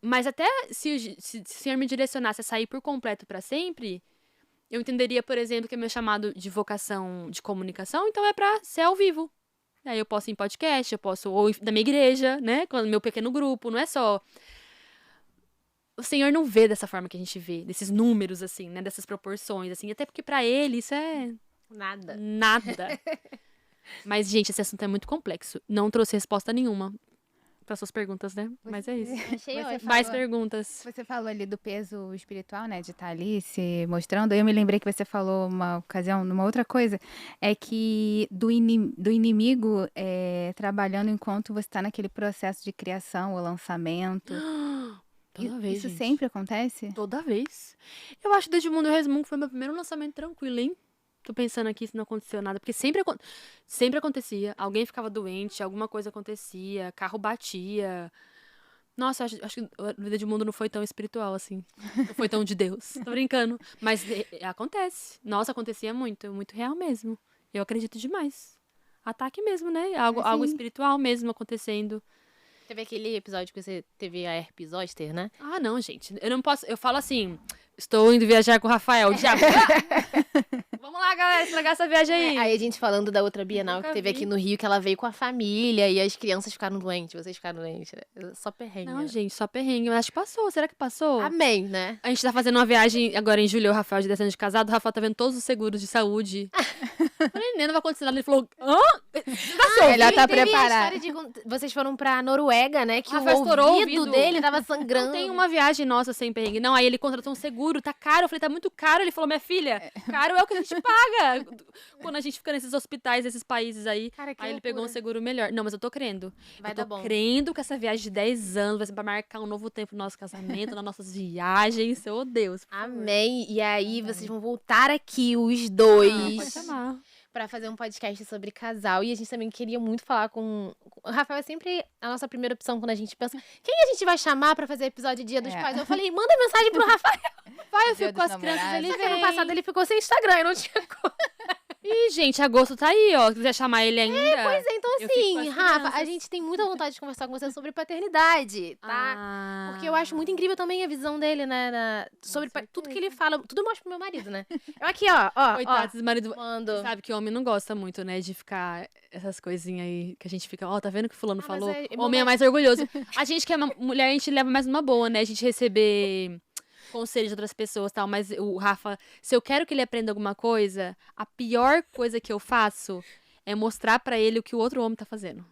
Mas até se o Senhor me direcionasse a sair por completo para sempre, eu entenderia, por exemplo, que é meu chamado de vocação de comunicação, então é para ser ao vivo. Aí eu posso ir em podcast, eu posso, ou da minha igreja, né? Com o meu pequeno grupo, não é só... O Senhor não vê dessa forma que a gente vê, desses números, assim, né? Dessas proporções, assim. Até porque pra ele isso é... Nada. Mas, gente, esse assunto é muito complexo. Não trouxe resposta nenhuma para suas perguntas, né? Mas é isso. Achei ótimo. Mais perguntas. Você falou ali do peso espiritual, né? De estar ali se mostrando. Eu me lembrei que você falou uma ocasião, numa outra coisa, é que do inimigo trabalhando enquanto você está naquele processo de criação ou lançamento. Toda vez, Isso gente. sempre acontece? Toda vez. Eu acho que Desde o Mundo Resmungo foi meu primeiro lançamento tranquilo, hein? Tô pensando aqui se não aconteceu nada, porque sempre acontecia. Alguém ficava doente, alguma coisa acontecia, carro batia. Nossa, acho que a vida de mundo não foi tão espiritual assim. Não foi tão de Deus. Tô brincando. Mas acontece. Nossa, acontecia muito. Muito real mesmo. Eu acredito demais. Ataque mesmo, né? Algo espiritual mesmo acontecendo. Teve aquele episódio que você teve a herpes zoster, né? Ah, não, gente. Eu não posso... Eu falo assim... Estou indo viajar com o Rafael. Diabo. Vamos lá, galera, estragar essa viagem aí. Aí a gente falando da outra Bienal Nunca que teve vi. aqui no Rio, que ela veio com a família e as crianças ficaram doentes, vocês ficaram doentes. Só perrengue. Não, gente, só perrengue. Eu acho que passou. Será que passou? Amém, né? A gente tá fazendo uma viagem agora em julho, o Rafael de 10 anos de casado. O Rafael tá vendo todos os seguros de saúde. Eu falei, não vai acontecer nada. Ele falou, hã? Melhor tá Teve a preparado. história de vocês foram pra Noruega, né? Que O Rafael o estourou o ouvido ouvido. dele tava sangrando. Não tem uma viagem nossa sem perrengue. Não, aí ele contratou um seguro, tá caro. Eu falei, tá muito caro. Ele falou, minha filha, caro é o que a gente paga quando a gente fica nesses hospitais, nesses países aí. Cara, que Aí ele pegou um loucura. seguro melhor. Não, mas eu tô crendo. Vai Eu tô dar bom. crendo que essa viagem de 10 anos vai ser pra marcar um novo tempo no nosso casamento, nas nossas viagens. Oh, Deus. por favor. Amém. E aí Amém. vocês vão voltar aqui, os Ah, dois. pode chamar. Pra fazer um podcast sobre casal. E a gente também queria muito falar com... O Rafael é sempre a nossa primeira opção quando a gente pensa quem a gente vai chamar pra fazer episódio Dia dos É. Pais. Eu falei, manda mensagem pro Rafael. Vai, eu Dia fico com dos as crianças, namorados. ele Só que ano vem. passado ele ficou sem Instagram e não tinha como. Ih, gente, agosto tá aí, ó. Se quiser chamar ele ainda. Pois é, então Eu fico com assim, as Rafa, a crianças. gente tem muita vontade de conversar com você sobre paternidade, tá? Ah. Porque eu acho muito incrível também a visão dele, né? Sobre tudo que ele fala. Tudo eu mostro pro meu marido, né? Eu aqui, ó. Coitado, esses maridos. Quando... Sabe que homem não gosta muito, né? De ficar essas coisinhas aí que a gente fica, ó, tá vendo o que fulano Ah, mas falou? é- Homem é mais orgulhoso. A gente que é uma mulher, a gente leva mais numa boa, né? A gente receber conselhos de outras pessoas e tal. Mas o Rafa, se eu quero que ele aprenda alguma coisa, a pior coisa que eu faço é mostrar pra ele o que o outro homem tá fazendo.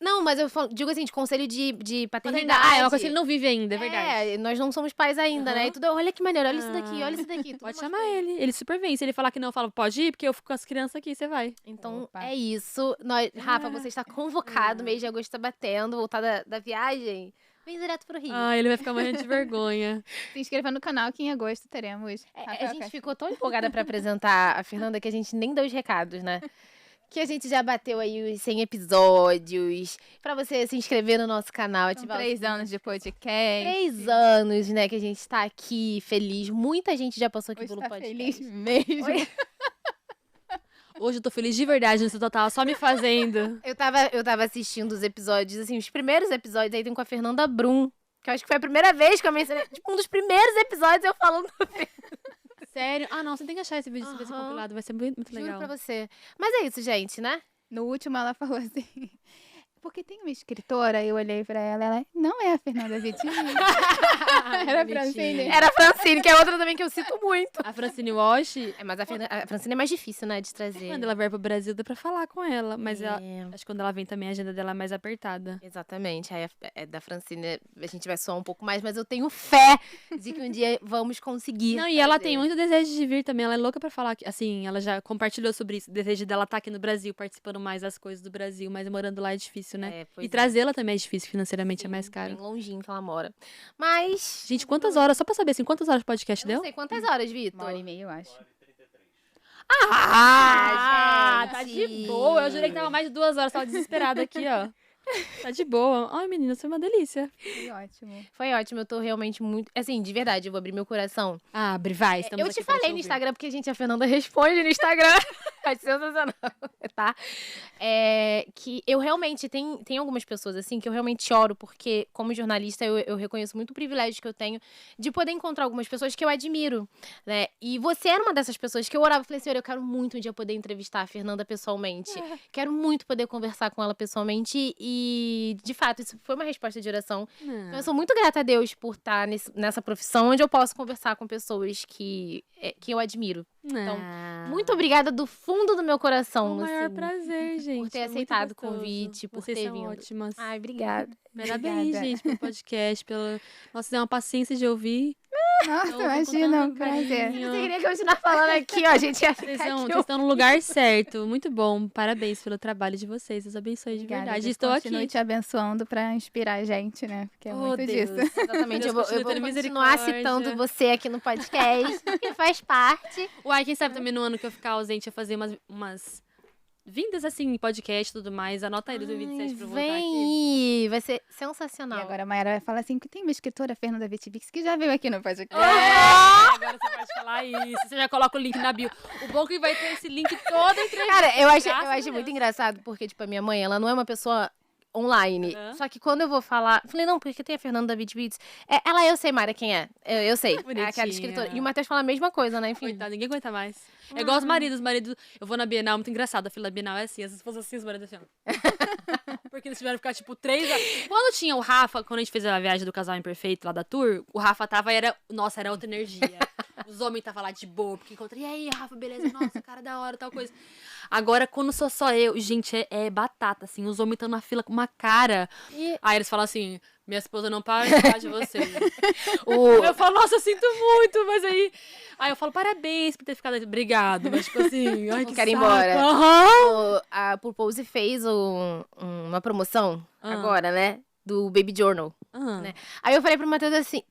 Não, mas eu digo assim, de conselho de paternidade. Ah, é uma coisa que ele não vive ainda, é verdade. É, nós não somos pais ainda, né? Aham. E tudo, olha que maneiro, olha isso daqui, olha isso daqui. tudo Pode mostra chamar pra ele. Ele super vem. Se ele falar que não, eu falo, pode ir, porque eu fico com as crianças aqui, você vai. Então, Opa. é isso. Rafa, você está convocado, mês de agosto tá batendo, voltar da viagem. Vem direto pro Rio. Ah, ele vai ficar morrendo de vergonha. Se inscreva no canal que em agosto teremos. A Rafael gente Castro. ficou tão empolgada pra apresentar a Fernanda que a gente nem deu os recados, né? Que a gente já bateu aí os 100 episódios. Pra você se inscrever no nosso canal, São ativar 3 anos de podcast. 3 anos, né, que a gente tá aqui feliz. Muita gente já passou aqui Hoje pelo tá podcast. feliz mesmo. Oi? Hoje eu tô feliz de verdade nesse total, só me fazendo. Eu tava assistindo os episódios, assim, os primeiros episódios aí tem com a Fernanda Brum. Que eu acho que foi a primeira vez que eu mencionei. Tipo, um dos primeiros episódios eu falando. Sério? Ah, não, você tem que achar esse vídeo pra ser Aham. compilado, vai ser muito Juro legal. pra você. Mas é isso, gente, né? No último ela falou assim... Porque tem uma escritora, eu olhei pra ela não é a Fernanda Vitinho. Era a Bonitinha. Francine. Era a Francine, que é outra também que eu cito muito. A Francine Walsh, Mas a Francine é mais difícil, né, de trazer. quando ela vier pro Brasil, dá pra falar com ela. Mas ela, É, acho que quando ela vem também, a agenda dela é mais apertada. exatamente. Aí da Francine a gente vai soar um pouco mais, mas eu tenho fé de que um dia vamos conseguir. Não, e ela fazer. tem muito desejo de vir também. Ela é louca pra falar, assim, ela já compartilhou sobre isso. O desejo dela estar aqui no Brasil, participando mais das coisas do Brasil. Mas morando lá é difícil, né? É, pois E é. trazê-la também é difícil, financeiramente é mais Sim, caro. Bem longinho que ela mora. Mas. Gente, quantas horas? Só pra saber, assim, quantas horas de podcast Eu não deu? sei quantas horas, Vitor. 1h30, eu acho. Ah, gente. tá de boa. Eu jurei que tava mais de 2 horas, tava desesperada aqui, ó. Tá de boa. Ai, meninas, foi uma delícia. Foi ótimo. Foi ótimo, eu tô realmente muito... Assim, de verdade, eu vou abrir meu coração. Abre, vai. Eu te falei no Instagram, porque, gente, a Fernanda responde no Instagram. É sensacional, tá? Que eu realmente... Tem algumas pessoas, assim, que eu realmente choro, porque, como jornalista, eu reconheço muito o privilégio que eu tenho de poder encontrar algumas pessoas que eu admiro, né? E você era uma dessas pessoas que eu orava e falei, Senhor, eu quero muito um dia poder entrevistar a Fernanda pessoalmente. Quero muito poder conversar com ela pessoalmente e, de fato, isso foi uma resposta de oração. Então, eu sou muito grata a Deus por estar nessa profissão onde eu posso conversar com pessoas que eu admiro. Então, muito obrigada do fundo do meu coração. O maior assim, prazer, gente. por ter é muito aceitado o gostoso. convite, por Vocês ter são vindo. ótimas. Ai, obrigada. Parabéns, Obrigada. gente, pelo podcast. Nossa, deu uma paciência de ouvir. Nossa, Eu ouvi com imagina, tanto um prazer. carinho. Você queria continuar falando aqui, ó. A gente ia Vocês ficar aqui. estão no lugar certo. Muito bom. Parabéns pelo trabalho de vocês. Deus abençoe de Obrigada, verdade. Deus Estou continue aqui. te abençoando pra inspirar a gente, né? Porque é Oh, muito Deus. disso. Exatamente, Deus eu vou continue tendo continuar misericórdia. citando você aqui no podcast, que faz parte. Uai, quem sabe também no ano que eu ficar ausente eu fazer umas vindas assim em podcast e tudo mais. Anota aí 2027 pra eu voltar aqui. Vem, vai ser E sensacional. agora a Mayara vai falar assim, que tem uma escritora, Fernanda Vitivix, que já veio aqui no podcast. Agora você pode falar isso. Você já coloca o link na bio. O bom é que vai ter esse link toda a entrevista. Cara, eu Graças a acho muito Deus. engraçado, porque, tipo, a minha mãe, ela não é uma pessoa online. Aham. Só que quando eu vou falar... Falei, não, porque tem a Fernanda da Beat Beats. Eu sei, Mara, quem é. Eu sei. É aquela Bonitinha. escritora. E o Matheus fala a mesma coisa, né? Enfim. Coitado, ninguém aguenta mais. É igual os maridos. Eu vou na Bienal, muito engraçado. A fila da Bienal é assim. As esposas assim, os maridos assim, ó. Porque eles tiveram que ficar, tipo, 3 horas. Quando tinha o Rafa, quando a gente fez a viagem do Casal Imperfeito lá da Tour, o Rafa tava e era... Nossa, era outra energia. Os homens estavam lá de boa, porque encontrei, e aí, Rafa, beleza? Nossa, cara da hora, tal coisa. Agora, quando sou só eu, gente, é batata, assim. Os homens estão na fila com uma cara. E Aí eles falam assim, minha esposa não para de falar de você. Eu falo, nossa, eu sinto muito, mas aí... Aí eu falo, parabéns por ter ficado aqui. Obrigado, mas tipo assim, ai, que quero ir saco. embora. Aham. a Purpose fez uma promoção Ah. agora, né? Do Baby Journal. Ah. Né? Aí eu falei pro Matheus assim,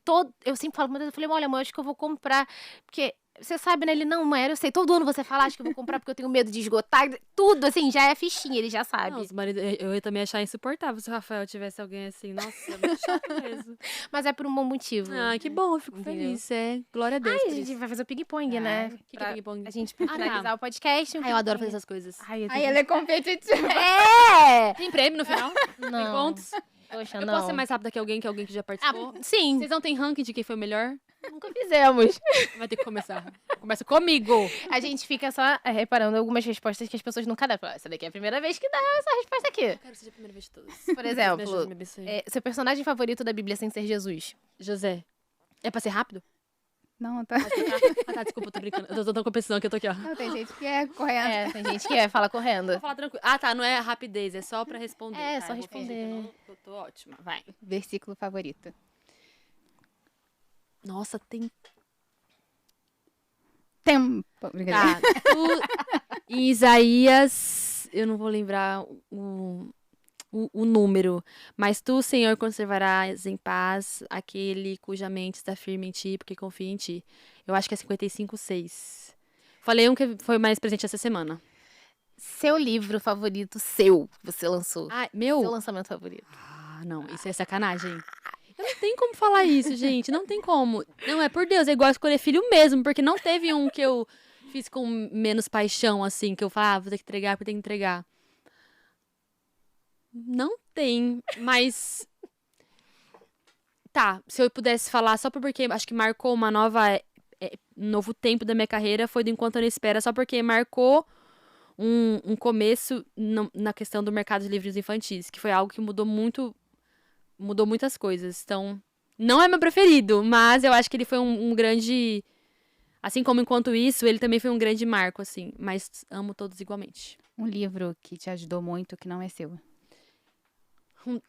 eu sempre falo pro Matheus, eu falei, olha, amor, acho que eu vou comprar, porque você sabe, né? Ele, não, mãe, eu sei, todo ano você fala, acho que eu vou comprar porque eu tenho medo de esgotar, tudo, assim, já é fichinha, ele já sabe. Não, os maridos, eu ia também achar insuportável se o Rafael tivesse alguém assim. Nossa, é muito chato mesmo. Mas é por um bom motivo. Ah, que bom, eu fico Entendeu? feliz. Glória a Deus. Ai, por a gente isso. vai fazer o ping-pong, né? O que é Pra ping-pong? A gente finalizar o podcast. Ai, eu adoro fazer essas coisas. Ai, eu Aí ela é competitiva. É! Tem prêmio no final? Tem Não. pontos? Poxa, Eu não. posso ser mais rápida que alguém que já participou? Sim, Vocês não têm ranking de quem foi o melhor? nunca fizemos. Vai ter que começar. Começa comigo. A gente fica só reparando algumas respostas que as pessoas nunca dão. Fala, essa daqui é a primeira vez que dá essa resposta aqui. Eu quero que seja a primeira vez de todas. Por exemplo, Me ajude, me abençoe. seu personagem favorito da Bíblia sem ser Jesus? José. É pra ser rápido? Não, tá. Ah, tá, desculpa, eu tô brincando. Eu tô tão competição que eu tô aqui, ó. Não, tem gente que é correndo. Tem gente que fala correndo. Vou falar tranquilo. Ah, tá, não é rapidez, é só pra responder. É, tá? só Eu vou fingir que responder. eu tô ótima, vai. Versículo favorito. Nossa, tem... Tempo. Brincadeira. Tá, em Isaías, eu não vou lembrar o número, mas tu, Senhor, conservarás em paz aquele cuja mente está firme em ti, porque confia em ti. Eu acho que é 55:6. Falei um que foi mais presente essa semana. Seu livro favorito, seu, que você lançou. Ah, Seu meu? lançamento favorito. Ah, não, isso é sacanagem. Eu não tenho como falar isso, gente, não tem como. Não, é por Deus, é igual escolher filho mesmo, porque não teve um que eu fiz com menos paixão, assim, que eu falava, vou ter que entregar, porque tem que entregar. Não tem, mas... Tá, se eu pudesse falar só porque acho que marcou uma novo tempo da minha carreira, foi do Enquanto Eu Não Espera, só porque marcou um começo na questão do mercado de livros infantis, que foi algo que mudou muitas coisas. Então, não é meu preferido, mas eu acho que ele foi um grande... Assim como Enquanto Isso, ele também foi um grande marco, assim. Mas amo todos igualmente. Um livro que te ajudou muito, que não é seu.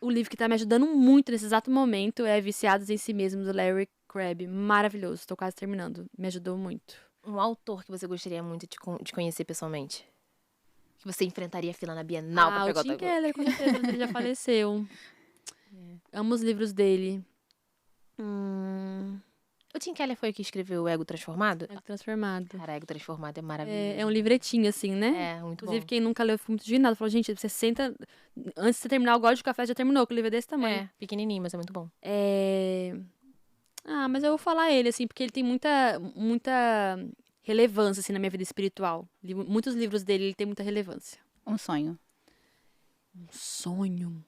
O livro que tá me ajudando muito nesse exato momento é Viciados em Si Mesmos, do Larry Crabb. Maravilhoso, tô quase terminando. Me ajudou muito. Um autor que você gostaria muito de conhecer pessoalmente? Que você enfrentaria fila na Bienal pra O pegar o Tim teu... Keller, com certeza, mas ele já faleceu. Amo os livros dele. O Tim Keller foi o que escreveu o Ego Transformado? Ego Transformado. Cara, Ego Transformado é maravilhoso. É um livretinho, assim, né? Muito Inclusive, bom. quem nunca leu, eu fico muito indignado. Falou, gente, você senta... Antes de você terminar o Gole de Café, já terminou, que o livro é desse tamanho. Pequenininho, mas é muito bom. Mas eu vou falar ele, assim, porque ele tem muita relevância, assim, na minha vida espiritual. Muitos livros dele, ele tem muita relevância. Um sonho. Um sonho?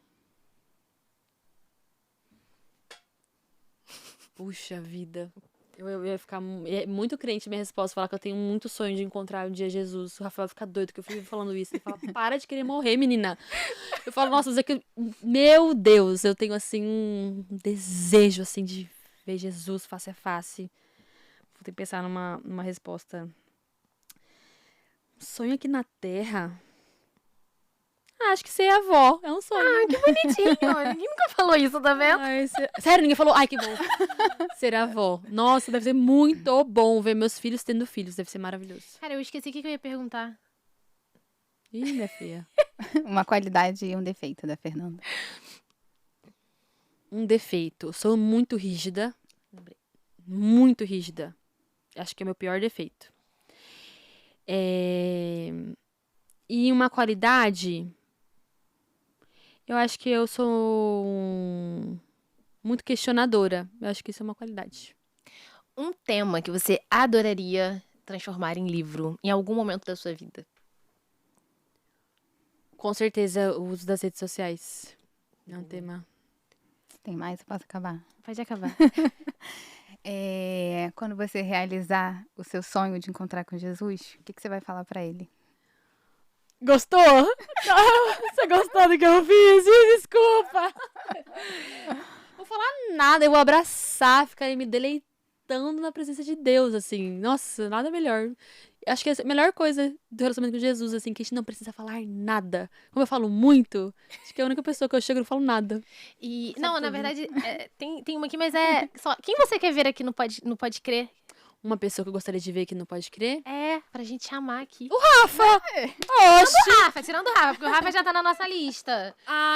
Puxa vida. Eu ia ficar muito crente minha resposta, falar que eu tenho muito sonho de encontrar um dia Jesus. O Rafael fica doido que eu fico falando isso. Ele fala, para de querer morrer, menina. Eu falo, nossa, meu Deus, eu tenho, assim, um desejo, assim, de ver Jesus face a face. Vou ter que pensar numa resposta. Um sonho aqui na Terra? Acho que ser avó. É um sonho. Que bonitinho. Ninguém nunca falou isso, tá vendo? Sério, ninguém falou? Ai, que bom. Ser avó. Nossa, deve ser muito bom ver meus filhos tendo filhos. Deve ser maravilhoso. Cara, eu esqueci o que eu ia perguntar. Ih, minha filha. Uma qualidade e um defeito da Fernanda. Um defeito. Sou muito rígida. Muito rígida. Acho que é meu pior defeito. E uma qualidade... Eu acho que eu sou muito questionadora. Eu acho que isso é uma qualidade. Um tema que você adoraria transformar em livro em algum momento da sua vida? Com certeza, o uso das redes sociais. É um tema... Tem mais? Eu posso acabar? Pode acabar. Quando você realizar o seu sonho de encontrar com Jesus, o que você vai falar pra ele? Gostou? Você gostou do que eu fiz? Desculpa. Vou falar nada, eu vou abraçar, ficar me deleitando na presença de Deus, assim. Nossa, nada melhor. Acho que é a melhor coisa do relacionamento com Jesus, assim, que a gente não precisa falar nada. Como eu falo muito, acho que é a única pessoa que eu chego e não falo nada. Na verdade, tem uma aqui, mas é só... Quem você quer ver aqui no Pode Crer? Uma pessoa que eu gostaria de ver que não pode crer? Pra gente chamar aqui. O Rafa! Oxi! Tirando o Rafa, porque o Rafa já tá na nossa lista.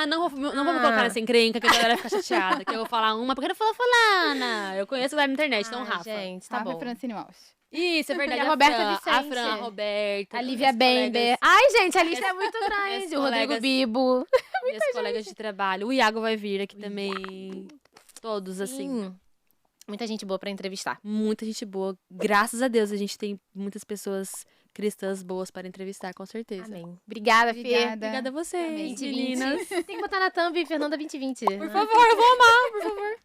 Não vou me colocar nessa encrenca, que a galera fica chateada. Que eu vou falar uma, porque não falou fulana. Eu conheço ela na internet, então Rafa. Gente, tá Rafa bom. Francine Walsh. Isso, é verdade. E a Roberta Vicente. A Fran, a Roberta. A Lívia Bender. Ai, gente, a lista é muito grande. O Rodrigo Bibo. Minhas colegas de trabalho. O Iago vai vir aqui também. Todos, assim. Muita gente boa pra entrevistar. Muita gente boa. Graças a Deus, a gente tem muitas pessoas cristãs boas para entrevistar, com certeza. Amém. Obrigada, Fê. Obrigada a vocês, meninas. Tem que botar na thumb Fernanda 2020. Por favor, eu vou amar, por favor.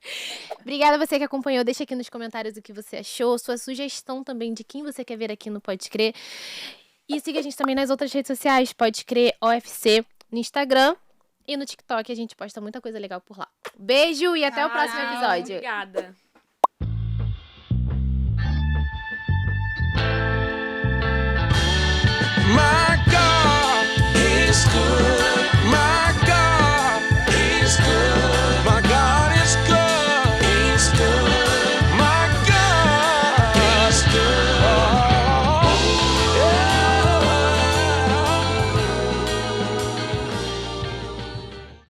Obrigada a você que acompanhou. Deixa aqui nos comentários o que você achou, sua sugestão também de quem você quer ver aqui no Pode Crer. E siga a gente também nas outras redes sociais, Pode Crer OFC, no Instagram e no TikTok. A gente posta muita coisa legal por lá. Beijo e até o próximo episódio. Obrigada.